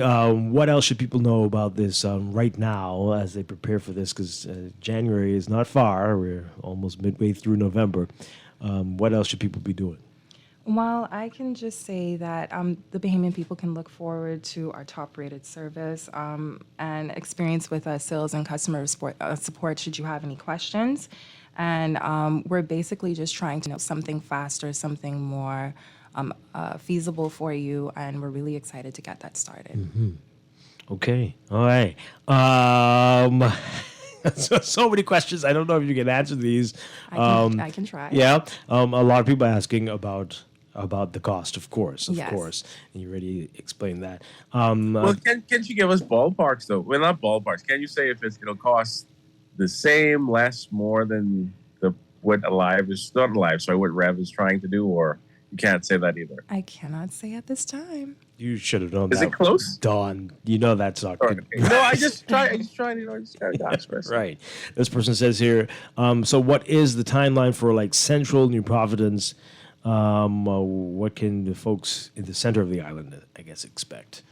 What else should people know about this right now as they prepare for this? Because January is not far. We're almost midway through November. What else should people be doing? Well, I can just say that the Bahamian people can look forward to our top-rated service and experience with sales and customer support should you have any questions. And we're basically just trying to know something faster, something more feasible for you, and we're really excited to get that started. Mm-hmm. Okay. All right. So many questions. I don't know if you can answer these. I can try. Yeah. A lot of people asking about the cost, of course. Yes. And you already explained that. Well, can't you give us ballparks, though? Well, not ballparks. Can you say if it'll cost the same, less, more than what Alive is, not Alive, sorry, what Rev is trying to do, or you can't say that either? I cannot say at this time. You should have known Is that. it close? Dawn, you know that's not good. No, I just try, to ask first. Right. This person says here, so what is the timeline for like Central New Providence? What can the folks in the center of the island, I guess, expect?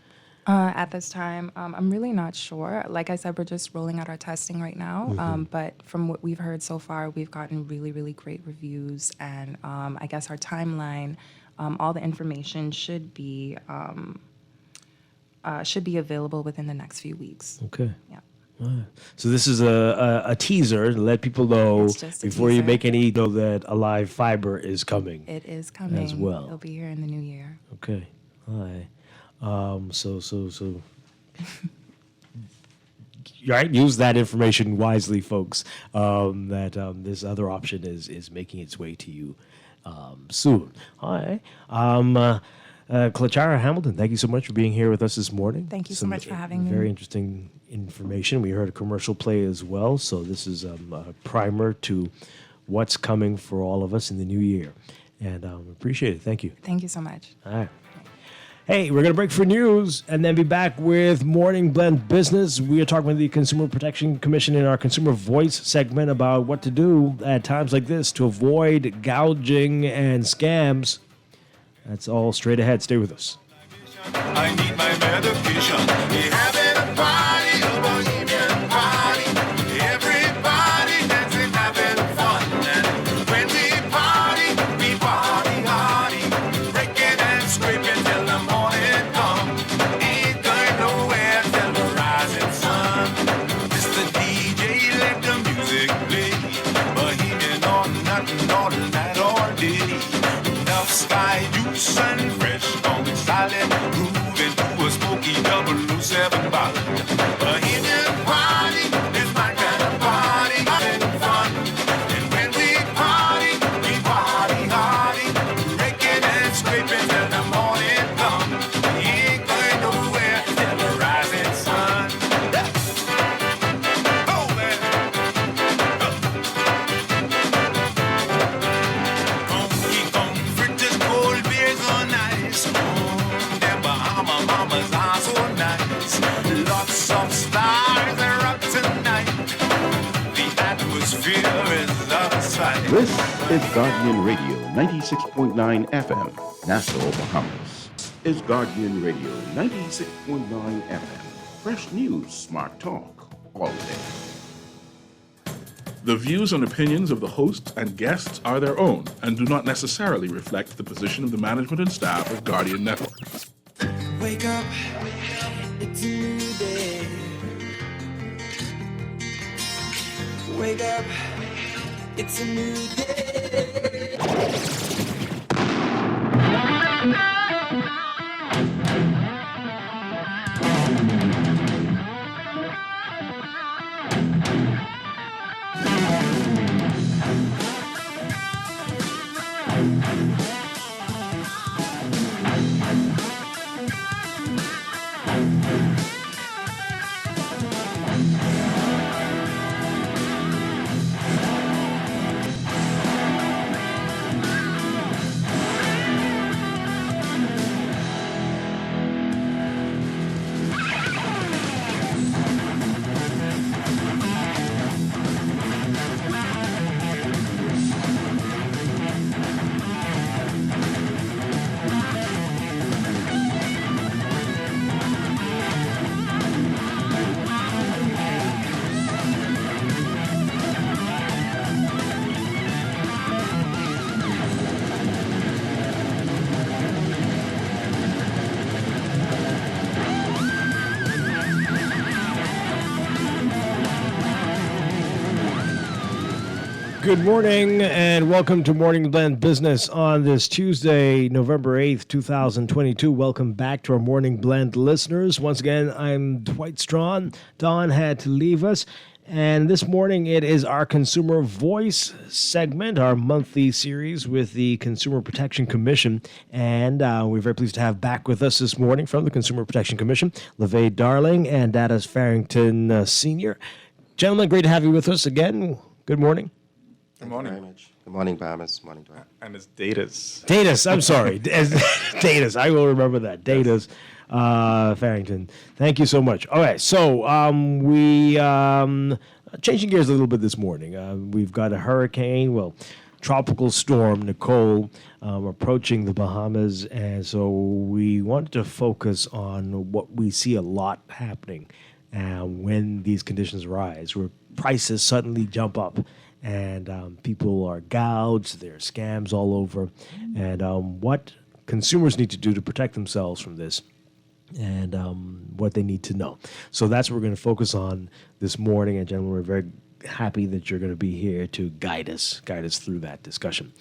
At this time, I'm really not sure. Like I said, we're just rolling out our testing right now. But from what we've heard so far, we've gotten really, really great reviews. And I guess our timeline, all the information should be available within the next few weeks. Okay. Yeah. All right. So this is a teaser to let people know It's just a before you teaser. make any know that Alive Fiber is coming. It is coming as well. It'll be here in the new year. Okay. All right. So. Right, use that information wisely, folks. That this other option is making its way to you soon. All right. Clara Hamilton, thank you so much for being here with us this morning. Thank you so much for having me. Very interesting information. We heard a commercial play as well, so this is a primer to what's coming for all of us in the new year. And appreciate it. Thank you. Thank you so much. All right. Hey, we're going to break for news and then be back with Morning Blend Business. We are talking with the Consumer Protection Commission in our Consumer Voice segment about what to do at times like this to avoid gouging and scams. That's all straight ahead. Stay with us. I need my medication. We're having a party, a bohemian party. Everybody dancing, having fun. And when we party hardy. Breaking and scraping till the morning come. Ain't going nowhere till the rising sun. Mr. DJ, let the music play. Bohemian or nothing, all night, all day. Enough sky juice and fresh on solid. This is Guardian Radio 96.9 FM, Nassau, Bahamas. Is Guardian Radio 96.9 FM. Fresh news, smart talk, all day. The views and opinions of the hosts and guests are their own and do not necessarily reflect the position of the management and staff of Guardian Network. Wake up, it's a new day. Wake up, it's a new day. Good morning and welcome to Morning Blend Business on this Tuesday, November 8th, 2022. Welcome back to our Morning Blend listeners. Once again, I'm Dwight Strachan. Don had to leave us. And this morning it is our Consumer Voice segment, our monthly series with the Consumer Protection Commission. And we're very pleased to have back with us this morning from the Consumer Protection Commission, LeVay Darling and Datus Farrington Sr. Gentlemen, great to have you with us again. Good morning. Good morning. Very much. Good morning, Bahamas. Morning, Dwight. And it's Datus. Datus, I'm sorry. Datus, I will remember that. Datus Farrington. Thank you so much. All right, so we changing gears a little bit this morning. We've got a hurricane, tropical storm, Nicole, approaching the Bahamas, and so we wanted to focus on what we see a lot happening when these conditions rise, where prices suddenly jump up. And people are gouged, there are scams all over, and what consumers need to do to protect themselves from this, and what they need to know. So that's what we're going to focus on this morning, and gentlemen, we're very happy that you're going to be here to guide us through that discussion.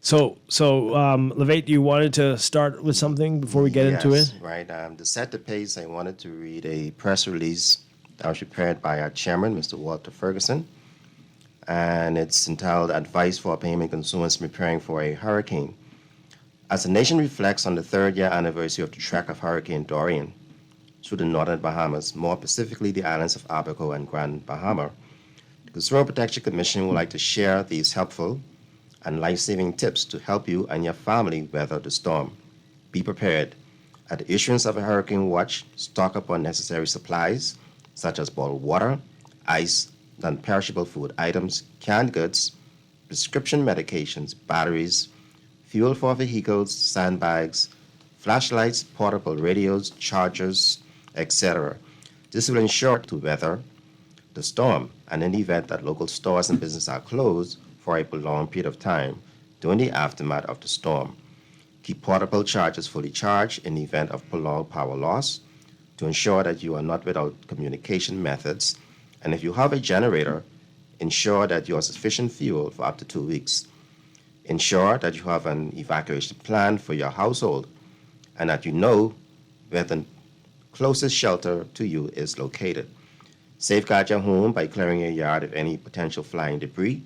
So LeVay, you wanted to start with something before we get into it? Right. To set the pace, I wanted to read a press release that was prepared by our chairman, Mr. Walter Ferguson. And it's entitled Advice for Payment Consumers Preparing for a Hurricane. As the nation reflects on the third-year anniversary of the track of Hurricane Dorian through the northern Bahamas, more specifically the islands of Abaco and Grand Bahama, the Consumer Protection Commission would like to share these helpful and life-saving tips to help you and your family weather the storm. Be prepared. At the issuance of a hurricane watch, stock up on necessary supplies such as bottled water, ice, non-perishable food items, canned goods, prescription medications, batteries, fuel for vehicles, sandbags, flashlights, portable radios, chargers, etc. This will ensure to weather the storm, and in the event that local stores and businesses are closed for a prolonged period of time during the aftermath of the storm. Keep portable chargers fully charged in the event of prolonged power loss to ensure that you are not without communication methods. And if you have a generator, ensure that you have sufficient fuel for up to 2 weeks. Ensure that you have an evacuation plan for your household and that you know where the closest shelter to you is located. Safeguard your home by clearing your yard of any potential flying debris,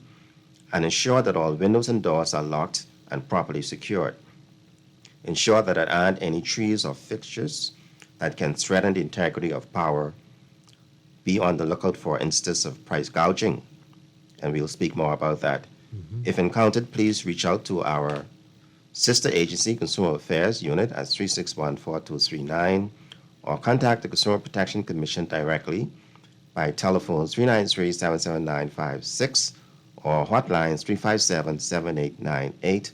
and ensure that all windows and doors are locked and properly secured. Ensure that there aren't any trees or fixtures that can threaten the integrity of power. Be on the lookout for instances of price gouging, and we'll speak more about that. If encountered, please reach out to our sister agency, Consumer Affairs Unit, at 361-4239, or contact the Consumer Protection Commission directly by telephone 393-77956 Our hotline is 357-7898,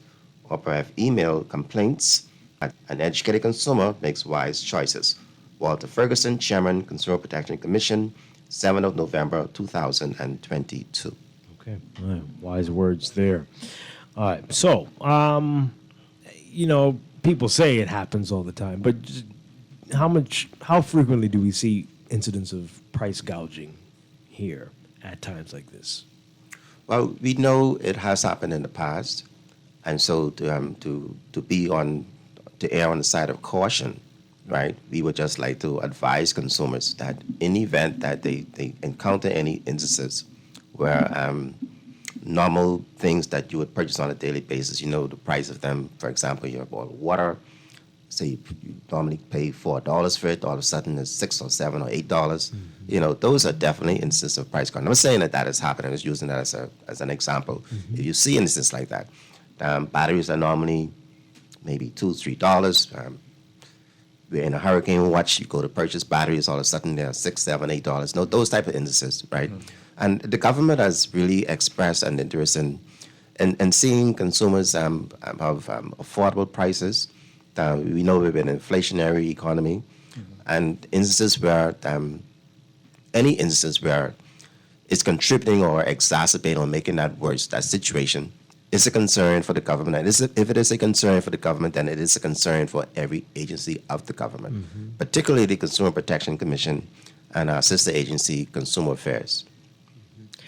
or perhaps email complaints at An Educated Consumer Makes Wise Choices. Walter Ferguson, Chairman, Consumer Protection Commission, 7th of November, 2022. Okay, all right. Wise words there. All right, so, people say it happens all the time, but just how frequently do we see incidents of price gouging here at times like this? Well, we know it has happened in the past, and so to err on the side of caution, right? We would just like to advise consumers that in the event that they encounter any instances where normal things that you would purchase on a daily basis, the price of them, for example, your bottle of water, say you normally pay $4 for it, all of a sudden it's $6 or $7 or $8. Those are definitely instances of price gouging. I'm not saying that is happening. I'm just using that as an example. If you see instances like that, batteries are normally maybe $2, $3. We're in a hurricane watch, you go to purchase batteries, all of a sudden they're $6, $7, $8. No, those type of instances, right? And the government has really expressed an interest in seeing consumers have affordable prices. We know we're in an inflationary economy, and instances where any instance where it's contributing or exacerbating or making that worse, that situation, is a concern for the government. And if it is a concern for the government, then it is a concern for every agency of the government, particularly the Consumer Protection Commission and our sister agency, Consumer Affairs.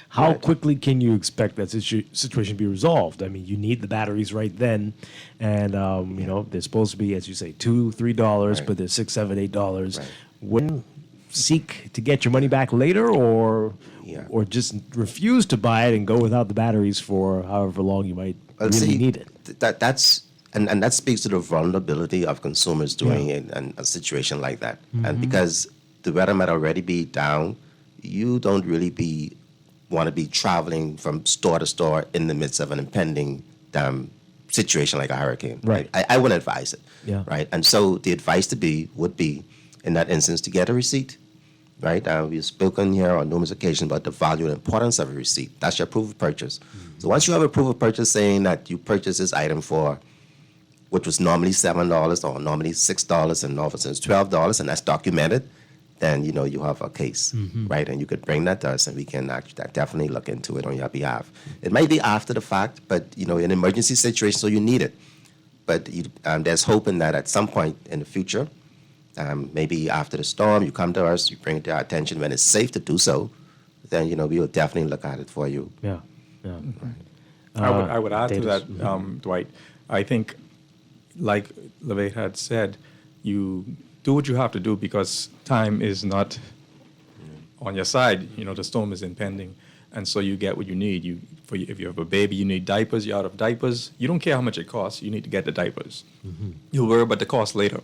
How quickly can you expect that situation to be resolved? I mean, you need the batteries right then, and they're supposed to be, as you say, $2, $3, but they're $6, $7, $8. Right. Wouldn't seek to get your money back later, or just refuse to buy it and go without the batteries for however long you might need it? And that speaks to the vulnerability of consumers during a situation like that. And because the weather might already be down, you don't really want to be traveling from store to store in the midst of an impending situation like a hurricane. Right. I wouldn't advise it. Yeah. Right. And so the advice would be in that instance to get a receipt. Right. We've spoken here on numerous occasions about the value and importance of a receipt. That's your proof of purchase. So once you have a proof of purchase saying that you purchased this item for, which was normally $7 or normally $6, and all of a sudden it's $12, and that's documented, then you have a case, right? And you could bring that to us, and we can definitely look into it on your behalf. It might be after the fact, but an emergency situation, so you need it. But there's hope in that at some point in the future, maybe after the storm, you come to us, you bring it to our attention when it's safe to do so. Then we will definitely look at it for you. Yeah. I would add to that, Dwight. I think, like LeVay had said, you do what you have to do because time is not on your side. The storm is impending, and so you get what you need. If you have a baby, you need diapers. You're out of diapers. You don't care how much it costs. You need to get the diapers. You'll worry about the cost later.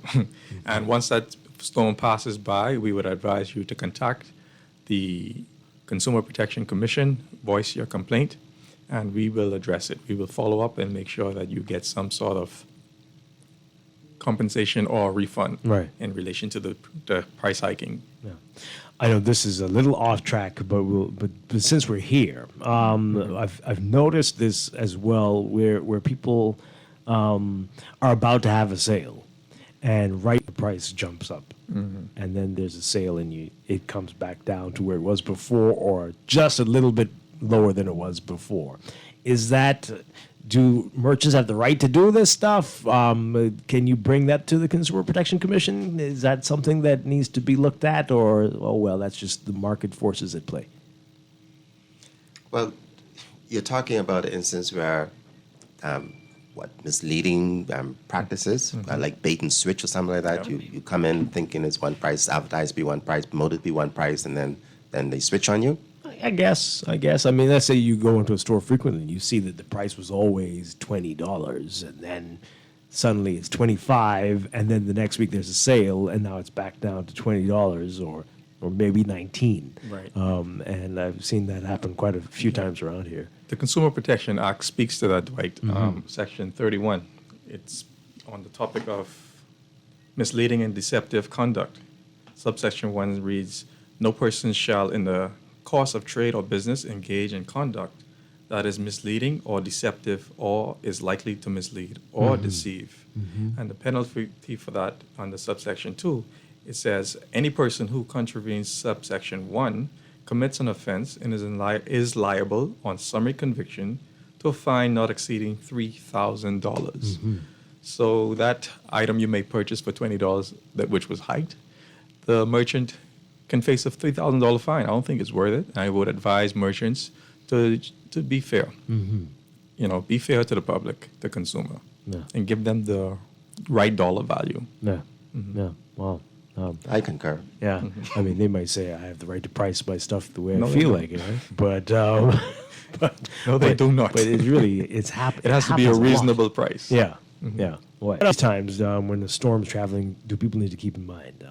And once that storm passes by, we would advise you to contact the Consumer Protection Commission, voice your complaint, and we will address it. We will follow up and make sure that you get some sort of compensation or refund in relation to the price hiking. Yeah. I know this is a little off track, but since we're here, I've noticed this as well, where people are about to have a sale, and the price jumps up, and then there's a sale, and it comes back down to where it was before, or just a little bit lower than it was before. Do merchants have the right to do this stuff? Can you bring that to the Consumer Protection Commission? Is that something that needs to be looked at, or, that's just the market forces at play? Well, you're talking about an instance where, misleading practices, like bait and switch or something like that. Yeah. You come in thinking it's one price, advertised be one price, promoted be one price, and then they switch on you. I guess. I mean, let's say you go into a store frequently and you see that the price was always $20, and then suddenly it's $25, and then the next week there's a sale, and now it's back down to $20 or maybe $19. Right. And I've seen that happen quite a few times around here. The Consumer Protection Act speaks to that, Dwight. Section 31. It's on the topic of misleading and deceptive conduct. Subsection 1 reads, "No person shall in the course of trade or business engage in conduct that is misleading or deceptive or is likely to mislead or deceive. And the penalty for that under subsection 2, it says any person who contravenes subsection 1 commits an offense and is liable on summary conviction to a fine not exceeding $3,000. So that item you may purchase for $20, which was hiked, the merchant can face a $3,000 fine. I don't think it's worth it. I would advise merchants to be fair. Be fair to the public, the consumer, and give them the right dollar value. Yeah. Wow. I concur. Yeah. I mean, they might say I have the right to price my stuff the way No, I they feel don't. like it, right? But no, they do not. But it's happening. It has to be a reasonable price. Yeah. Yeah. What other times when the storm's traveling do people need to keep in mind?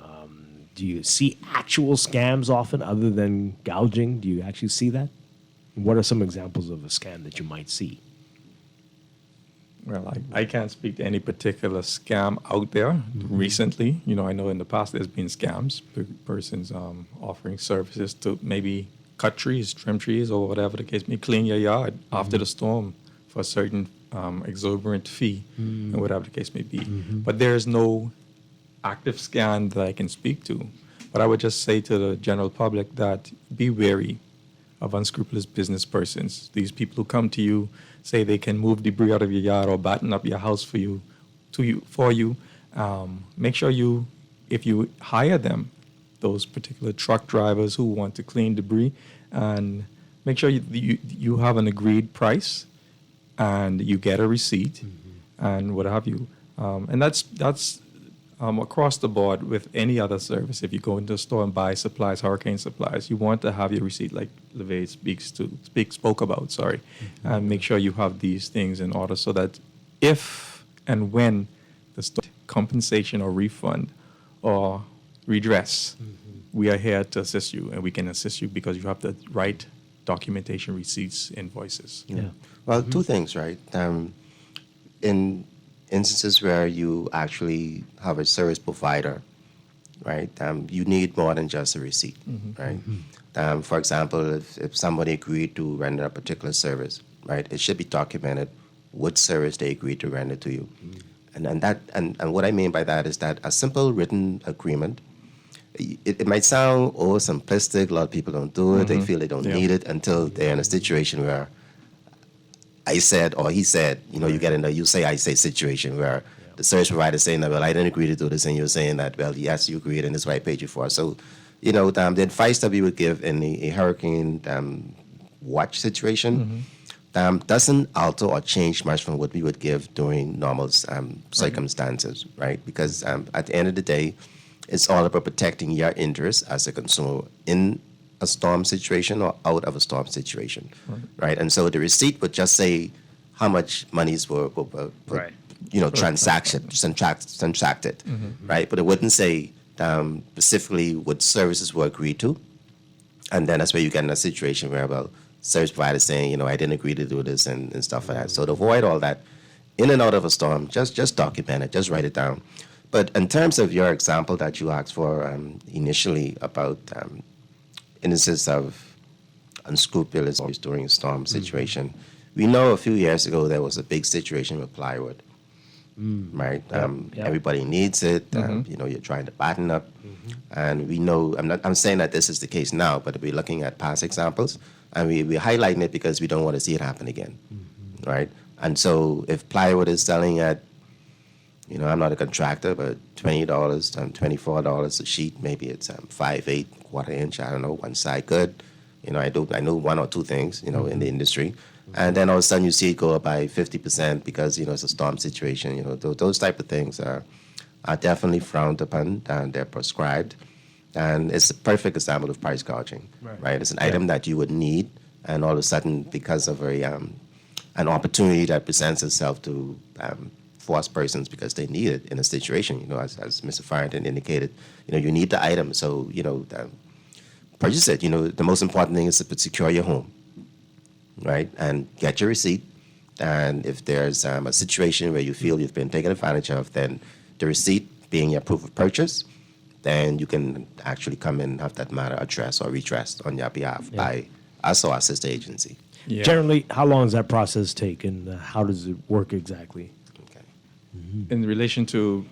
Do you see actual scams often other than gouging? Do you actually see that? What are some examples of a scam that you might see? Well, I can't speak to any particular scam out there recently. I know in the past there's been scams, persons offering services to maybe cut trees, trim trees, or whatever the case may be, clean your yard after the storm for a certain exorbitant fee, and whatever the case may be. But there's no active scam that I can speak to. But I would just say to the general public that be wary of unscrupulous business persons. These people who come to you, say they can move debris out of your yard or batten up your house for you. Make sure if you hire them, those particular truck drivers who want to clean debris, and make sure you have an agreed price, and you get a receipt, and what have you. And that's across the board with any other service. If you go into a store and buy supplies, hurricane supplies, you want to have your receipt, like LeVay spoke about, and make sure you have these things in order so that if and when the compensation or refund or redress, we are here to assist you, and we can assist you because you have the right documentation, receipts, invoices. Yeah. Well, two things, right? In instances where you actually have a service provider, right? You need more than just a receipt, right? For example, if somebody agreed to render a particular service, right, it should be documented what service they agreed to render to you. And what I mean by that is that a simple written agreement, it might sound simplistic. A lot of people don't do it. They feel they don't need it until they're in a situation where I said or he said, you get in a you say, I say situation where the service provider is saying that, well, I didn't agree to do this, and you're saying that, well, yes, you agreed, and this is what I paid you for. So, the advice that we would give in a hurricane watch situation doesn't alter or change much from what we would give during normal circumstances, right? Because at the end of the day, it's all about protecting your interests as a consumer in a storm situation or out of a storm situation, right? And so the receipt would just say how much monies were transacted, right? But it wouldn't say specifically what services were agreed to. And then that's where you get in a situation where, well, service provider saying, I didn't agree to do this and stuff like that. So to avoid all that, in and out of a storm, just document it, just write it down. But in terms of your example that you asked for initially about instances of unscrupulous during a storm situation, we know a few years ago there was a big situation with plywood, right? Everybody needs it. You're trying to batten up, and we know. I'm saying that this is the case now, but we're looking at past examples, and we're highlighting it because we don't want to see it happen again, right? And so if plywood is selling at, I'm not a contractor, but $20, $24 a sheet, maybe it's 5/8, quarter inch, I don't know, one side good. I know one or two things, in the industry. And then all of a sudden you see it go up by 50% because, it's a storm situation. Those type of things are definitely frowned upon, and they're prescribed. And it's a perfect example of price gouging, right? It's an item that you would need, and all of a sudden, because of an opportunity that presents itself to force persons because they need it in a situation, as Mr. Farrington indicated, you need the item, so, purchase it. The most important thing is to secure your home, right? And get your receipt. And if there's a situation where you feel you've been taken advantage of, then the receipt being your proof of purchase, then you can actually come and have that matter addressed or redressed on your behalf by us or our sister agency. Yeah. Generally, how long does that process take, and how does it work exactly? In relation to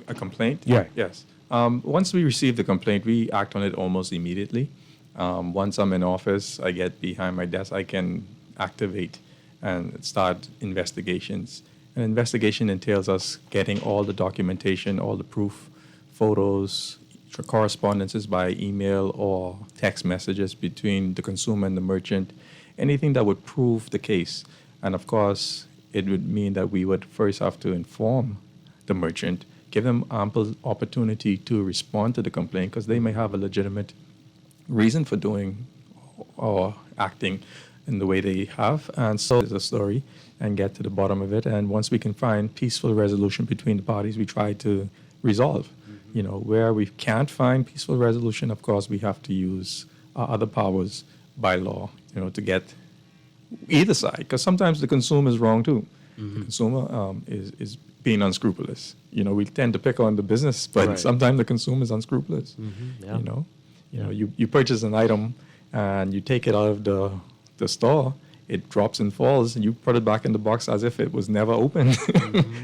a complaint? Yeah. Yes. Once we receive the complaint, we act on it almost immediately. Once I'm in office, I get behind my desk, I can activate and start investigations. An investigation entails us getting all the documentation, all the proof, photos, correspondences by email or text messages between the consumer and the merchant, anything that would prove the case. And of course, it would mean that we would first have to inform the merchant, give them ample opportunity to respond to the complaint because they may have a legitimate reason for doing or acting in the way they have. And so there's a story and get to the bottom of it. And once we can find peaceful resolution between the parties, we try to resolve. You know, where we can't find peaceful resolution, of course, we have to use our other powers by law, you know, to get either side, because sometimes the consumer is wrong too. The consumer is being unscrupulous. You know, we tend to pick on the business, but sometimes the consumer is unscrupulous. Yeah. You know, you purchase an item and you take it out of the store, it drops and falls, and you put it back in the box as if it was never opened.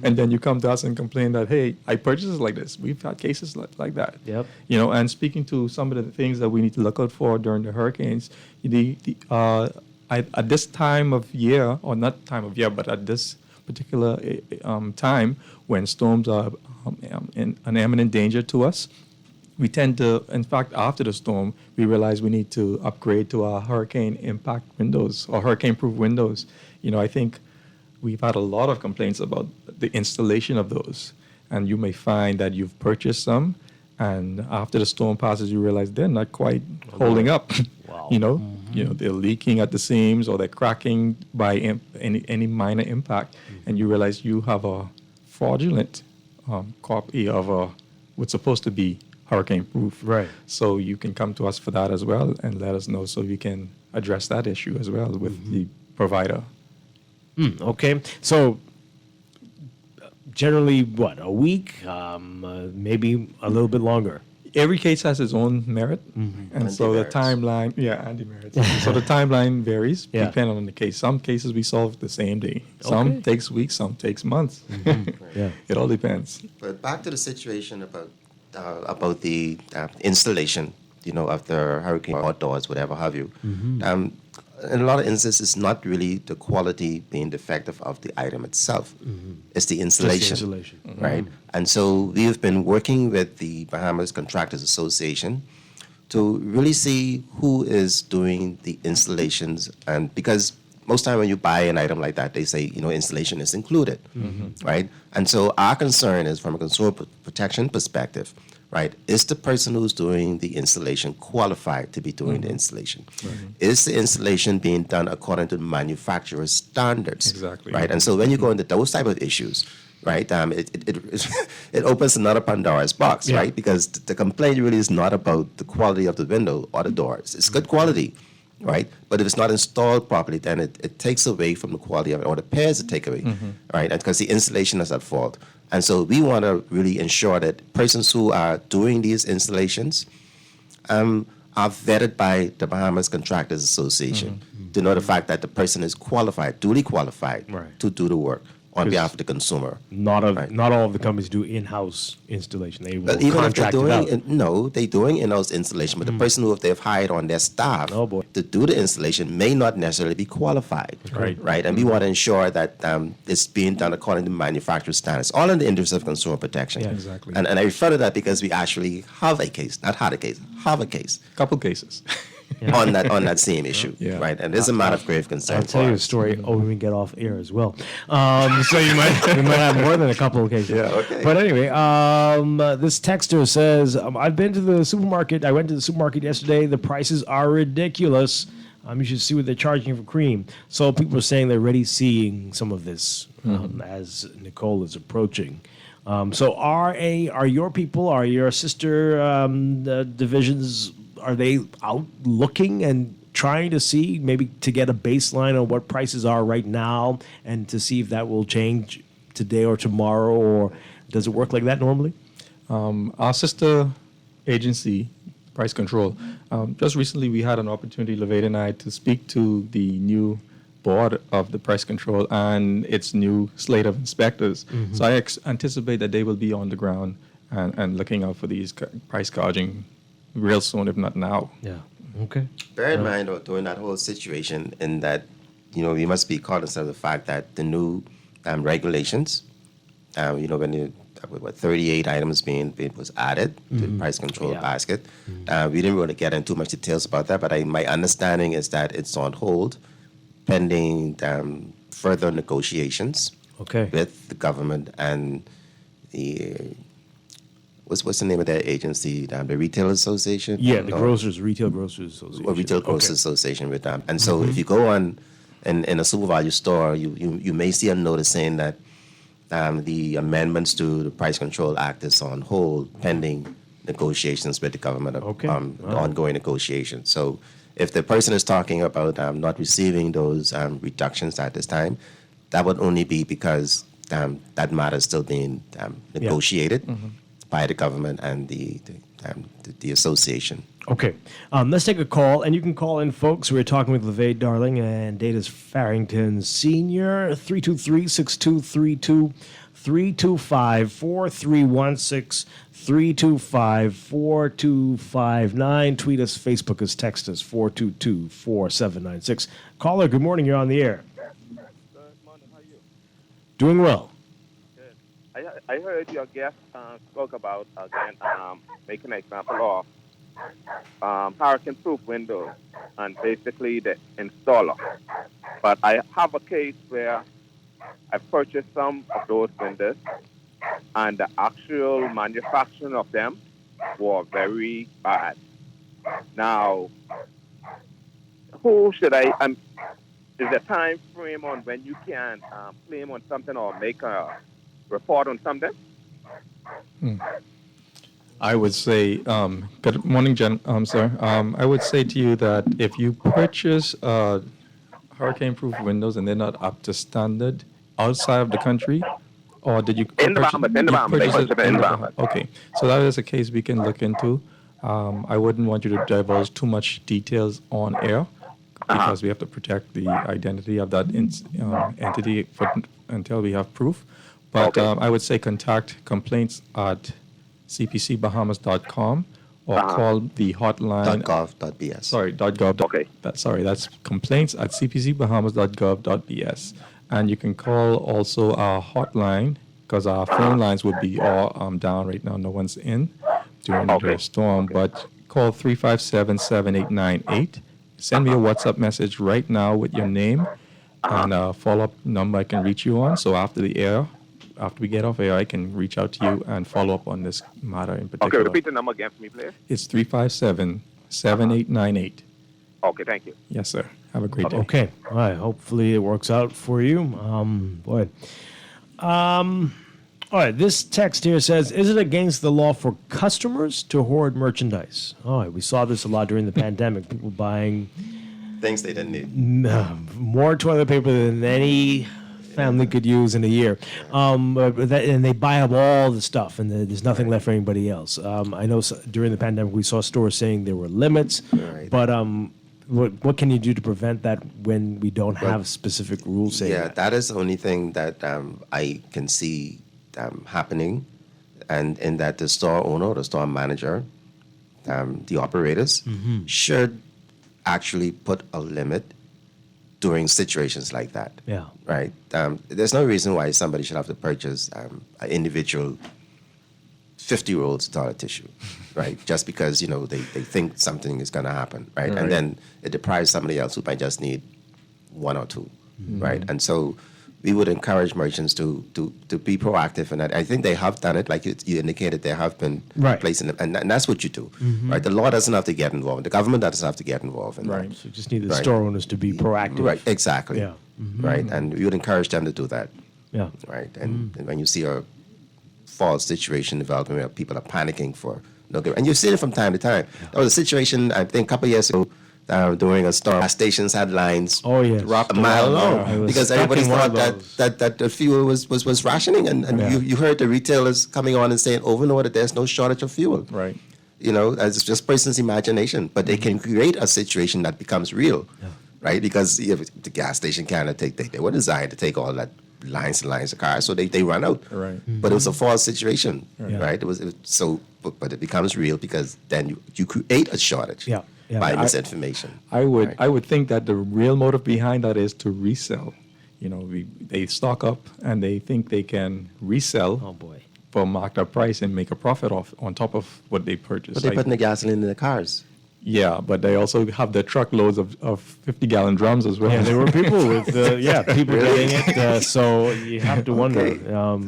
And then you come to us and complain that, hey, I purchased it like this. We've had cases like that. Yep. You know, and speaking to some of the things that we need to look out for during the hurricanes, at this time of year, or not time of year, but at this particular time when storms are in an imminent danger to us, we tend to, in fact, after the storm, we realize we need to upgrade to our hurricane impact windows or hurricane-proof windows. You know, I think we've had a lot of complaints about the installation of those. And you may find that you've purchased some, and after the storm passes, you realize they're not quite holding up. Wow. You know, they're leaking at the seams or they're cracking by any minor impact, and you realize you have a fraudulent copy of what's supposed to be hurricane-proof. Right. So you can come to us for that as well and let us know so we can address that issue as well with the provider. Okay. So generally, what, a week? Maybe a little bit longer. Every case has its own merit, and so the timeline, and demerits. So the timeline varies depending on the case. Some cases we solve the same day. Some takes weeks, some takes months. Yeah. It all depends. But back to the situation about the installation, you know, after hurricane outdoors, whatever have you. In a lot of instances, it's not really the quality being defective of the item itself. It's the installation. Right? And so we've been working with the Bahamas Contractors Association to really see who is doing the installations. And because most time when you buy an item like that, they say, you know, installation is included, right? And so our concern is from a consumer protection perspective, right? Is the person who's doing the installation qualified to be doing the installation? Is the installation being done according to the manufacturer's standards? Exactly. Right? And so when you go into those type of issues, right, it opens another Pandora's box, right? Because the complaint really is not about the quality of the window or the doors. It's good quality, right? But if it's not installed properly, then it takes away from the quality of it, or the repairs it take away, right? And because the installation is at fault. And so we want to really ensure that persons who are doing these installations are vetted by the Bahamas Contractors Association to know the fact that the person is qualified, duly qualified to do the work on behalf of the consumer. Not all of the companies do in-house installation. They will Even if they're contract it out. doing, they're doing in-house installation, but the person who they've hired on their staff to do the installation may not necessarily be qualified. Right. And we want to ensure that it's being done according to manufacturer standards, all in the interest of consumer protection. Yeah, exactly. And I refer to that because we actually have a case, not had a case, have a case. Couple cases. on that same issue, right? And it's a matter of grave concern. I'll tell you a story when we get off air as well. So you might have more than a couple of cases. Yeah, okay. But anyway, this texter says, I've been to the supermarket. I went to the supermarket yesterday. The prices are ridiculous. You should see what they're charging for cream. So people are saying they're already seeing some of this as Nicole is approaching. So are your people, are your sister divisions, are they out looking and trying to see, maybe to get a baseline on what prices are right now and to see if that will change today or tomorrow, or does it work like that normally? Our sister agency, Price Control, just recently we had an opportunity, Levade and I, to speak to the new board of the pest control and its new slate of inspectors. Mm-hmm. So I anticipate that they will be on the ground and looking out for these price gouging real soon, if not now. Yeah. Okay. Bear in mind, during that whole situation, in that, you must be cognizant of the fact that the new regulations, when you, 38 items was added to the price control basket. We didn't really get into too much details about that, but my understanding is that it's on hold pending further negotiations with the government and the what's the name of that agency? The Retail Association? Yeah, the Retail Grocers Association. Or Retail Grocers Association with them. And so if you go on in a super value store, you may see a notice saying that the amendments to the Price Control Act is on hold pending negotiations with the government, ongoing negotiations. So if the person is talking about not receiving those reductions at this time, that would only be because that matter is still being negotiated by the government and the association. Okay. Let's take a call, and you can call in, folks. We're talking with LeVay Darling and Datus Farrington Sr., 323-6232, 325-4316, 325-4259. Tweet us, Facebook us, text us, 422-4796. Caller, good morning. You're on the air. Good morning. How are you? Doing well. I heard your guest spoke about, again, making an example of hurricane-proof windows and basically the installer. But I have a case where I purchased some of those windows and the actual manufacturing of them were very bad. Now, who should I... is there a time frame on when you can claim on something or make a report on something? I would say, good morning, sir. I would say to you that if you purchase hurricane-proof windows and they're not up to standard outside of the country, or did you in the Bahamas? Okay, so that is a case we can look into. I wouldn't want you to divulge too much details on air because we have to protect the identity of that entity until we have proof. But I would say contact complaints at cpcbahamas.com or call the hotline. .gov.bs. Sorry, .gov. Okay. That's complaints at cpcbahamas.gov.bs. And you can call also our hotline because our phone lines would be all down right now. No one's in during the storm. But call 357-7898. Send me a WhatsApp message right now with your name and a follow-up number I can reach you on. So after we get off air, I can reach out to you and follow up on this matter in particular. Okay, repeat the number again for me, please. It's 357-7898. Okay, thank you. Yes, sir. Have a great day. Okay. All right. Hopefully it works out for you. Boy. All right. This text here says, is it against the law for customers to hoard merchandise? All right. We saw this a lot during the pandemic. People buying things they didn't need. More toilet paper than any family could use in a year, and they buy up all the stuff, and there's nothing left for anybody else. I know during the pandemic we saw stores saying there were limits, but what can you do to prevent that when we don't have specific rules saying that? That is the only thing that I can see happening, and in that the store owner, the store manager, the operators should actually put a limit during situations like that. Yeah. Right? There's no reason why somebody should have to purchase an individual 50 rolls of toilet tissue, right? Just because, they think something is going to happen, right? And then it deprives somebody else who might just need one or two, right? And so we would encourage merchants to be proactive in that. I think they have done it, like you indicated, they have been placing them, and that's what you do, right? The law doesn't have to get involved. The government doesn't have to get involved in that. So you just need the store owners to be proactive. Right, exactly. Yeah. Right, and we would encourage them to do that. Yeah. Right, and when you see a false situation developing where people are panicking for no good, and you see it from time to time. There was a situation, I think, a couple of years ago, during a storm. Gas stations had lines dropped a mile long because everybody thought that the fuel was rationing, and you heard the retailers coming on and saying over and over that there's no shortage of fuel. Right. It's just person's imagination, but they can create a situation that becomes real. right? Because the gas station cannot they were designed to take all that lines and lines of cars, so they run out. Right. But it was a false situation, Yeah. right? It was so, but it becomes real because then you create a shortage by misinformation. I would think that the real motive behind that is to resell. You know, they stock up and they think they can resell. Oh boy. For a marked up price and make a profit on top of what they purchased. But they put in the gasoline in the cars. Yeah, but they also have the truckloads of 50-gallon drums as well. Yeah, there were people with people getting it. So you have to wonder.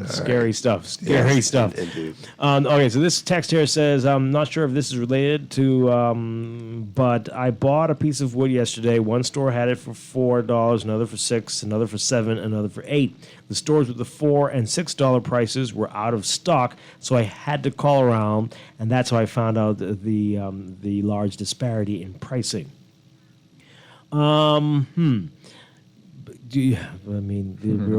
Scary stuff. Scary stuff. Okay, so this text here says, I'm not sure if this is related to, but I bought a piece of wood yesterday. One store had it for $4, another for $6, another for $7, another for $8. The stores with the $4 and $6 prices were out of stock, so I had to call around, and that's how I found out the large disparity in pricing. We're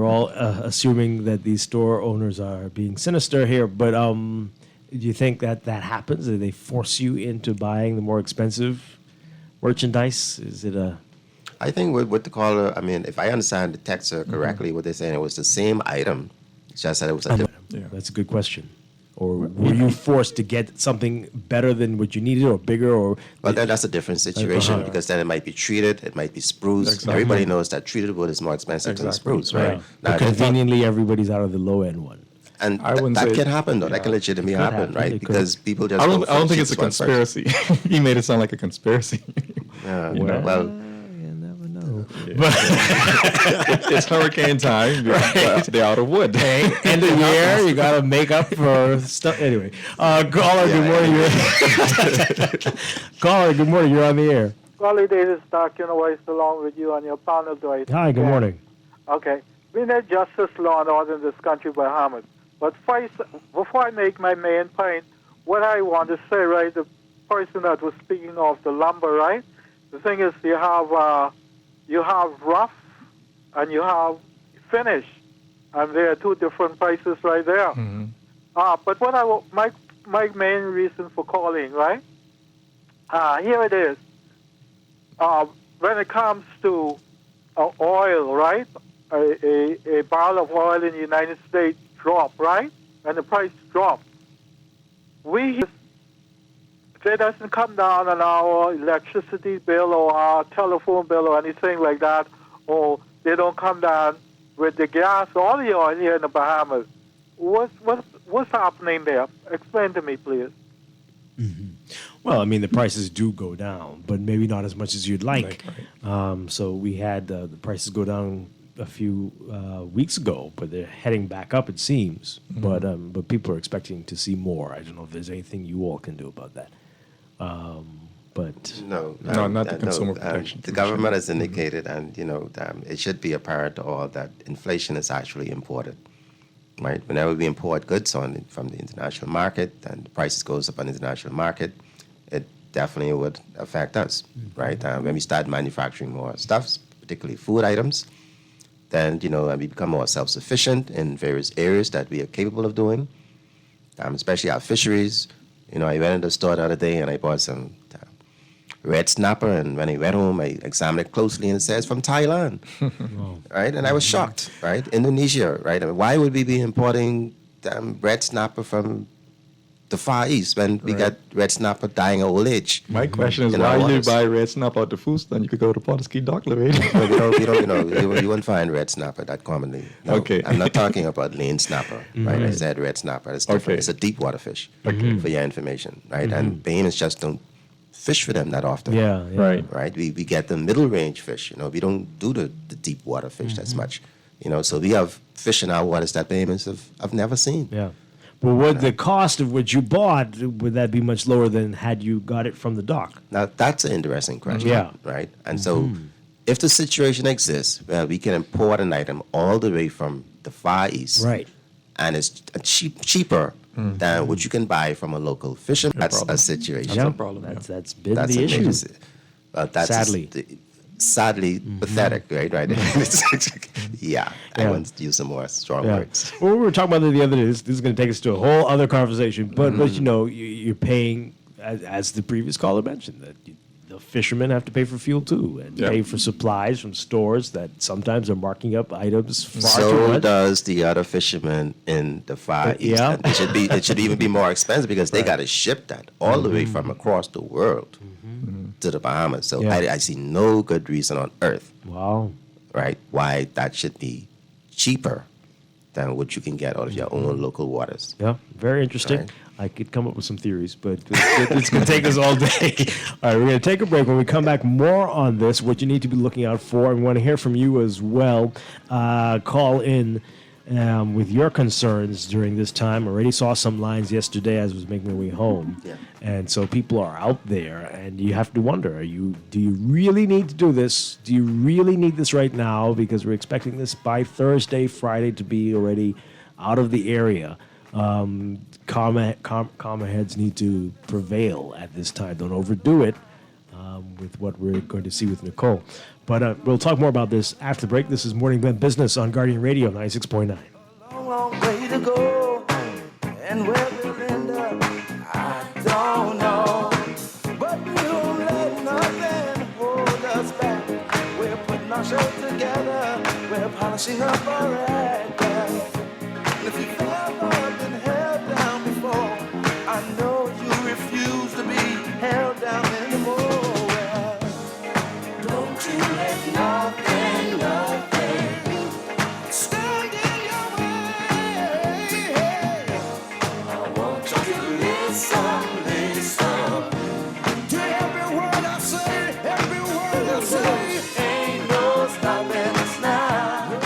all assuming that these store owners are being sinister here, but do you think that happens? Do they force you into buying the more expensive merchandise? Is it a... I think what the caller, if I understand the text correctly, what they're saying, it was the same item, it's just that it was a different... Yeah, that's a good question. Or were you forced to get something better than what you needed or bigger? Or well, that's a different situation because then it might be treated, it might be spruce. Exactly. Everybody knows that treated wood is more expensive than spruce, right? Yeah. Now, conveniently, everybody's out of the low-end one. And that can happen, though. That can legitimately happen, right? Because people just... I don't think it's a conspiracy. He made it sound like a conspiracy. Well... But it's hurricane time. They're out of wood. Hey, end of year, you got to make up for stuff. Anyway, caller, good morning. Caller, good morning. You're on the air. Caller, this is Strachan along with you on your panel, Dwight. Hi, good morning. Okay. We need justice, law, and order in this country, Bahamas. But first, before I make my main point, what I want to say, right, the person that was speaking of the lumber, right? The thing is, you have rough and you have finish, and there are two different prices right there. Mm-hmm. But what my main reason for calling, right? Here it is. When it comes to oil, right? A barrel of oil in the United States drop, right? And the price drop. If it doesn't come down on our electricity bill or our telephone bill or anything like that, or they don't come down with the gas or the oil here in the Bahamas, what's happening there? Explain to me, please. Mm-hmm. Well, the prices do go down, but maybe not as much as you'd like. Right. So we had the prices go down a few weeks ago, but they're heading back up, it seems. Mm-hmm. But people are expecting to see more. I don't know if there's anything you all can do about that. But not the consumer protection. The government has indicated, and it should be apparent to all that inflation is actually imported. Right? Whenever we import goods from the international market and the prices goes up on the international market, it definitely would affect us. Mm-hmm. Right? When we start manufacturing more stuff, particularly food items, then we become more self-sufficient in various areas that we are capable of doing, especially our fisheries. I went into the store the other day and I bought some red snapper, and when I went home, I examined it closely and it says from Thailand, right? And I was shocked, right? Indonesia, right? Why would we be importing red snapper from the Far East when we got red snapper dying of old age? My question is, why you buy red snapper at the food stand? You could go to Potterski Dock, right? You wouldn't find red snapper that commonly. No, okay. I'm not talking about lane snapper, right? I said red snapper. It's different. Okay. It's a deep water fish, for your information, right? Mm-hmm. And Bahamas just don't fish for them that often. Yeah. Right? We get the middle range fish. We don't do the deep water fish as much. So we have fish in our waters that Bahamas have never seen. Yeah. But would the cost of what you bought, would that be much lower than had you got it from the dock? Now, that's an interesting question. Yeah. Right? And so if the situation exists where we can import an item all the way from the Far East, right, and it's cheaper than what you can buy from a local fisherman, that's a situation. That's a problem. That's been the issue. Sadly pathetic, right? I want to use some more strong words. Well, we were talking about the other day. This is going to take us to a whole other conversation. But you're paying, as the previous caller mentioned, that the fishermen have to pay for fuel too, and pay for supplies from stores that sometimes are marking up items far too So much. does the other fishermen in the Far East. yeah. And it should even be more expensive because they got to ship that all the way from across the world to the Bahamas. So I see no good reason on earth. Wow. Right? Why that should be cheaper than what you can get out of your own local waters. Yeah, very interesting. Right. I could come up with some theories, but it's going to take us all day. All right, we're going to take a break. When we come back, more on this, what you need to be looking out for. And we want to hear from you as well. Call in with your concerns during this time. I already saw some lines yesterday as I was making my way home. Yeah. And so people are out there, and you have to wonder, do you really need to do this? Do you really need this right now? Because we're expecting this by Thursday, Friday to be already out of the area. Calmer heads need to prevail at this time. Don't overdo it with what we're going to see with Nicole. But we'll talk more about this after the break. This is Morning Blend Business on Guardian Radio 96.9. Long way to go, and where we'll end up, I don't know. But we don't let nothing hold us back. We're putting our show together, we're polishing up our act. And if you've ever been held down before, I know you refuse to be held down anymore. Don't you let nothing stand in your way. I want you to listen to every word I say, every word I say. Ain't no stopping us now.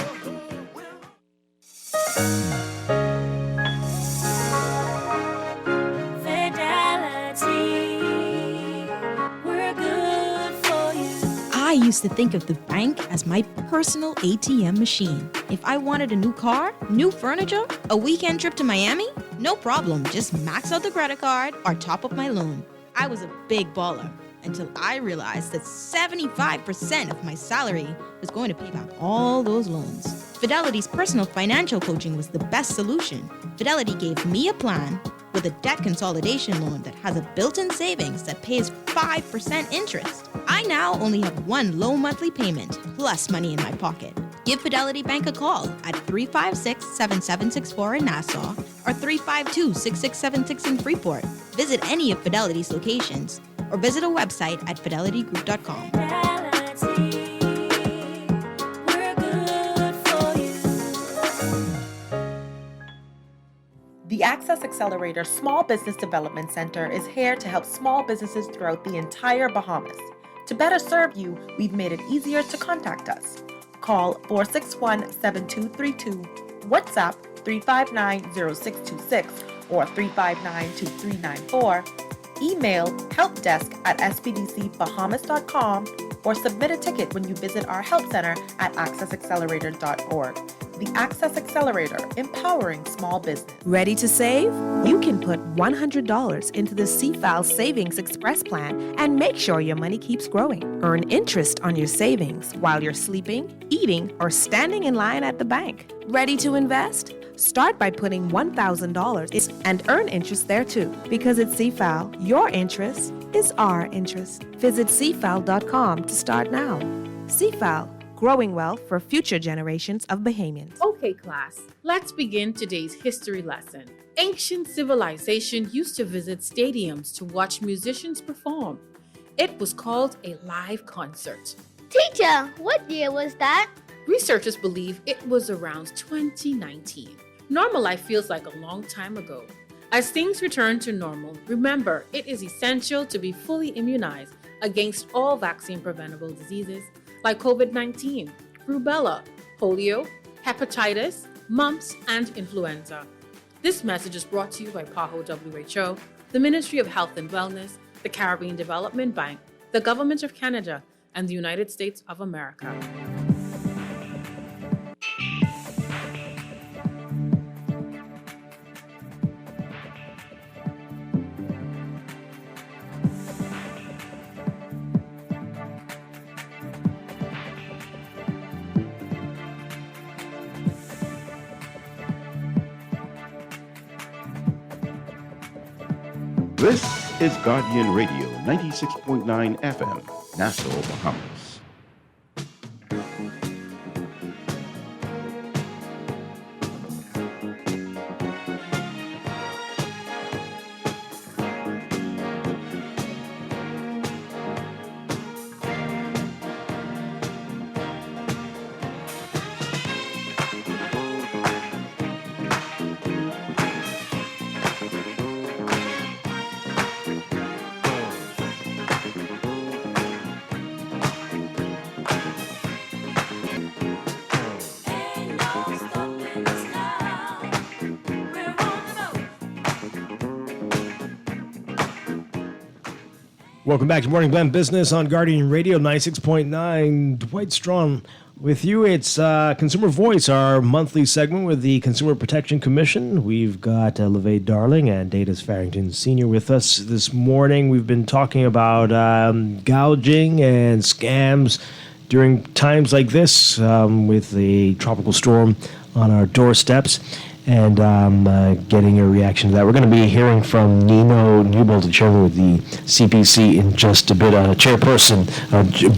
I used to think of the bank as my personal ATM machine. If I wanted a new car, new furniture, a weekend trip to Miami, no problem, just max out the credit card or top up my loan. I was a big baller until I realized that 75% of my salary was going to pay back all those loans. Fidelity's personal financial coaching was the best solution. Fidelity gave me a plan with a debt consolidation loan that has a built-in savings that pays 5% interest. I now only have one low monthly payment plus money in my pocket. Give Fidelity Bank a call at 356-7764 in Nassau or 352-6676 in Freeport. Visit any of Fidelity's locations or visit a website at fidelitygroup.com. The Access Accelerator Small Business Development Center is here to help small businesses throughout the entire Bahamas. To better serve you, we've made it easier to contact us. Call 461-7232, WhatsApp 359-0626 or 359-2394, email helpdesk@spdcbahamas.com, or submit a ticket when you visit our help center at accessaccelerator.org. The Access Accelerator, empowering small business. Ready to save? You can put $100 into the CFAL Savings Express Plan and make sure your money keeps growing. Earn interest on your savings while you're sleeping, eating, or standing in line at the bank. Ready to invest? Start by putting $1,000 and earn interest there too. Because at CFAL, your interest is our interest. Visit CFAL.com to start now. CFAL, growing wealth for future generations of Bahamians. Okay, class, let's begin today's history lesson. Ancient civilization used to visit stadiums to watch musicians perform. It was called a live concert. Teacher, what year was that? Researchers believe it was around 2019. Normal life feels like a long time ago. As things return to normal, remember it is essential to be fully immunized against all vaccine-preventable diseases like COVID-19, rubella, polio, hepatitis, mumps, and influenza. This message is brought to you by PAHO WHO, the Ministry of Health and Wellness, the Caribbean Development Bank, the Government of Canada, and the United States of America. This is Guardian Radio, 96.9 FM, Nassau, Bahamas. Welcome back to Morning Blend Business on Guardian Radio 96.9. Dwight Strachan with you. It's Consumer Voice, our monthly segment with the Consumer Protection Commission. We've got LeVay Darling and Datus Farrington Sr. with us this morning. We've been talking about gouging and scams during times like this with the tropical storm on our doorsteps. And getting your reaction to that. We're going to be hearing from Nino Newbold, the chairman of the CPC, in just a bit. Chairperson,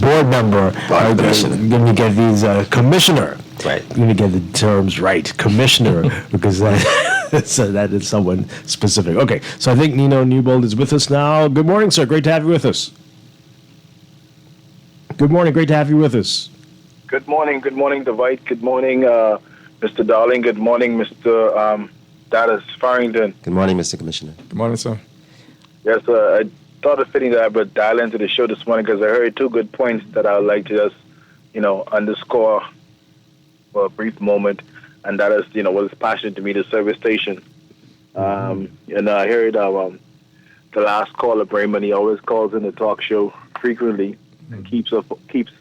board member. Going to get these commissioner. Right. Going to get the terms right, commissioner, because that is someone specific. Okay, so I think Nino Newbold is with us now. Good morning, sir. Great to have you with us. Good morning. Great to have you with us. Good morning. Good morning, Dwight. Good morning, Mr. Darling. Good morning, Mr. Datus Farrington. Good morning, Mr. Commissioner. Good morning, sir. Yes, I thought of fitting that I would dial into the show this morning because I heard two good points that I would like to just, underscore for a brief moment, and that is, what is passionate to me, the service station. And I heard the last caller, Brayman, he always calls in the talk show frequently and keeps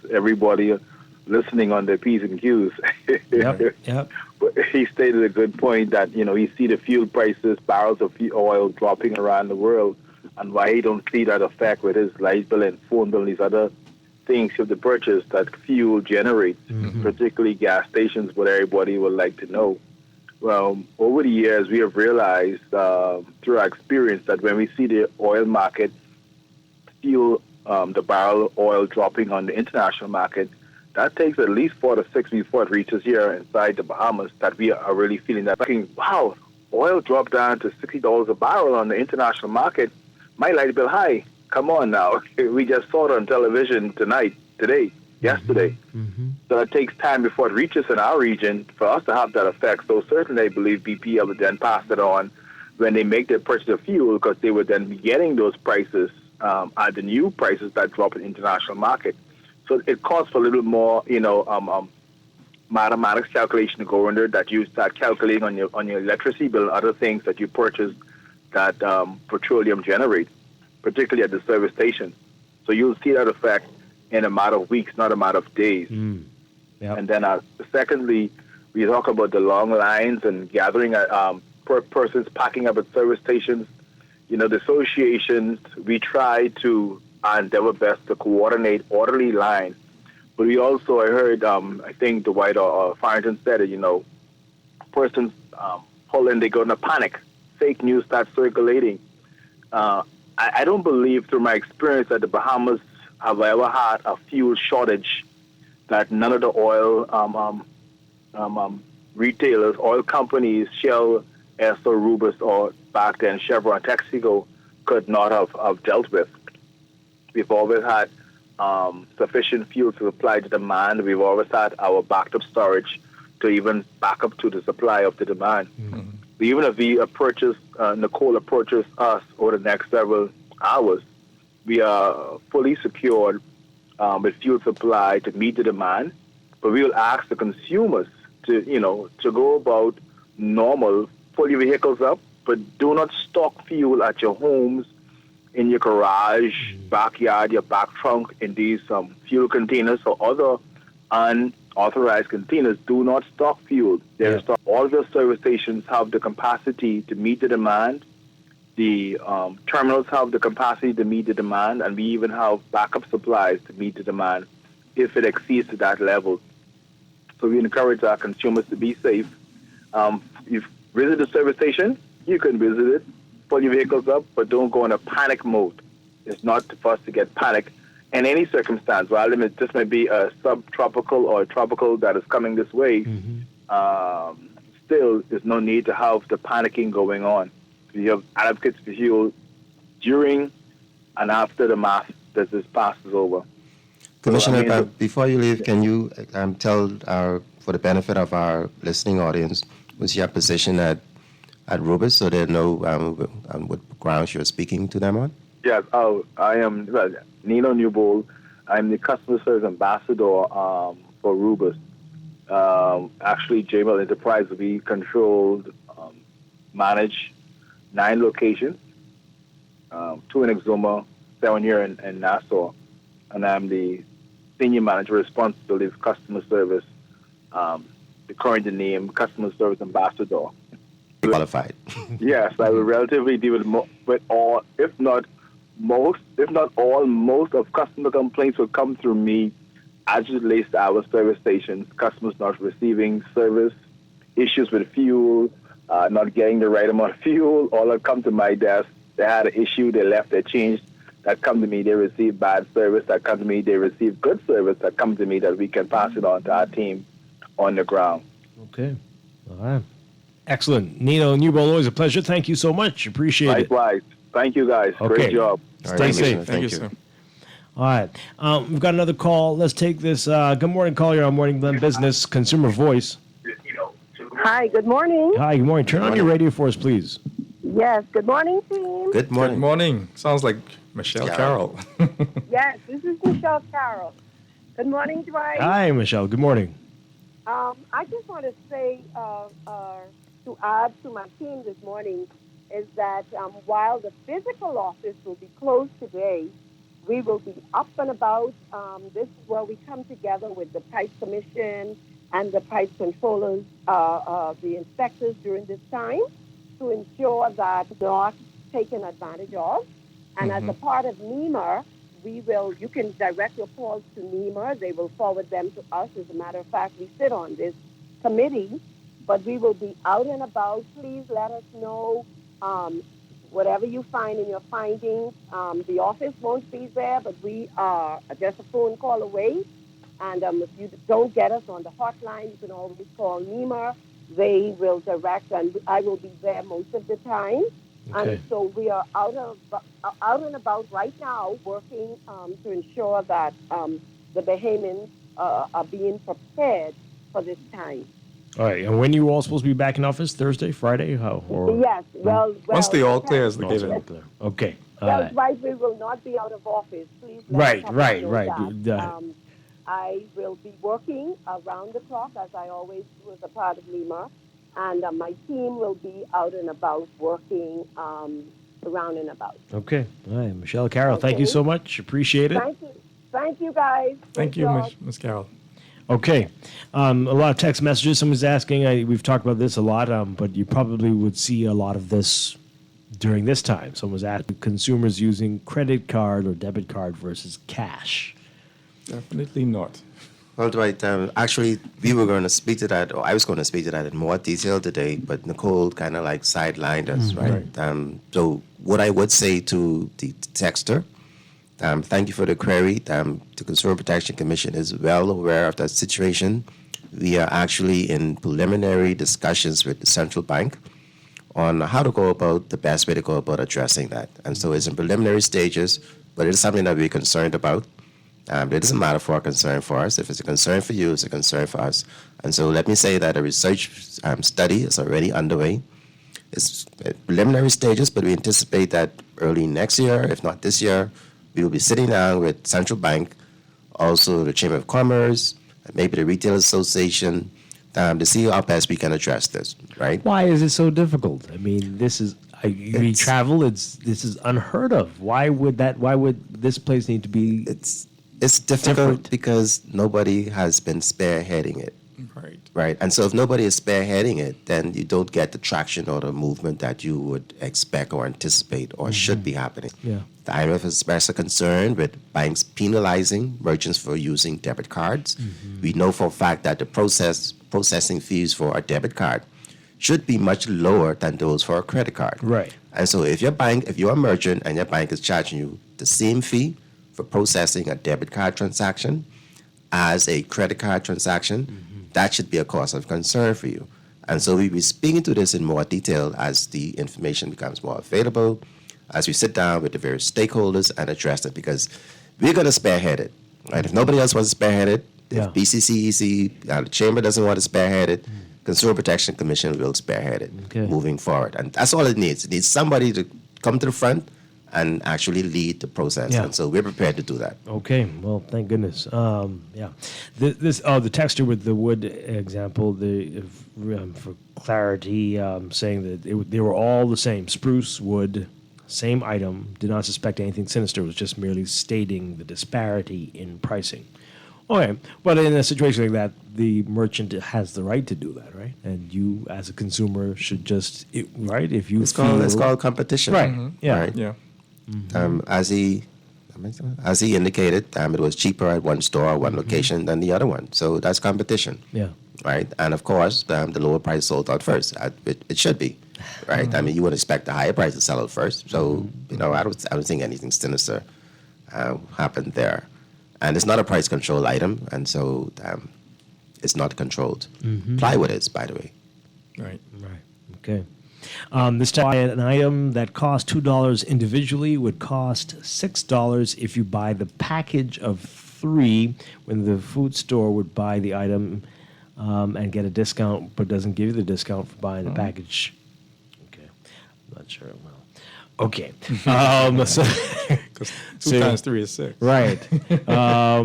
everybody listening on their P's and Q's. Yep. But he stated a good point that, he see the fuel prices, barrels of oil dropping around the world, and why he don't see that effect with his light bill and phone bill and these other things you have to purchase that fuel generates, particularly gas stations, what everybody would like to know. Well, over the years, we have realized through our experience that when we see the oil market, fuel, the barrel oil dropping on the international market, that takes at least 4 to 6 weeks before it reaches here inside the Bahamas that we are really feeling that. Thinking, wow, oil dropped down to $60 a barrel on the international market. My light bill high. Come on now. We just saw it on television yesterday. So it takes time before it reaches in our region for us to have that effect. So certainly I believe BP will then pass it on when they make their purchase of fuel, because they would then be getting those prices at the new prices that drop in the international market. So it costs for a little more, mathematics calculation to go under that you start calculating on your electricity bill and other things that you purchase that petroleum generates, particularly at the service station. So you'll see that effect in a matter of weeks, not a matter of days. Yep. And then secondly, we talk about the long lines and gathering persons packing up at service stations. The associations, we try to endeavor best to coordinate orderly lines. But we also, I heard, I think Dwight or Farrington said it, persons pull in, they go in a panic. Fake news starts circulating. I don't believe, through my experience, that the Bahamas have ever had a fuel shortage, that none of the oil retailers, oil companies, Shell, Esso, Rubis, or back then Chevron, Texaco, could not have dealt with. We've always had sufficient fuel to supply the demand. We've always had our backed up storage to even back up to the supply of the demand. Even if we Nicole approaches us over the next several hours, we are fully secured with fuel supply to meet the demand. But we will ask the consumers to go about normal, pull your vehicles up, but do not stock fuel at your homes, in your garage, backyard, your back trunk, in these fuel containers or other unauthorized containers. Do not stock fuel. All of your service stations have the capacity to meet the demand. The terminals have the capacity to meet the demand, and we even have backup supplies to meet the demand if it exceeds to that level. So we encourage our consumers to be safe. If you visit the service station, you can visit it. pull your vehicles up, but don't go in a panic mode. It's not for us to get panic in any circumstance. While this may be a subtropical or a tropical that is coming this way, still there's no need to have the panicking going on. You have advocates for you during and after the mass that this passes over. Commissioner, So, before you leave, can you tell for the benefit of our listening audience, what's your position at Rubus, so they know what grounds you're speaking to them on? Yes, I am Nino Newbold. I'm the customer service ambassador for Rubus. Actually, JML Enterprise, we controlled, manage 9 locations, 2 in Exuma, 7 here in Nassau, and I'm the senior manager responsible for customer service, the current name customer service ambassador. Qualified. Yes, I will relatively deal with all, if not all, most of customer complaints will come through me as it relates to our service stations. Customers not receiving service, issues with fuel, not getting the right amount of fuel, all that come to my desk. They had an issue, they left, they changed. That come to me, they receive bad service. That come to me, they receive good service. That come to me, that we can pass it on to our team on the ground. Okay. All right. Excellent. Nino Newbold, always a pleasure. Thank you so much. Appreciate it. Likewise. Thank you, guys. Okay. Great job. Stay safe. Thank you, sir. All right. We've got another call. Let's take this. Good morning, caller on Morning Blend Business Consumer Voice. Hi, good morning. Hi, good morning. Turn on your radio for us, please. Yes, good morning, team. Good morning. Good morning. Sounds like Michelle Carroll. Yes, this is Michelle Carroll. Good morning, Dwight. Hi, Michelle. Good morning. I just want to say, to add to my team this morning, is that while the physical office will be closed today, we will be up and about. This is where we come together with the Price Commission and the price controllers, the inspectors during this time, to ensure that not taken advantage of. And as a part of NEMA, you can direct your calls to NEMA. They will forward them to us. As a matter of fact, we sit on this committee, but we will be out and about. Please let us know whatever you find in your findings. The office won't be there, but we are just a phone call away. And if you don't get us on the hotline, you can always call NEMA. They will direct, and I will be there most of the time. Okay. And so we are out and about right now, working to ensure that the Bahamians are being prepared for this time. All right. And when are you all supposed to be back in office? Thursday, Friday? How? Or? Yes. Well, once the all clear is Once given. all clear. Okay. That's right. We will not be out of office. Please. Right. That. I will be working around the clock, as I always do as a part of NEMA, and my team will be out and about working around and about. Okay. All right. Michelle Carroll, thank you so much. Appreciate it. Thank you. Thank you, guys. Thank you, Ms. Carroll. Okay. A lot of text messages. Someone's asking, we've talked about this a lot, but you probably would see a lot of this during this time. Someone was asking consumers using credit card or debit card versus cash. Definitely not. Well, Dwight, actually, we were going to speak to that, or I was going to speak to that in more detail today, but Nicole kind of like sidelined us, right? So what I would say to the texter, thank you for the query. The Consumer Protection Commission is well aware of that situation. We are actually in preliminary discussions with the central bank on how to go about the best way to go about addressing that. And so it's in preliminary stages, but it is something that we're concerned about. It doesn't matter for a concern for us. If it's a concern for you, it's a concern for us. And so let me say that a research study is already underway. It's at preliminary stages, but we anticipate that early next year, if not this year, we will be sitting down with Central Bank, also the Chamber of Commerce, maybe the Retail Association, to see how best we can address this, right? Why is it so difficult? I mean, this is we travel. This is unheard of. Why would this place need to be? It's difficult because nobody has been spearheading it. Right. And so if nobody is spearheading it, then you don't get the traction or the movement that you would expect or anticipate or should be happening. Yeah. The IMF has expressed a concern with banks penalizing merchants for using debit cards. We know for a fact that the processing fees for a debit card should be much lower than those for a credit card. Right. And so if you're a merchant and your bank is charging you the same fee for processing a debit card transaction as a credit card transaction, that should be a cause of concern for you. And so we'll be speaking to this in more detail as the information becomes more available, as we sit down with the various stakeholders and address it, because we're going to spearhead it. Right? If nobody else wants to spearhead it, if BCCEC, the Chamber doesn't want to spearhead it, Consumer Protection Commission will spearhead it moving forward. And that's all it needs. It needs somebody to come to the front and actually lead the process. Yeah. And so we're prepared to do that. Okay, well, thank goodness. The texter with the wood example, for clarity, saying that they were all the same, spruce, wood, same item, did not suspect anything sinister, was just merely stating the disparity in pricing. Okay, but in a situation like that, the merchant has the right to do that, right? And you, as a consumer, should just, right? If you It's called competition. Right, yeah. Right? Yeah. As he indicated, it was cheaper at one store or one location than the other one. So that's competition. Yeah. Right? And of course, the lower price sold out first. It should be. Right? I mean, you would expect the higher price to sell out first. So, I don't think anything sinister happened there. And it's not a price control item, and so it's not controlled. Plywood is, by the way. Right. Okay. This time, an item that cost $2 individually would cost $6 if you buy the package of 3, when the food store would buy the item and get a discount, but doesn't give you the discount for buying the package. Okay. I'm not sure. Well, okay. Because 2 times 3 is 6. Right.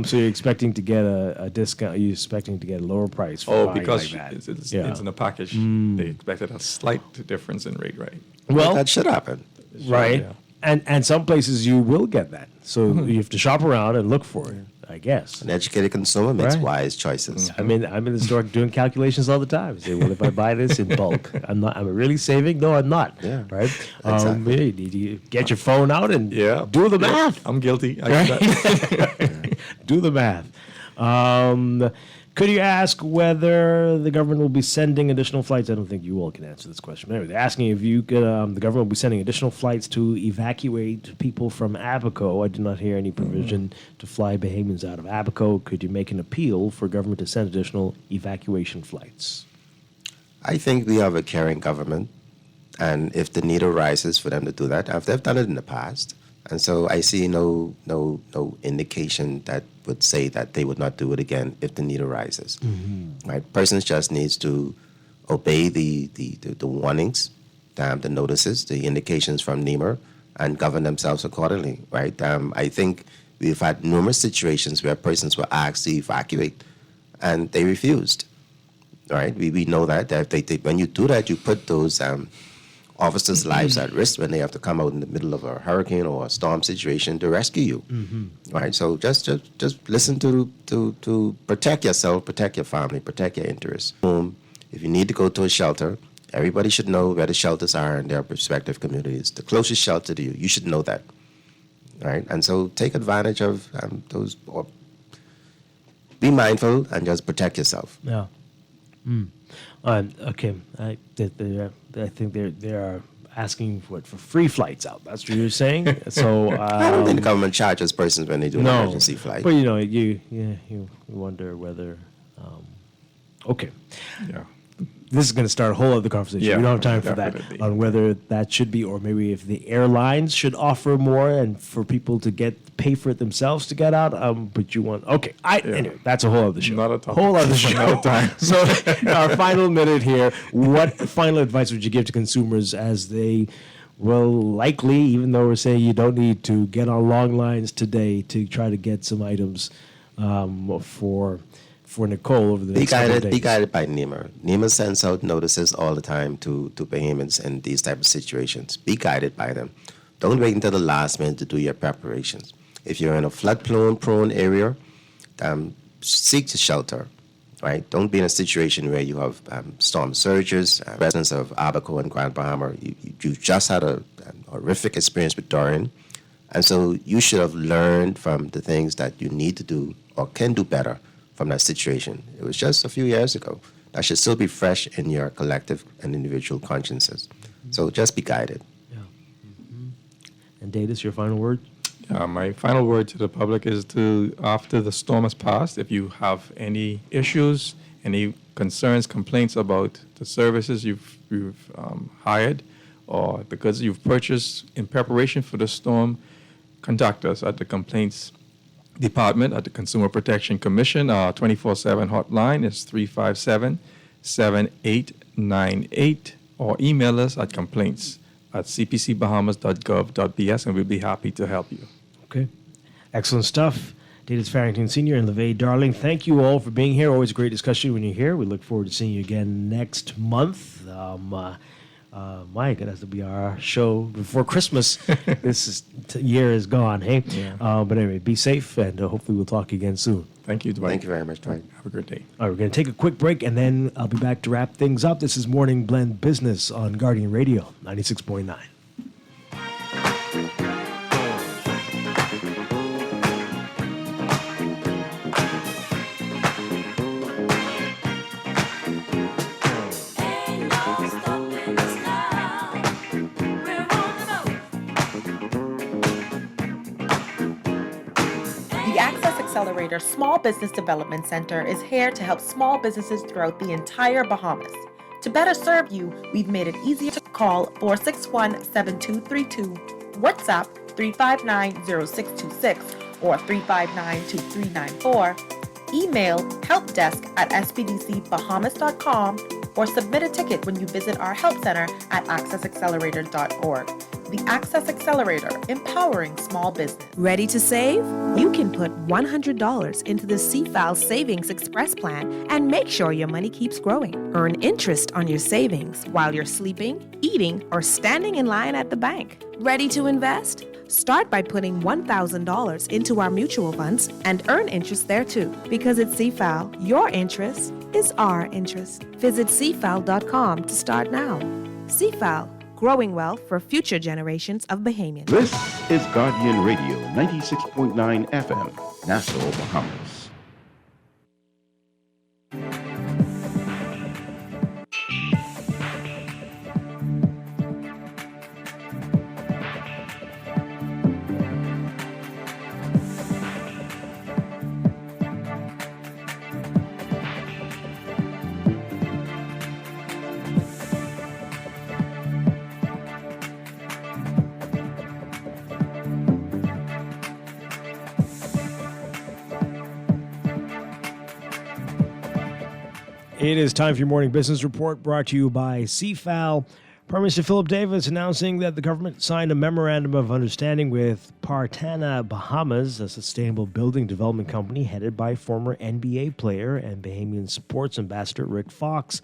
So you're expecting to get a discount. You're expecting to get a lower price for buying because like that. it's in a package. They expected a slight difference in rate, right? Well, that should happen. Right. Yeah. And some places you will get that. So you have to shop around and look for it, I guess. An educated consumer makes Right. wise choices. I'm in the store doing calculations all the time. Say, well, if I buy this in bulk, I'm really saving? No, I'm not. Yeah. Right? Exactly. You need to get your phone out and do the math. I'm guilty. Do the math. Could you ask whether the government will be sending additional flights? I don't think you all can answer this question. Anyway, they're asking if you could, the government will be sending additional flights to evacuate people from Abaco. I did not hear any provision to fly Bahamians out of Abaco. Could you make an appeal for government to send additional evacuation flights? I think we have a caring government, and if the need arises for them to do that, they've done it in the past. And so I see no indication that would say that they would not do it again if the need arises. Right? Persons just needs to obey the warnings, the notices, the indications from NEMA, and govern themselves accordingly. Right? I think we've had numerous situations where persons were asked to evacuate, and they refused. Right? We know that when you do that, you put those officers' lives at risk when they have to come out in the middle of a hurricane or a storm situation to rescue you. Right? So just listen to protect yourself, protect your family, protect your interests. If you need to go to a shelter, everybody should know where the shelters are in their respective communities. The closest shelter to you should know that. Right? And so take advantage of those, or be mindful and just protect yourself. Yeah. Okay. I think they are asking for free flights out. That's what you're saying. So I don't think the government charges persons when they do an emergency flight. But you wonder whether. Okay. Yeah. This is going to start a whole other conversation. Yeah, we don't have time for definitely. that, on whether that should be, or maybe if the airlines should offer more and for people to pay for it themselves to get out. But you want, anyway, that's a whole other show. Not a topic. Whole other show. Not a time. So our final minute here, what final advice would you give to consumers as they will likely, even though we're saying you don't need to, get on long lines today to try to get some items for Nicole over the next couple of days? Be guided by NEMA. NEMA sends out notices all the time to Bahamians in these type of situations. Be guided by them. Don't wait until the last minute to do your preparations. If you're in a flood-prone area, seek to shelter. Right? Don't be in a situation where you have storm surges. Residents of Abaco and Grand Bahama, you just had a horrific experience with Dorian. And so you should have learned from the things that you need to do or can do better from that situation. It was just a few years ago. that should still be fresh in your collective and individual consciences. So just be guided. And Davis, your final word? My final word to the public is to, after the storm has passed, if you have any issues, any concerns, complaints about the services you've hired or the goods you've purchased in preparation for the storm, contact us at the Complaints Department at the Consumer Protection Commission. Our 24/7 hotline is 357-7898, or email us at complaints@cpcbahamas.gov.bs, and we'll be happy to help you. Okay. Excellent stuff. David Farrington Sr. and LeVay Darling, thank you all for being here. Always a great discussion when you're here. We look forward to seeing you again next month. My goodness, that'll be our show before Christmas. Year is gone, hey? Yeah. But anyway, be safe, and hopefully we'll talk again soon. Thank you, Dwight. Thank you very much, Dwight. Have a good day. All right, we're going to take a quick break, and then I'll be back to wrap things up. This is Morning Blend Business on Guardian Radio, 96.9. Accelerator Small Business Development Center is here to help small businesses throughout the entire Bahamas. To better serve you, we've made it easier to call 461-7232, WhatsApp 359-0626 or 359-2394, email helpdesk@spdcbahamas.com, or submit a ticket when you visit our help center at accessaccelerator.org. The Access Accelerator, empowering small business. Ready to save? You can put $100 into the CFAL Savings Express Plan and make sure your money keeps growing. Earn interest on your savings while you're sleeping, eating, or standing in line at the bank. Ready to invest? Start by putting $1,000 into our mutual funds and earn interest there too. Because at CFAL, your interest is our interest. Visit cfal.com to start now. CFAL, growing wealth for future generations of Bahamians. This is Guardian Radio, 96.9 FM, Nassau, Bahamas. It is time for your morning business report, brought to you by CFAL. Prime Minister Philip Davis announcing that the government signed a memorandum of understanding with Partana Bahamas, a sustainable building development company headed by former NBA player and Bahamian sports ambassador Rick Fox.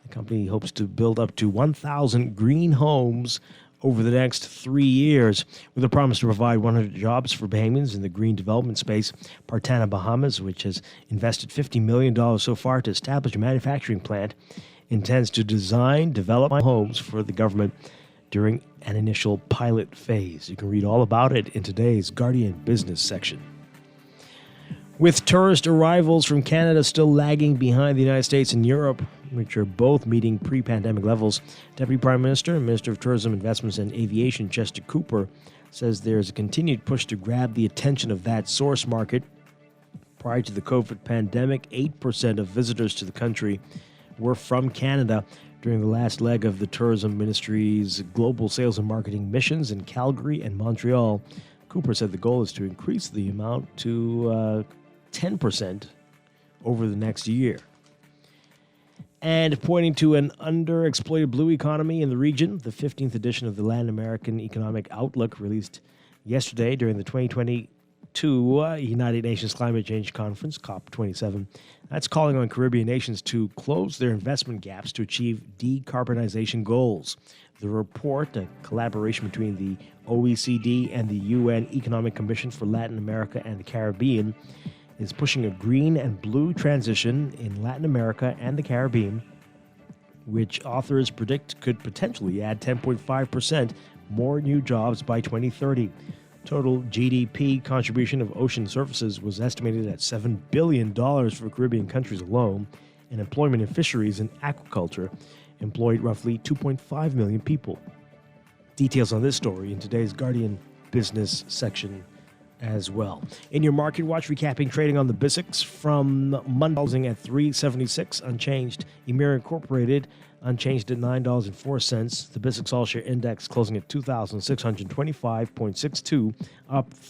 The company hopes to build up to 1,000 green homes over the next 3 years, with a promise to provide 100 jobs for Bahamians in the green development space. Partana Bahamas, which has invested $50 million so far to establish a manufacturing plant, intends to design, develop homes for the government during an initial pilot phase. You can read all about it in today's Guardian Business section. With tourist arrivals from Canada still lagging behind the United States and Europe, which are both meeting pre-pandemic levels, Deputy Prime Minister and Minister of Tourism, Investments and Aviation Chester Cooper says there's a continued push to grab the attention of that source market. Prior to the COVID pandemic, 8% of visitors to the country were from Canada. During the last leg of the Tourism Ministry's global sales and marketing missions in Calgary and Montreal, Cooper said the goal is to increase the amount to 10% over the next year. And pointing to an underexploited blue economy in the region, the 15th edition of the Latin American Economic Outlook, released yesterday during the 2022 United Nations Climate Change Conference, COP27, that's calling on Caribbean nations to close their investment gaps to achieve decarbonization goals. The report, a collaboration between the OECD and the UN Economic Commission for Latin America and the Caribbean, is pushing a green and blue transition in Latin America and the Caribbean, which authors predict could potentially add 10.5% more new jobs by 2030. Total GDP contribution of ocean services was estimated at $7 billion for Caribbean countries alone, and employment in fisheries and aquaculture employed roughly 2.5 million people. Details on this story in today's Guardian business section as well. In your Market Watch, recapping trading on the BISX from Monday, closing at 376, unchanged. Emira Incorporated, unchanged at $9.04. The BISX All-Share Index closing at 2,625.62, up